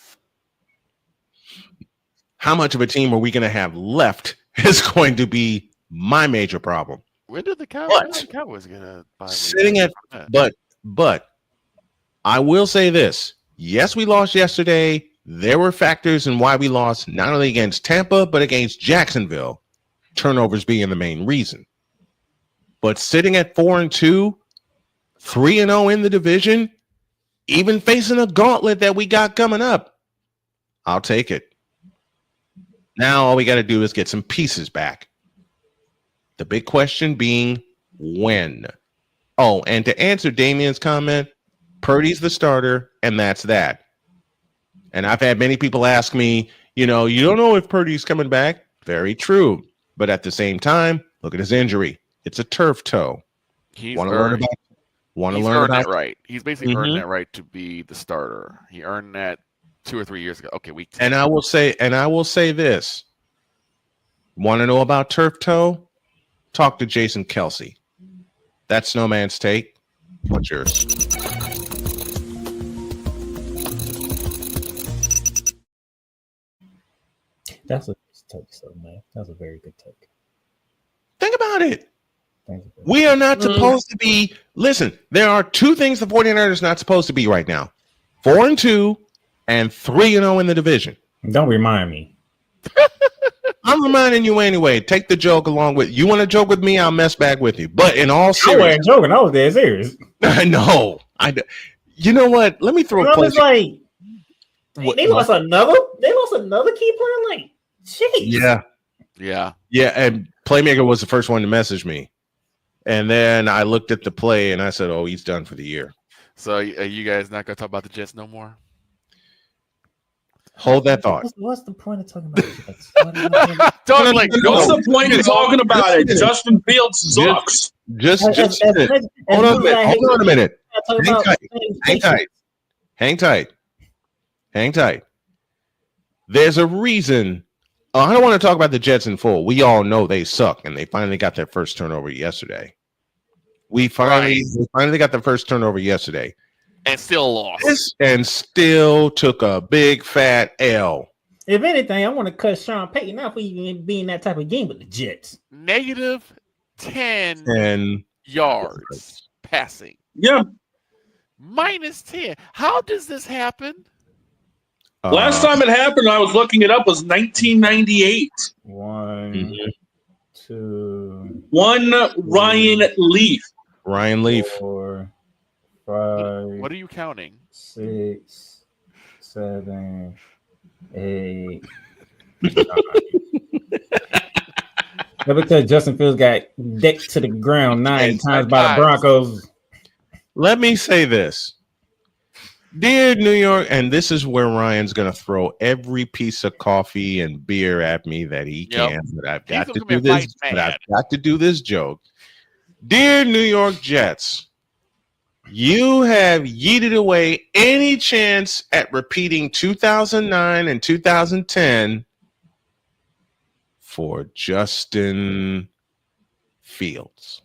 Speaker 1: How much of a team are we going to have left is going to be my major problem.
Speaker 3: When did the Cowboys get a bye week?
Speaker 1: Sitting at, but I will say this. Yes, we lost yesterday. There were factors in why we lost, not only against Tampa, but against Jacksonville. Turnovers being the main reason. But sitting at 4-2, 3-0 in the division, even facing a gauntlet that we got coming up, I'll take it. Now all we got to do is get some pieces back. The big question being when. Oh, and to answer Damien's comment, Purdy's the starter, and that's that. And I've had many people ask me, you don't know if Purdy's coming back. Very true. But at the same time, look at his injury. It's a turf toe.
Speaker 3: He's
Speaker 1: Want to learn about
Speaker 3: that right. He's basically earned that right to be the starter. He earned that 2 or 3 years ago. Okay, week 10.
Speaker 1: And I will say this. Want to know about turf toe? Talk to Jason Kelsey. That's no man's take. What's yours?
Speaker 9: That's a take, so man. That's a very good take.
Speaker 1: Think about it. We are not supposed to be. Listen, there are two things the 49ers are not supposed to be right now: 4-2 and 3-0 in the division.
Speaker 9: Don't remind me.
Speaker 1: I'm reminding you anyway. Take the joke along with you. Want to joke with me? I'll mess back with you. But in all seriousness,
Speaker 9: I wasn't joking. I was dead serious.
Speaker 1: I know. You know what? Let me throw a
Speaker 9: was like, they lost another. They lost another key player. Like, jeez.
Speaker 1: Yeah. And Playmaker was the first one to message me, and then I looked at the play and I said, "Oh, he's done for the year."
Speaker 3: So, are you guys not going to talk about the Jets no more?
Speaker 1: Hold that thought.
Speaker 9: What's the point of talking about Jets?
Speaker 2: What's the point of talking about it? Justin Fields sucks.
Speaker 1: Just hold on a minute. Hang tight. There's a reason. I don't want to talk about the Jets in full. We all know they suck, and they finally got their first turnover yesterday. We finally got the first turnover yesterday.
Speaker 3: And still lost.
Speaker 1: And still took a big fat L.
Speaker 9: If anything, I want to cut Sean Payton out for even being that type of game with the Jets.
Speaker 3: Negative 10 yards passing.
Speaker 2: Yeah.
Speaker 3: Minus 10. How does this happen?
Speaker 2: Last time it happened, I was looking it up, was 1998.
Speaker 9: 1, 2.
Speaker 2: One Ryan Leaf.
Speaker 9: 4, 5.
Speaker 3: What are you counting?
Speaker 9: 6, 7, 8. 9. Because Justin Fields got decked to the ground 9 times by the Broncos.
Speaker 1: Let me say this. Dear New York, and this is where Ryan's going to throw every piece of coffee and beer at me that he can. But I've got to do this. But I've got to do this joke. Dear New York Jets, you have yeeted away any chance at repeating 2009 and 2010 for Justin Fields.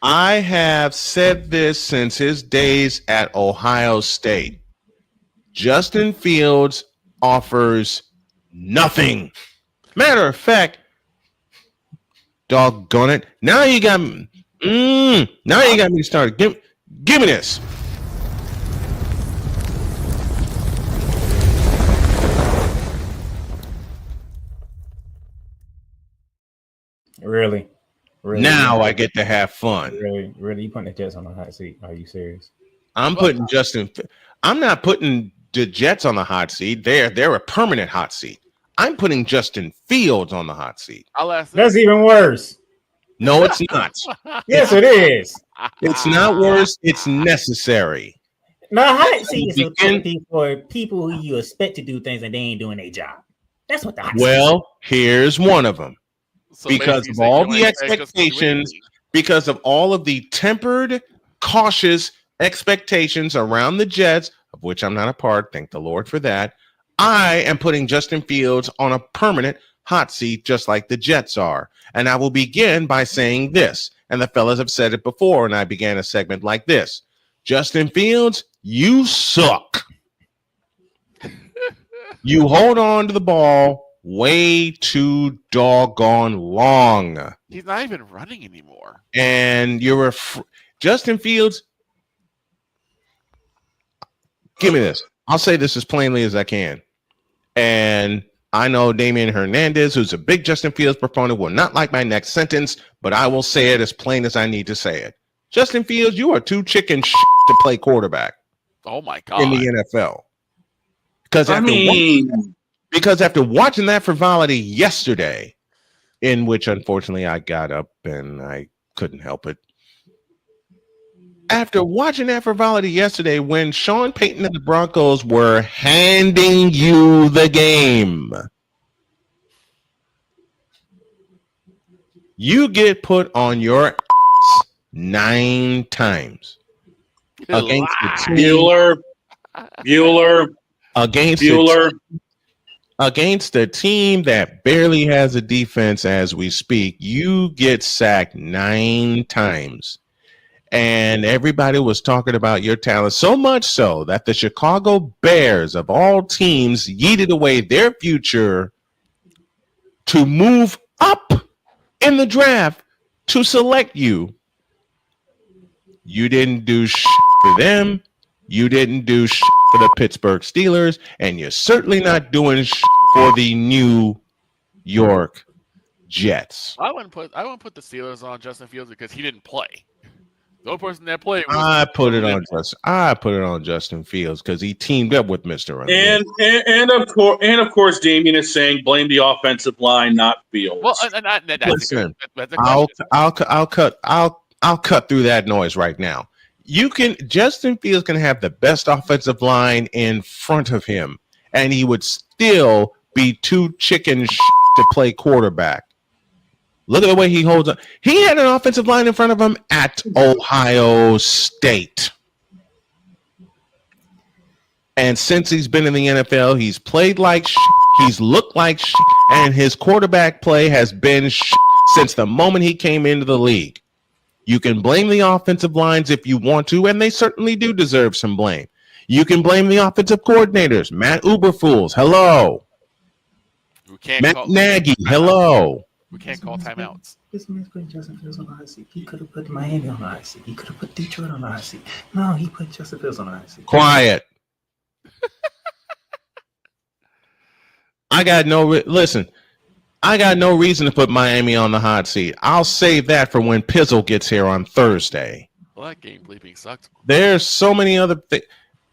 Speaker 1: I have said this since his days at Ohio State. Justin Fields offers nothing. Matter of fact, doggone it. Now you got me. Now you got me started. Give me this.
Speaker 9: Really?
Speaker 1: Now I get to have fun.
Speaker 9: Really? You putting the Jets on the hot seat? Are you serious?
Speaker 1: I'm not putting the Jets on the hot seat. They're a permanent hot seat. I'm putting Justin Fields on the hot seat.
Speaker 9: That's even worse.
Speaker 1: No, it's not.
Speaker 9: Yes, it is.
Speaker 1: It's not worse. It's necessary.
Speaker 9: No, hot seat is for people who you expect to do things and they ain't doing their job. That's what the hot seat is.
Speaker 1: Here's one of them.
Speaker 3: So
Speaker 1: because of all the expectations, because of all of the tempered, cautious expectations around the Jets, of which I'm not a part, thank the Lord for that, I am putting Justin Fields on a permanent hot seat, just like the Jets are. And I will begin by saying this, and the fellas have said it before, and I began a segment like this. Justin Fields, you suck. You hold on to the ball way too doggone long.
Speaker 3: He's not even running anymore.
Speaker 1: And Justin Fields. Give me this. I'll say this as plainly as I can. And I know Damian Hernandez, who's a big Justin Fields proponent, will not like my next sentence, but I will say it as plain as I need to say it. Justin Fields, you are too chicken shit to play quarterback.
Speaker 3: Oh my God.
Speaker 1: In the NFL. Because after watching that frivolity yesterday, in which unfortunately I got up and I couldn't help it. After watching that frivolity yesterday, when Sean Payton and the Broncos were handing you the game, you get put on your ass 9 times against the team.
Speaker 2: Bueller.
Speaker 1: Against the team that barely has a defense as we speak, you get sacked 9 times. And everybody was talking about your talent, so much so that the Chicago Bears, of all teams, yeeted away their future to move up in the draft to select you. You didn't do shit for them. You didn't do shit for the Pittsburgh Steelers, and you're certainly not doing shit for the New York Jets.
Speaker 3: I wouldn't put the Steelers on Justin Fields because he didn't play. The only person that played was
Speaker 1: I put it on Justin Fields because he teamed up with Mr. Unlimited.
Speaker 2: And of course, Damian is saying blame the offensive line, not Fields.
Speaker 3: Well, that's
Speaker 1: Listen,
Speaker 3: a question.
Speaker 1: I'll cut through that noise right now. Justin Fields can have the best offensive line in front of him, and he would still be too chicken to play quarterback. Look at the way he holds up. He had an offensive line in front of him at Ohio State. And since he's been in the NFL, he's played like he's looked like and his quarterback play has been since the moment he came into the league. You can blame the offensive lines if you want to, and they certainly do deserve some blame. You can blame the offensive coordinators. Matt Uberfools, hello. Matt Nagy, hello.
Speaker 3: We can't call timeouts.
Speaker 9: This man's putting Justin Fields on the hot seat. He could have put Miami on the hot seat. He could have put Detroit on the hot seat. No, he put Justin Fields on the hot seat.
Speaker 1: Quiet. I got no reason to put Miami on the hot seat. I'll save that for when Pizzle gets here on Thursday.
Speaker 3: Well, that game bleeping sucked.
Speaker 1: There's so many other things.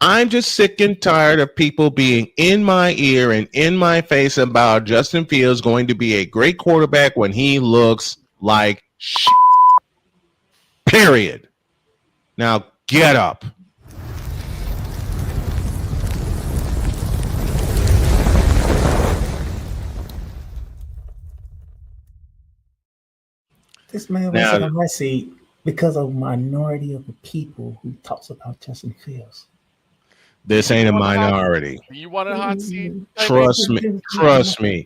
Speaker 1: I'm just sick and tired of people being in my ear and in my face about Justin Fields going to be a great quarterback when he looks like shit. Period. Now get up.
Speaker 9: This man was on my seat because of a minority of the people who talks about Justin Fields.
Speaker 1: This ain't a minority.
Speaker 3: Do you want a hot seat?
Speaker 1: Trust me.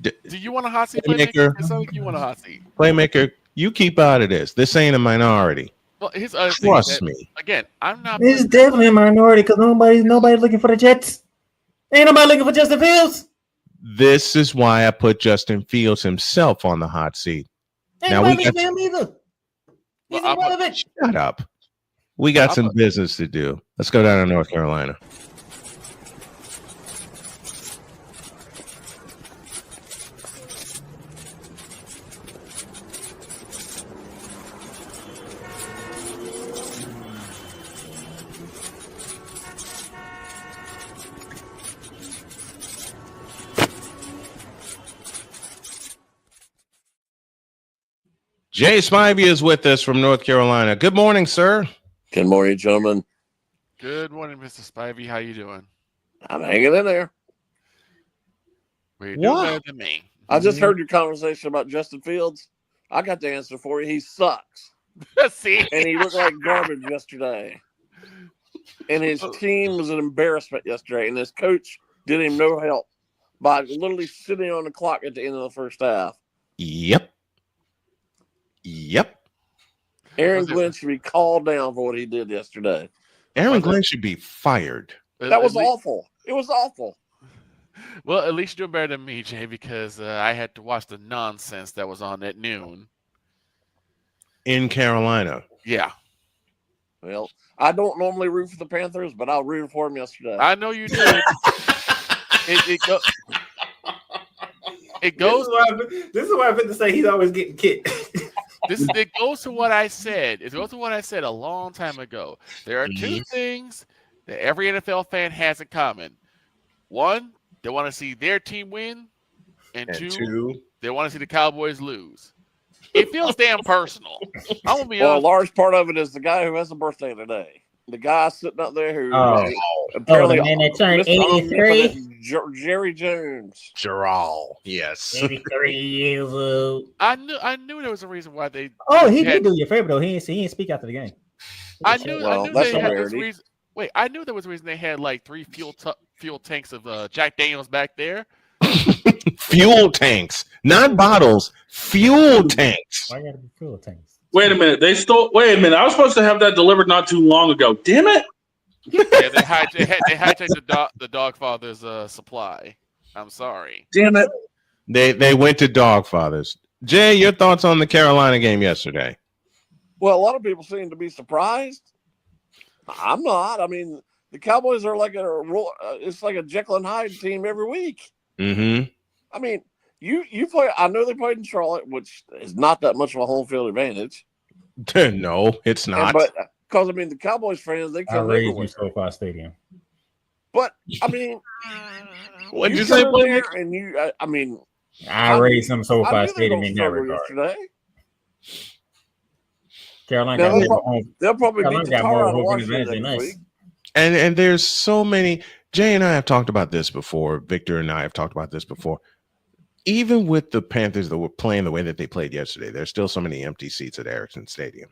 Speaker 3: Do you want a hot seat?
Speaker 1: Playmaker?
Speaker 3: It sounds like you want a hot seat.
Speaker 1: Playmaker, you keep out of this. This ain't a minority.
Speaker 3: Well,
Speaker 1: Trust me.
Speaker 3: Again, I'm not.
Speaker 9: It's definitely a minority because nobody's looking for the Jets. Ain't nobody looking for Justin Fields.
Speaker 1: This is why I put Justin Fields himself on the hot seat.
Speaker 9: Ain't nobody looking for him either. He's irrelevant.
Speaker 1: Shut up. We got some business to do. Let's go down to North Carolina. Jay Spivey is with us from North Carolina. Good morning, sir.
Speaker 6: Good morning, gentlemen.
Speaker 3: Good morning, Mr. Spivey. How you doing?
Speaker 6: I'm hanging in there.
Speaker 3: Well, you're doing better than me.
Speaker 6: I just heard your conversation about Justin Fields. I got the answer for you. He sucks.
Speaker 3: See?
Speaker 6: And he looked like garbage yesterday. And his team was an embarrassment yesterday. And his coach did him no help by literally sitting on the clock at the end of the first half.
Speaker 1: Yep.
Speaker 6: Aaron Glenn should be called down for what he did yesterday.
Speaker 1: Aaron Glenn should be fired.
Speaker 6: That was awful. It was awful.
Speaker 3: Well, at least you're doing better than me, Jay, because I had to watch the nonsense that was on at noon.
Speaker 1: In Carolina.
Speaker 3: Yeah.
Speaker 6: Well, I don't normally root for the Panthers, but I rooted for them yesterday.
Speaker 3: I know you did. It goes.
Speaker 9: This is why I've been to say he's always getting kicked.
Speaker 3: It goes to what I said. It goes to what I said a long time ago. There are two things that every NFL fan has in common. One, they want to see their team win, and two, they want to see the Cowboys lose. It feels damn personal. I'm gonna be honest.
Speaker 6: A large part of it is the guy who has a birthday today. The guy sitting up there who
Speaker 9: apparently the man that turned 83,
Speaker 6: Jerry Jones.
Speaker 1: Gerald, yes,
Speaker 9: 83 years old.
Speaker 3: I knew there was a reason why they.
Speaker 9: Oh, he did do you a favor though. He didn't speak after the game.
Speaker 3: I knew they had this reason. Wait, I knew there was a reason they had like 3 fuel tanks of Jack Daniels back there.
Speaker 1: Fuel tanks, not bottles. Fuel tanks.
Speaker 9: Why gotta be fuel tanks?
Speaker 2: Wait a minute. Wait a minute. I was supposed to have that delivered not too long ago. Damn it.
Speaker 3: Yeah, they hijacked the Dogfather's supply. I'm sorry.
Speaker 2: Damn it.
Speaker 1: They went to Dogfathers. Jay, your thoughts on the Carolina game yesterday?
Speaker 6: Well, a lot of people seem to be surprised. I'm not. I mean, the Cowboys are like it's like a Jekyll and Hyde team every week.
Speaker 1: Mm-hmm.
Speaker 6: I mean, you play. I know they played in Charlotte, which is not that much of a home field advantage.
Speaker 1: No, it's not.
Speaker 6: But because I mean, the Cowboys fans they come everywhere.
Speaker 9: SoFi Stadium.
Speaker 6: But I mean,
Speaker 1: what did you say?
Speaker 6: And you, I mean,
Speaker 9: I raised some SoFi Stadium in that regard.
Speaker 6: Yesterday.
Speaker 9: Carolina
Speaker 6: they'll probably beat the tar out of Washington next week.
Speaker 1: And there's so many. Jay and I have talked about this before. Victor and I have talked about this before. Even with the Panthers that were playing the way that they played yesterday, there's still so many empty seats at Ericsson Stadium.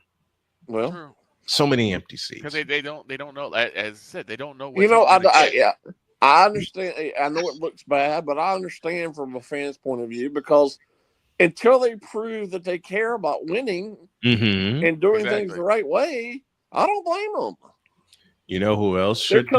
Speaker 6: Well,
Speaker 1: so many empty seats
Speaker 3: because they don't know. As I said, they don't know.
Speaker 6: I understand. I know it looks bad, but I understand from a fan's point of view because until they prove that they care about winning and doing things the right way, I don't blame them.
Speaker 1: You know who else should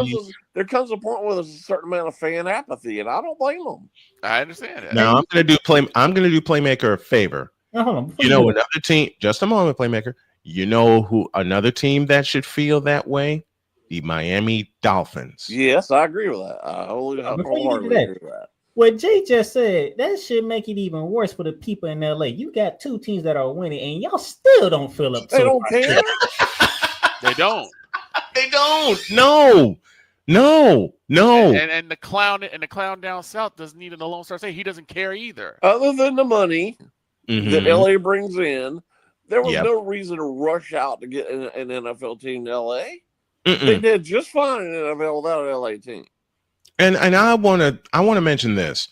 Speaker 6: there comes a point where there's a certain amount of fan apathy, and I don't blame them.
Speaker 3: I understand that.
Speaker 1: Now I'm gonna do Playmaker a favor. You know another team. Just a moment, Playmaker. You know who another team that should feel that way? The Miami Dolphins.
Speaker 6: Yes, I agree with that. I wholeheartedly agree with that.
Speaker 9: What Jay just said, that should make it even worse for the people in LA. You got two teams that are winning, and y'all still don't fill up.
Speaker 6: They don't care.
Speaker 3: They don't.
Speaker 1: They don't. No.
Speaker 3: And the clown down south doesn't need an Lone Star State. He doesn't care either.
Speaker 6: Other than the money that LA brings in, there was no reason to rush out to get an NFL team to LA. They did just fine in the NFL without an LA team.
Speaker 1: And I want to mention this.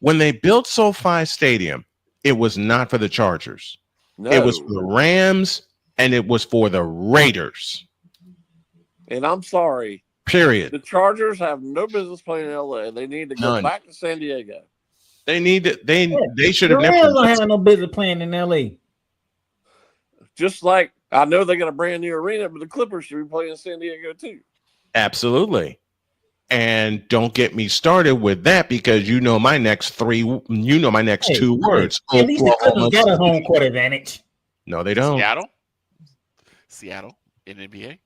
Speaker 1: When they built SoFi Stadium, it was not for the Chargers.
Speaker 6: No.
Speaker 1: It was for the Rams and it was for the Raiders.
Speaker 6: And I'm sorry.
Speaker 1: Period.
Speaker 6: The Chargers have no business playing in LA. They need to go back to San Diego.
Speaker 1: They need to. They should have
Speaker 9: never. The Rams don't have no business playing in LA.
Speaker 6: Just like I know they got a brand new arena, but the Clippers should be playing in San Diego too.
Speaker 1: Absolutely. And don't get me started with that because you know my next two words.
Speaker 9: At least the Clippers got a home court advantage.
Speaker 1: No, they don't.
Speaker 3: Seattle in NBA.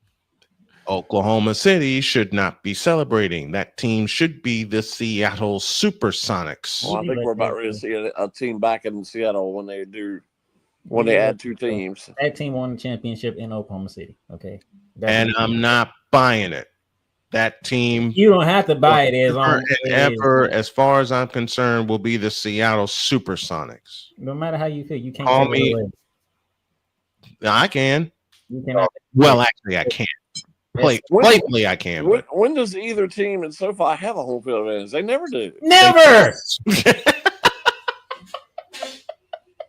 Speaker 1: Oklahoma City should not be celebrating. That team should be the Seattle Supersonics.
Speaker 6: Well, I think we're about ready to see a team back in Seattle when they add two teams.
Speaker 9: That team won the championship in Oklahoma City. Okay.
Speaker 1: And I'm not buying it. That team.
Speaker 9: You don't have to buy it
Speaker 1: as far as I'm concerned, will be the Seattle Supersonics.
Speaker 9: No matter how you feel, you can't
Speaker 1: call me. I can. Well, actually, I can't. Playfully, I can.
Speaker 6: When does either team in SoFi have a home field advantage? They never do.
Speaker 9: Never.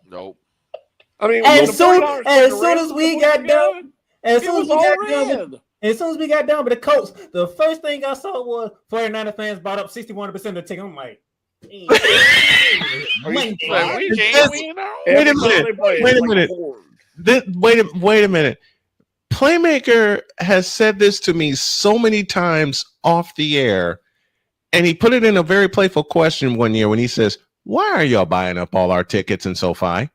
Speaker 3: Nope.
Speaker 6: I mean,
Speaker 9: as soon as we got done with the Colts, the first thing I saw was 49er fans bought up 61% of the ticket. I'm like,
Speaker 1: wait a minute. Playmaker has said this to me so many times off the air, And he put it in a very playful question one year when he says, "Why are y'all buying up all our tickets in SoFi?"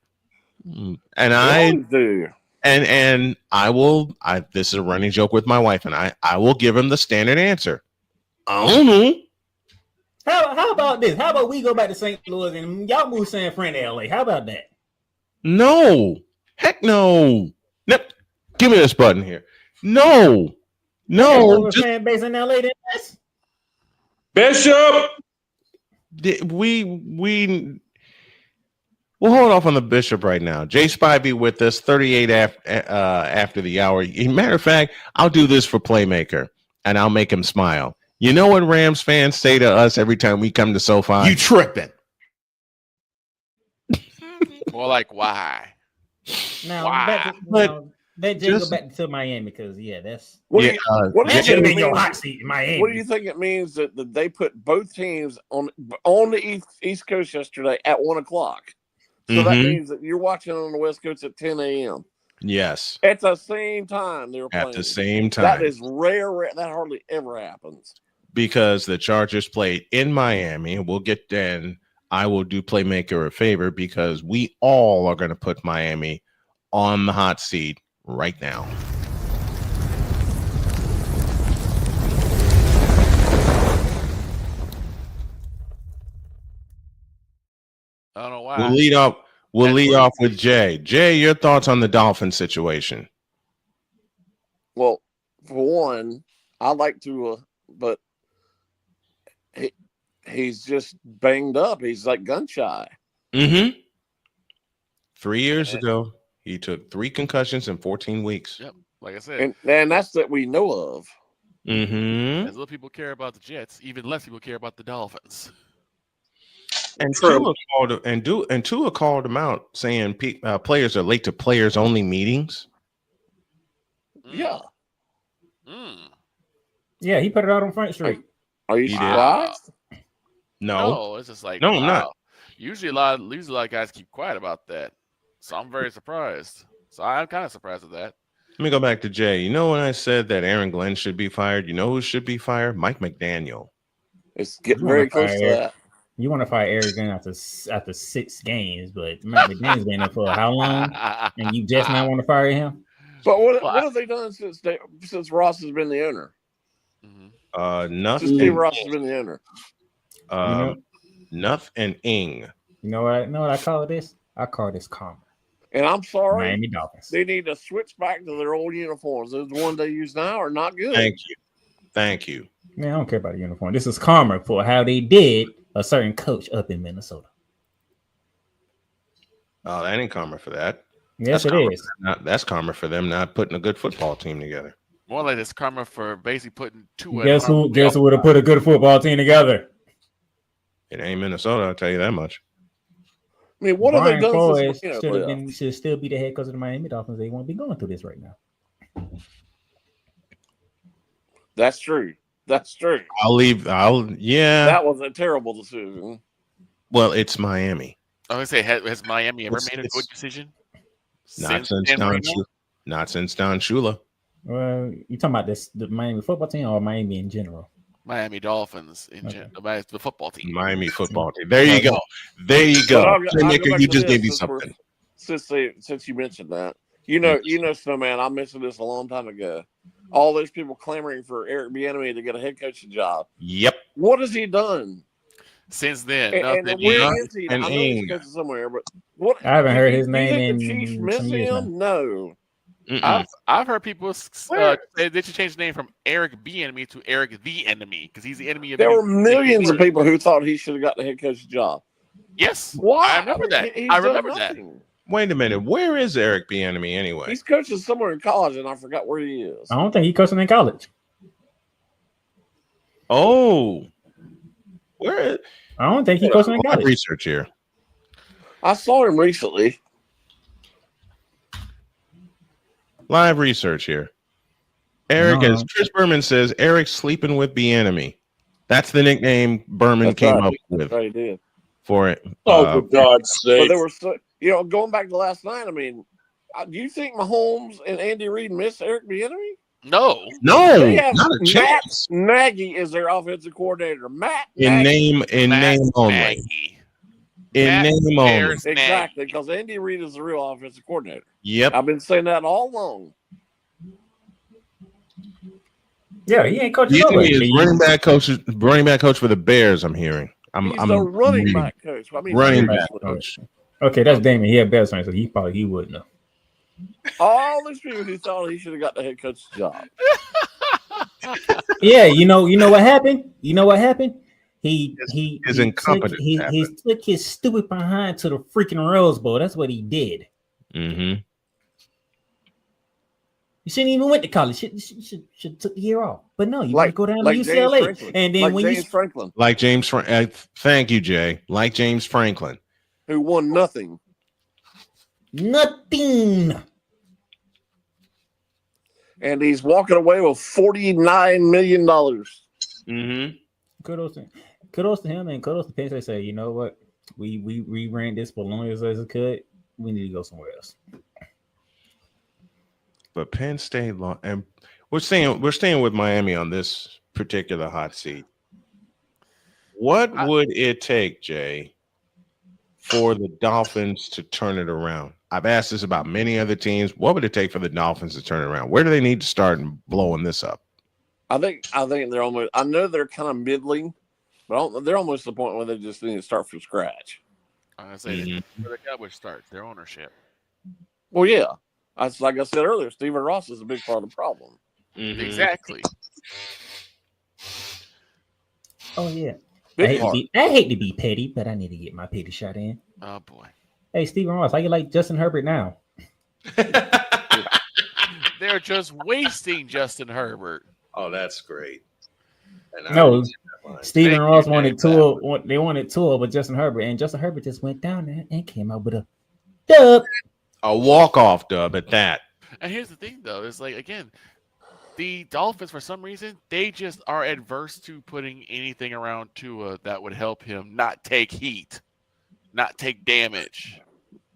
Speaker 1: And I
Speaker 6: do.
Speaker 1: And I will. This is a running joke with my wife, and I will give him the standard answer. I don't know.
Speaker 9: How about this? How about we go back to St. Louis and y'all move San Fran to LA? How about that?
Speaker 1: No, heck no. Nope. Give me this button here. No. Just,
Speaker 9: fan base in LA than us.
Speaker 2: Bishop.
Speaker 1: We'll hold off on the Bishop right now. Jay Spivey with us, 38 after the hour. Matter of fact, I'll do this for Playmaker, and I'll make him smile. You know what Rams fans say to us every time we come to SoFi?
Speaker 14: You tripping.
Speaker 3: More like, why?
Speaker 9: Now,
Speaker 3: why?
Speaker 9: Let Jay go back to Miami because, that's...
Speaker 6: What
Speaker 9: that should have been your hot seat in Miami.
Speaker 6: What do you think it means that they put both teams on the East Coast yesterday at 1 o'clock? So that means that you're watching on the West Coast at 10 a.m.
Speaker 1: Yes.
Speaker 6: At the same time they were playing.
Speaker 1: At the same time.
Speaker 6: That is rare. That hardly ever happens.
Speaker 1: Because the Chargers played in Miami. We'll get then. I will do Playmaker a favor because we all are going to put Miami on the hot seat right now.
Speaker 3: I don't know why.
Speaker 1: We'll lead off with Jay. Jay, your thoughts on the Dolphins situation?
Speaker 6: Well, for one, I like to, but he's just banged up. He's like gun shy.
Speaker 1: 3 years ago, he took 3 concussions in 14 weeks.
Speaker 3: Yep, like I said,
Speaker 6: and that's that we know of.
Speaker 3: As little people care about the Jets, even less people care about the Dolphins.
Speaker 1: And Tua called him out, saying players are late to players only meetings.
Speaker 6: Yeah.
Speaker 9: Yeah, he put it out on Front Street.
Speaker 6: Are you surprised?
Speaker 1: No,
Speaker 3: it's just like
Speaker 1: no, I'm not.
Speaker 3: Usually a lot of guys keep quiet about that, so I'm very surprised. So I'm kind of surprised at that.
Speaker 1: Let me go back to Jay. You know when I said that Aaron Glenn should be fired? You know who should be fired? Mike McDaniel.
Speaker 6: It's getting very close to that.
Speaker 9: You want to fire Aaron Glenn after 6 games, but Mike McDaniel's been there for how long? And you just now want to fire him?
Speaker 6: But what have they done since Ross has been the owner?
Speaker 1: Nothing.
Speaker 6: Since Steve Ross has been the owner.
Speaker 1: Nuff and Ing.
Speaker 9: You know what I call this? I call this karma.
Speaker 6: And I'm sorry,
Speaker 9: Miami Dolphins.
Speaker 6: They need to switch back to their old uniforms. Those ones they use now are not good.
Speaker 1: Thank you.
Speaker 9: Man, I don't care about the uniform. This is karma for how they did a certain coach up in Minnesota.
Speaker 1: Oh, that ain't karma for that.
Speaker 9: Yes, it is.
Speaker 1: That's karma for them not putting a good football team together.
Speaker 3: More like it's karma for basically putting 2.
Speaker 9: Guess who would have put a good football team together?
Speaker 1: It ain't Minnesota, I'll tell you that much.
Speaker 6: I mean, what have they done
Speaker 9: since should still be the head coach of the Miami Dolphins. They won't be going through this right now.
Speaker 6: That's true.
Speaker 1: Yeah.
Speaker 6: That was a terrible decision.
Speaker 1: Well, it's Miami.
Speaker 3: I was going to say, has Miami ever made a good decision?
Speaker 1: Not since Don Shula.
Speaker 9: Well, you talking about the Miami football team or Miami in general?
Speaker 3: Miami Dolphins in general, the football team.
Speaker 1: Miami football team. There you go. You just gave me something.
Speaker 6: Since you mentioned that, you know, Snowman, I mentioned this a long time ago. All those people clamoring for Eric Bieniemy to get a head coaching job.
Speaker 1: Yep.
Speaker 6: What has he done
Speaker 3: since then?
Speaker 6: And where is he? I know he's coaching somewhere, but what?
Speaker 9: I haven't heard his name
Speaker 6: in
Speaker 9: in
Speaker 6: the Chiefs miss
Speaker 9: some years
Speaker 6: him? No.
Speaker 3: I've heard people say they should change the name from Eric Bieniemy to Eric the Enemy because he's the enemy of.
Speaker 6: There were millions of people who thought he should have got the head coach's job.
Speaker 3: Yes,
Speaker 6: why?
Speaker 3: I remember that. I remember that.
Speaker 1: Wait a minute, where is Eric Bieniemy anyway?
Speaker 6: He's coaching somewhere in college, and I forgot where he is.
Speaker 9: I don't think he's coaching in college.
Speaker 1: Oh, where?
Speaker 9: I don't think he's coaching in college.
Speaker 1: Research here.
Speaker 6: I saw him recently.
Speaker 1: Live research here. Eric, as Chris Berman says, Eric's sleeping with Bieniemy. That's the nickname Berman came up with.
Speaker 6: Right, he did.
Speaker 1: For it.
Speaker 2: For God's sake.
Speaker 6: But there were going back to last night. I mean, do you think Mahomes and Andy Reid miss Eric Bieniemy?
Speaker 1: No,
Speaker 6: They have
Speaker 1: not a
Speaker 6: Matt
Speaker 1: chance.
Speaker 6: Nagy is their offensive coordinator. Matt
Speaker 1: In
Speaker 6: Nagy.
Speaker 1: name only. In name only.
Speaker 6: Exactly, because Andy Reid is the real offensive coordinator.
Speaker 1: Yep.
Speaker 6: I've been saying that all along.
Speaker 9: Yeah, he ain't coaching
Speaker 1: He
Speaker 9: nobody.
Speaker 1: is running back coach for the Bears. I'm hearing.
Speaker 6: He's the running back coach. I mean,
Speaker 1: running back
Speaker 6: seriously.
Speaker 1: coach.
Speaker 9: Okay, that's Damon. He had Bears fans, so he wouldn't know.
Speaker 6: All these people who thought he should have got the head coach's job.
Speaker 9: Yeah, you know what happened? You know what happened? He
Speaker 1: incompetent.
Speaker 9: He took his stupid behind to the freaking Rose Bowl. That's what he did.
Speaker 1: Mm-hmm.
Speaker 9: You shouldn't even went to college. Should took the year off. But no, you want to go down to
Speaker 6: James
Speaker 9: UCLA,
Speaker 6: Franklin.
Speaker 9: and then
Speaker 6: like
Speaker 9: when
Speaker 6: James Franklin,
Speaker 1: Like James thank you, Jay. Like James Franklin,
Speaker 6: who won nothing. And he's walking away with $49 million.
Speaker 1: Mm-hmm.
Speaker 9: Kudos to him, and kudos to Penn State. Say, you know what? We ran this for long as it could. We need to go somewhere else.
Speaker 1: But Penn State and we're staying with Miami on this particular hot seat. What would it take, Jay, for the Dolphins to turn it around? I've asked this about many other teams. What would it take for the Dolphins to turn it around? Where do they need to start blowing this up?
Speaker 6: I think they're almost. I know they're kind of middling, but they're almost to the point where they just need to start from scratch.
Speaker 3: I say where the Cowboys start their ownership.
Speaker 6: Well, yeah, like I said earlier, Stephen Ross is a big part of the problem.
Speaker 3: Mm-hmm. Exactly.
Speaker 9: Oh yeah. I hate to be petty, but I need to get my petty shot in.
Speaker 3: Oh boy.
Speaker 9: Hey, Stephen Ross, how you like Justin Herbert now?
Speaker 3: They're just wasting Justin Herbert.
Speaker 1: Oh, that's great.
Speaker 9: No, Stephen Ross wanted Tua. They wanted Tua, but Justin Herbert, and Justin Herbert just went down there and came out with a dub.
Speaker 1: A walk-off dub at that.
Speaker 3: And here's the thing, though, is like again, the Dolphins for some reason they just are adverse to putting anything around Tua that would help him not take heat, not take damage.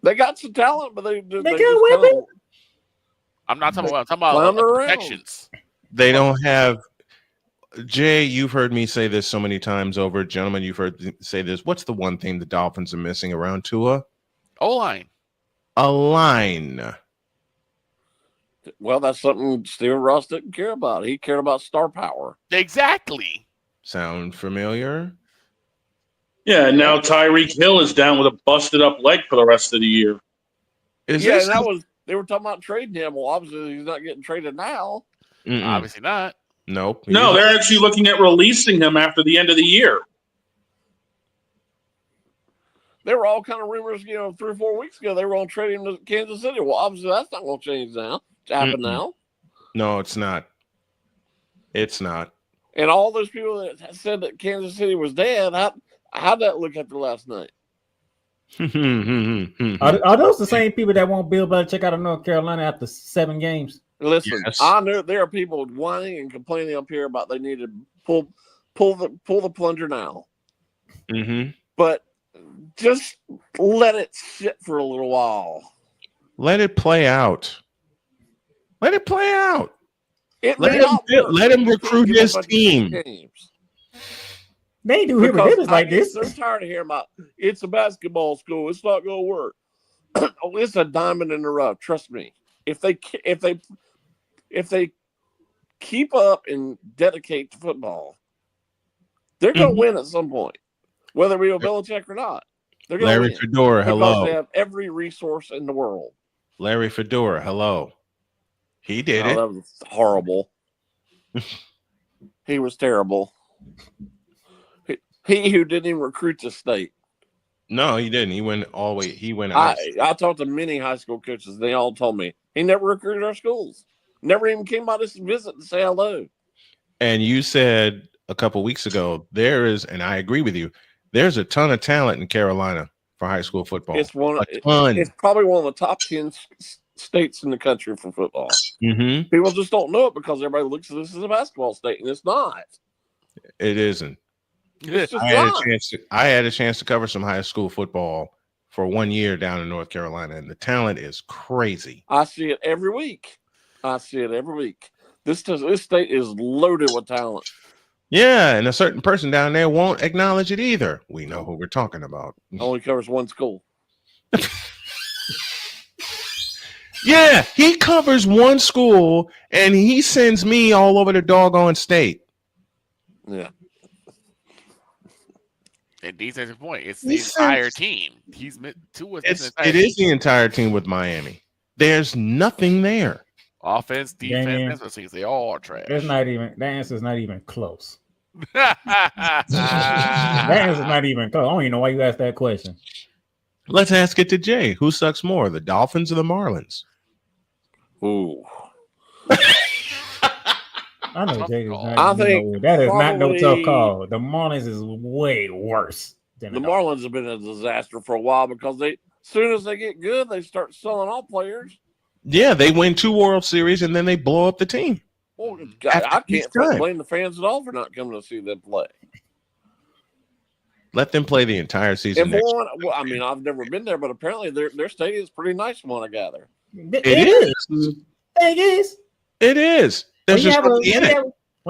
Speaker 6: They got some talent, but they got
Speaker 9: weapons.
Speaker 3: I'm not talking about. I'm talking about protections.
Speaker 1: They don't have. Jay, you've heard me say this so many times over. Gentlemen, you've heard me say this. What's the one thing the Dolphins are missing around Tua?
Speaker 3: O-line.
Speaker 1: A line.
Speaker 6: Well, that's something Stephen Ross didn't care about. He cared about star power.
Speaker 3: Exactly.
Speaker 1: Sound familiar?
Speaker 2: Yeah, and now Tyreek Hill is down with a busted up leg for the rest of the year.
Speaker 6: They were talking about trading him. Well, obviously he's not getting traded now.
Speaker 3: Obviously not.
Speaker 1: Nope.
Speaker 2: No, they're actually looking at releasing him after the end of the year.
Speaker 6: There were all kind of rumors, 3 or 4 weeks ago. They were going to trade him to Kansas City. Well, obviously that's not going to change now. It's happened now.
Speaker 1: No, it's not. It's not.
Speaker 6: And all those people that said that Kansas City was dead, how'd that look after last night?
Speaker 9: Are those the same people that won't Bill Belichick out of North Carolina after 7 games?
Speaker 6: Listen, yes. I know there are people whining and complaining up here about they need to pull the plunger now.
Speaker 1: Mm-hmm.
Speaker 6: But just let it sit for a little while.
Speaker 1: Let it play out. Let it play out.
Speaker 6: Let
Speaker 1: him recruit his team.
Speaker 9: They do hear like this.
Speaker 6: They're tired of hearing about it's a basketball school. It's not going to work. It's a diamond in the rough. Trust me. If they keep up and dedicate to football, they're going to win at some point, whether we have Belichick or not. They're going to win.
Speaker 1: Larry Fedora, hello.
Speaker 6: Because they have every resource in the world.
Speaker 1: Larry Fedora, hello. He did it.
Speaker 6: That was horrible. He was terrible. He who didn't even recruit the state.
Speaker 1: No, he didn't. He went all the way. He went out.
Speaker 6: I talked to many high school coaches. They all told me he never recruited our schools. Never even came by to visit and say hello.
Speaker 1: And you said a couple weeks ago, and I agree with you, there's a ton of talent in Carolina for high school football.
Speaker 6: It's It's probably one of the top 10 states in the country for football.
Speaker 1: Mm-hmm.
Speaker 6: People just don't know it because everybody looks at this as a basketball state, and it's not.
Speaker 1: It isn't. I had a chance to cover some high school football for 1 year down in North Carolina, and the talent is crazy.
Speaker 6: I see it every week. This state is loaded with talent.
Speaker 1: Yeah, and a certain person down there won't acknowledge it either. We know who we're talking about.
Speaker 6: Only covers one school.
Speaker 1: Yeah, he covers one school, and he sends me all over the doggone state.
Speaker 6: Yeah.
Speaker 3: And defensive point, it's the entire team. He's two.
Speaker 1: It is the entire team with Miami. There's nothing there.
Speaker 3: Offense, defense, special teams, they all are trash.
Speaker 9: There's not even the answer's not even close. That answer's not even close. I don't even know why you asked that question.
Speaker 1: Let's ask it to Jay. Who sucks more, the Dolphins or the Marlins?
Speaker 6: Ooh.
Speaker 9: I know Jay is not. That is not no tough call. The Marlins is way worse than
Speaker 6: the Marlins have been a disaster for a while because as soon as they get good, they start selling off players.
Speaker 1: Yeah, they win 2 World Series and then they blow up the team.
Speaker 6: Well, I can't blame the fans at all for not coming to see them play.
Speaker 1: Let them play the entire season.
Speaker 6: Well, I mean, I've never been there, but apparently their stadium is pretty nice from what I gather.
Speaker 1: It is.
Speaker 9: It is.
Speaker 1: It is.
Speaker 9: When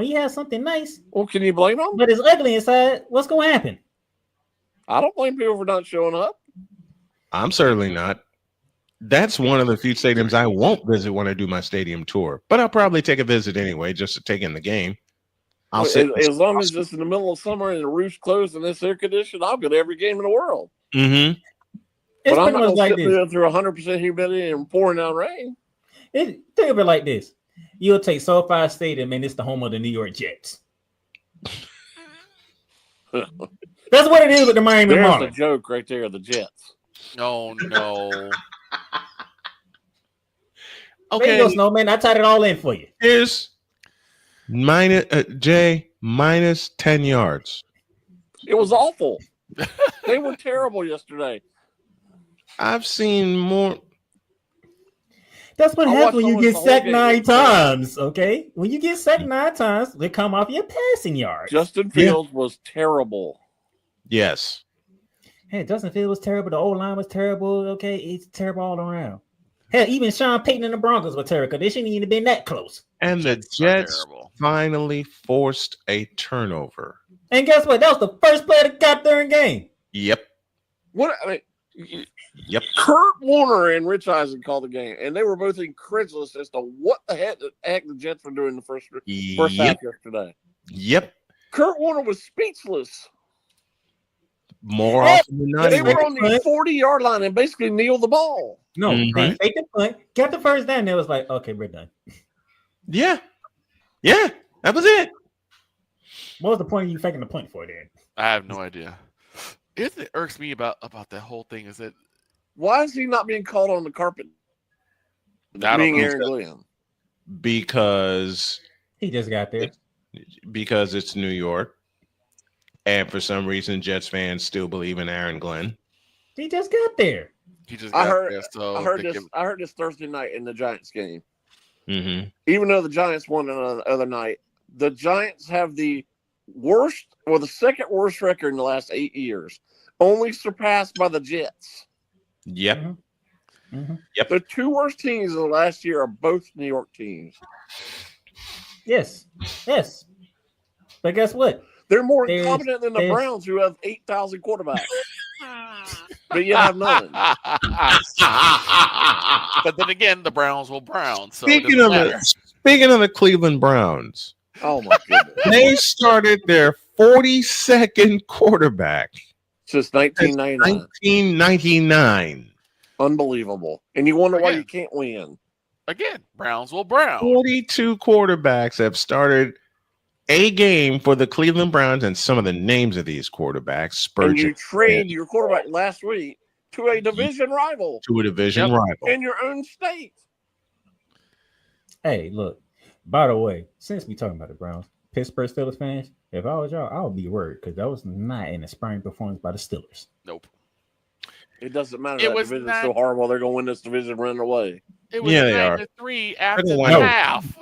Speaker 9: you have something nice,
Speaker 6: well, can you blame them?
Speaker 9: But it's ugly inside. What's going to happen?
Speaker 6: I don't blame people for not showing up.
Speaker 1: I'm certainly not. That's one of the few stadiums I won't visit when I do my stadium tour, but I'll probably take a visit anyway, just to take in the game.
Speaker 6: As long as it's in the middle of summer and the roof's closed and it's air conditioned, I'll go to every game in the world.
Speaker 1: Mm-hmm.
Speaker 6: But I'm not going to sit there through 100% humidity and pouring down rain.
Speaker 9: Think of it like this. You'll take SoFi Stadium and it's the home of the New York Jets. That's what it is with the Miami Marlins.
Speaker 6: There's a joke right there, the Jets.
Speaker 3: Oh, no.
Speaker 9: Okay. There you go, Snowman. I tied it all in for you.
Speaker 1: Here's minus 10 yards.
Speaker 6: It was awful. They were terrible yesterday.
Speaker 1: I've seen more.
Speaker 9: That's what happens when you get sacked 9 times, okay? When you get sacked 9 times, they come off your passing yards.
Speaker 6: Justin Fields was terrible.
Speaker 1: Yes.
Speaker 9: Hey, Justin Fields was terrible. The O-line was terrible, okay? It's terrible all around. Hell, even Sean Payton and the Broncos were terrible. They shouldn't even have been that close.
Speaker 1: And the Jets finally forced a turnover.
Speaker 9: And guess what? That was the first play that got there in game.
Speaker 1: Yep. Yep.
Speaker 6: Kurt Warner and Rich Eisen called the game, and they were both incredulous as to what the heck the Jets were doing the first half yesterday.
Speaker 1: Yep.
Speaker 6: Kurt Warner was speechless.
Speaker 1: More often than not,
Speaker 6: they were on the 40-yard line and basically kneeled the ball.
Speaker 9: No, they faked the punt, got the first down. It was like, okay, we're done.
Speaker 1: Yeah, that was it.
Speaker 9: What was the point of you faking the punt for then?
Speaker 3: I have no idea. It irks me about that whole thing is that
Speaker 6: why is he not being called on the carpet? Being Aaron Glenn.
Speaker 1: Because
Speaker 9: he just got there.
Speaker 1: Because it's New York. And for some reason, Jets fans still believe in Aaron Glenn.
Speaker 9: He just got there.
Speaker 6: I heard this Thursday night in the Giants game.
Speaker 1: Mm-hmm.
Speaker 6: Even though the Giants won the other night, the Giants have the worst or the second worst record in the last 8 years, only surpassed by the Jets.
Speaker 1: Yep.
Speaker 9: Mm-hmm.
Speaker 1: Yep.
Speaker 6: The 2 worst teams of the last year are both New York teams.
Speaker 9: Yes. But guess what?
Speaker 6: They're more incompetent than the Browns, who have 8,000 quarterbacks. But you have none.
Speaker 3: But then again, the Browns will Brown. So
Speaker 1: speaking of the Cleveland Browns,
Speaker 6: oh my goodness,
Speaker 1: they started their 42nd quarterback
Speaker 6: since 1999. Unbelievable. And you wonder why you can't win.
Speaker 3: Again, Browns will Brown.
Speaker 1: 42 quarterbacks have started a game for the Cleveland Browns, and some of the names of these quarterbacks. Spurgeon.
Speaker 6: And you traded your quarterback last week to a division rival.
Speaker 1: Rival.
Speaker 6: In your own state.
Speaker 9: Hey, look, by the way, since we talking about the Browns, Pittsburgh Steelers fans, if I was y'all, I would be worried because that was not an inspiring performance by the Steelers.
Speaker 3: Nope.
Speaker 6: It doesn't matter. That division is so horrible. They're going to win this division running away.
Speaker 3: It was 9-3 after the half.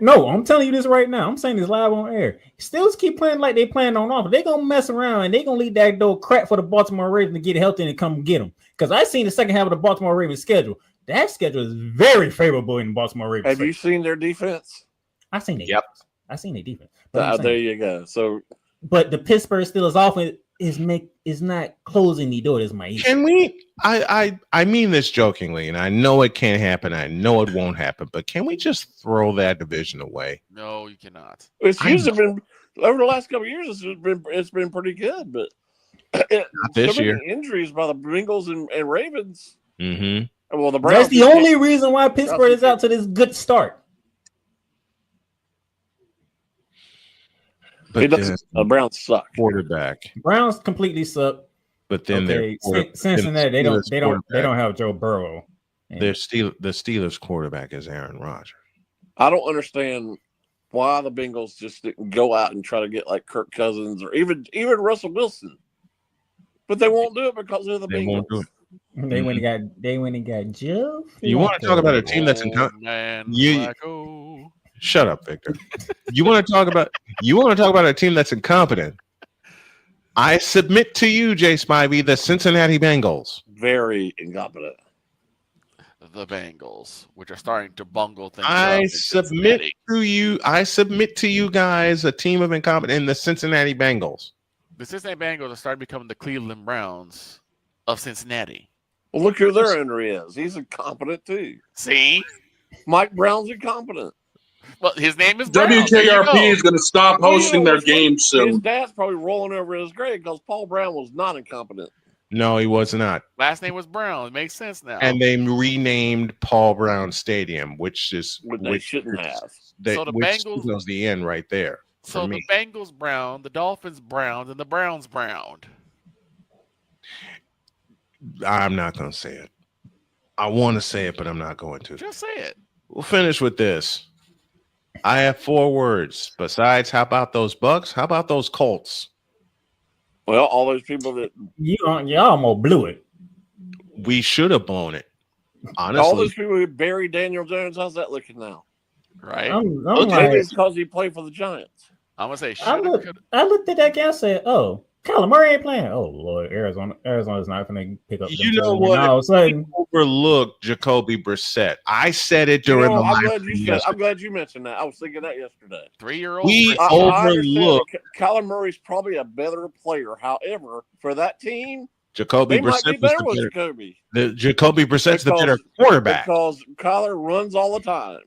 Speaker 9: No, I'm telling you this right now. I'm saying this live on air. Steelers keep playing like they playing on offense. They're going to mess around and they're going to leave that door crack for the Baltimore Ravens to get healthy and come get them. Because I seen the second half of the Baltimore Ravens schedule. That schedule is very favorable in the Baltimore Ravens.
Speaker 6: Have you seen their defense?
Speaker 9: I seen it.
Speaker 1: Yep.
Speaker 9: I seen their defense. But
Speaker 6: There you go. So,
Speaker 9: but the Pittsburgh Steelers offense is not closing the door. Is my issue.
Speaker 1: Can we? I mean this jokingly, and I know it can't happen. I know it won't happen. But can we just throw that division away?
Speaker 3: No, you cannot.
Speaker 6: it's usually been over the last couple of years. It's been pretty good, but
Speaker 1: Not this
Speaker 6: so many
Speaker 1: year.
Speaker 6: injuries by the Bengals and Ravens.
Speaker 1: Mm-hmm.
Speaker 6: Well, the Browns.
Speaker 9: That's the only reason why Pittsburgh is out to this good start.
Speaker 1: But
Speaker 6: the Browns suck.
Speaker 1: Quarterback.
Speaker 9: Browns completely suck.
Speaker 1: But then
Speaker 9: Cincinnati, they don't have Joe Burrow.
Speaker 1: The Steelers quarterback is Aaron Rodgers.
Speaker 6: I don't understand why the Bengals just didn't go out and try to get like Kirk Cousins or even Russell Wilson, but they won't do it because of the
Speaker 1: They
Speaker 6: Bengals.
Speaker 1: won't do it.
Speaker 9: They went and got Joe.
Speaker 1: You want to talk about a team that's in Shut up, Victor. You want to talk about a team that's incompetent? I submit to you, Jay Spivey, the Cincinnati Bengals.
Speaker 6: Very incompetent.
Speaker 3: The Bengals, which are starting to bungle things.
Speaker 1: I submit to you guys a team of incompetent in the Cincinnati Bengals.
Speaker 3: The Cincinnati Bengals are starting to become the Cleveland Browns of Cincinnati.
Speaker 6: Well, look who their owner is. He's incompetent too.
Speaker 3: See?
Speaker 6: Mike Brown's incompetent.
Speaker 3: Well, his name is Brown.
Speaker 2: WKRP is going to stop hosting their games soon.
Speaker 6: His dad's probably rolling over his grave because Paul Brown was not incompetent.
Speaker 1: No, he was not.
Speaker 3: Last name was Brown. It makes sense now.
Speaker 1: And they renamed Paul Brown Stadium, which
Speaker 6: they shouldn't have.
Speaker 3: So the Bengals
Speaker 1: knows the end right there.
Speaker 3: So the Bengals brown, the Dolphins brown, and the Browns brown.
Speaker 1: I'm not going to say it. I want to say it, but I'm not going to.
Speaker 3: Just say it.
Speaker 1: We'll finish with this. I have 4 words. Besides, how about those Bucks? How about those Colts?
Speaker 6: Well, all those people that
Speaker 9: you almost blew it.
Speaker 1: We should have blown it. Honestly,
Speaker 6: all those people who buried Daniel Jones. How's that looking now?
Speaker 3: Right.
Speaker 6: Maybe it's because he played for the Giants.
Speaker 3: I'm gonna say.
Speaker 9: I looked at that guy and said, "Oh, Kyler Murray ain't playing. Oh Lord, Arizona's not going to pick up."
Speaker 1: You know what? All of a sudden, overlooked Jacoby Brissett. I said it during the live.
Speaker 6: I'm glad you mentioned that. I was thinking that yesterday.
Speaker 3: 3-year-old.
Speaker 1: We overlooked.
Speaker 6: Kyler Murray's probably a better player. However, for that team,
Speaker 1: Jacoby
Speaker 6: Brissett might be better with Jacoby.
Speaker 1: Jacoby Brissett's the better quarterback
Speaker 6: because Kyler runs all the time.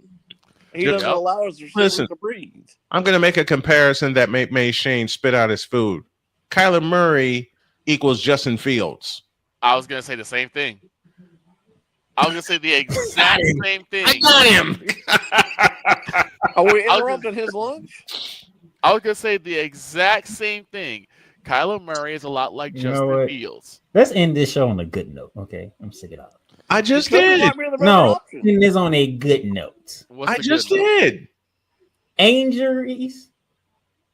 Speaker 6: He doesn't allow his receivers to breathe.
Speaker 1: I'm going to make a comparison that made Shane spit out his food. Kyler Murray equals Justin Fields.
Speaker 3: I was going to say the same thing. I was going to say the exact same thing.
Speaker 1: I got him.
Speaker 6: Are we interrupting his lunch?
Speaker 3: I was going to say the exact same thing. Kyler Murray is a lot like Justin Fields.
Speaker 9: Let's end this show on a good note, okay? I'm sick of it.
Speaker 1: I just did.
Speaker 9: No, end this on a good note.
Speaker 1: I just did.
Speaker 9: Angel Reese.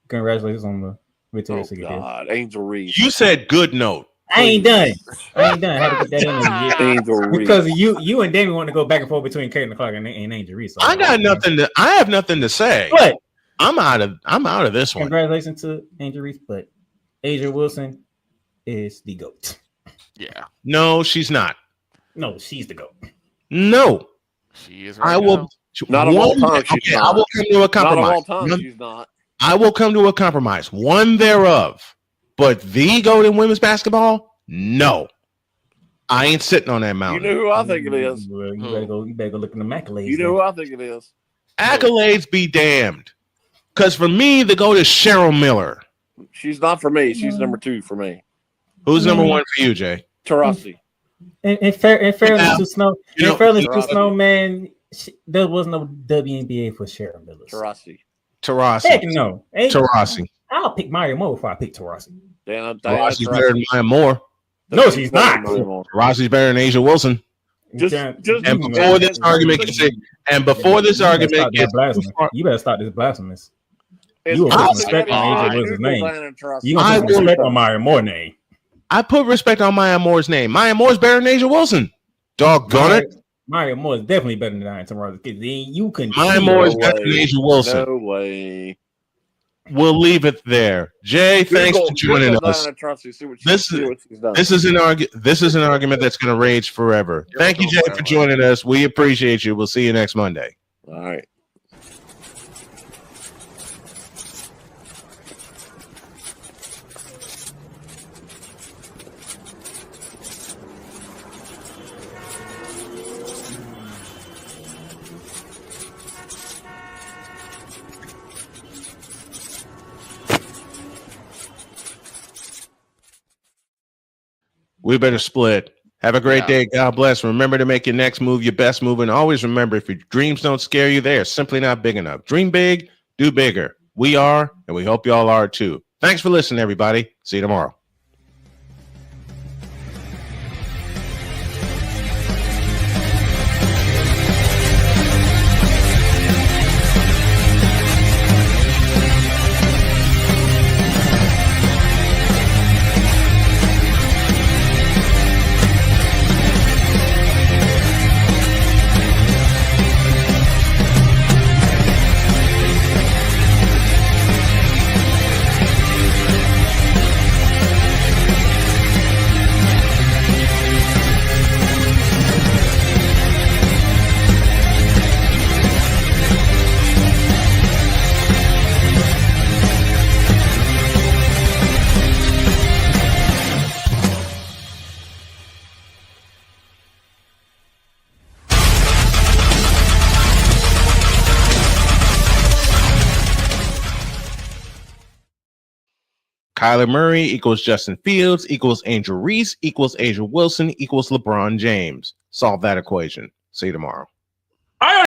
Speaker 9: Congratulations on the victory.
Speaker 6: God, Angel Reese.
Speaker 1: You said good note.
Speaker 9: I ain't done. I had to put that in
Speaker 6: Angel Reese.
Speaker 9: Because you and Damien want to go back and forth between Caitlin Clark and Angel Reese.
Speaker 1: I have nothing to say.
Speaker 9: But
Speaker 1: I'm out of this one.
Speaker 9: Congratulations to Angel Reese, but Asia Wilson is the GOAT.
Speaker 3: Yeah.
Speaker 1: No, she's not.
Speaker 9: No, she's the GOAT.
Speaker 1: No.
Speaker 3: She is
Speaker 1: right. I will
Speaker 6: not of all time.
Speaker 1: Okay, I will come to a compromise.
Speaker 6: Not of all time, she's not.
Speaker 1: I will come to a compromise. One thereof. But the GOAT in women's basketball? No. I ain't sitting on that mountain.
Speaker 6: You know who I think it is.
Speaker 9: Well, you better go look in the accolades.
Speaker 6: You know who I think it is.
Speaker 1: Accolades be damned. Because for me, the GOAT is Cheryl Miller.
Speaker 6: She's not for me. She's number 2 for me.
Speaker 1: Who's number 1 for you, Jay?
Speaker 6: Tarasi.
Speaker 9: In fairness to Snowman, there was no WNBA for Cheryl Miller.
Speaker 1: Tarasi.
Speaker 9: Heck no.
Speaker 1: Tarasi.
Speaker 9: I'll pick Mario Moore before I pick Tarasi.
Speaker 1: Tarasi's better than Maya Moore.
Speaker 9: No, she's not.
Speaker 1: Tarasi's better than Asia Wilson. And before this argument gets
Speaker 9: you better start this blasphemous. You will put respect on Asia Wilson's name. You gonna put respect on Mario Moore's name.
Speaker 1: I put respect on Maya Moore's name. Maya Moore's better than Asia Wilson. Doggone it.
Speaker 9: Mario Moore is definitely better than Diane Taurasi. You can.
Speaker 1: Maya Moore is better than Asia Wilson.
Speaker 6: No way.
Speaker 1: We'll leave it there. Jay, thanks for joining us. This is an argument that's going to rage forever. Thank you, Jay, for joining us. We appreciate you. We'll see you next Monday.
Speaker 6: All right.
Speaker 1: We better split. Have a great day. God bless. Remember to make your next move your best move. And always remember, if your dreams don't scare you, they are simply not big enough. Dream big, do bigger. We are, and we hope y'all are too. Thanks for listening, everybody. See you tomorrow. Kyler Murray equals Justin Fields equals Angel Reese equals Asia Wilson equals LeBron James. Solve that equation. See you tomorrow.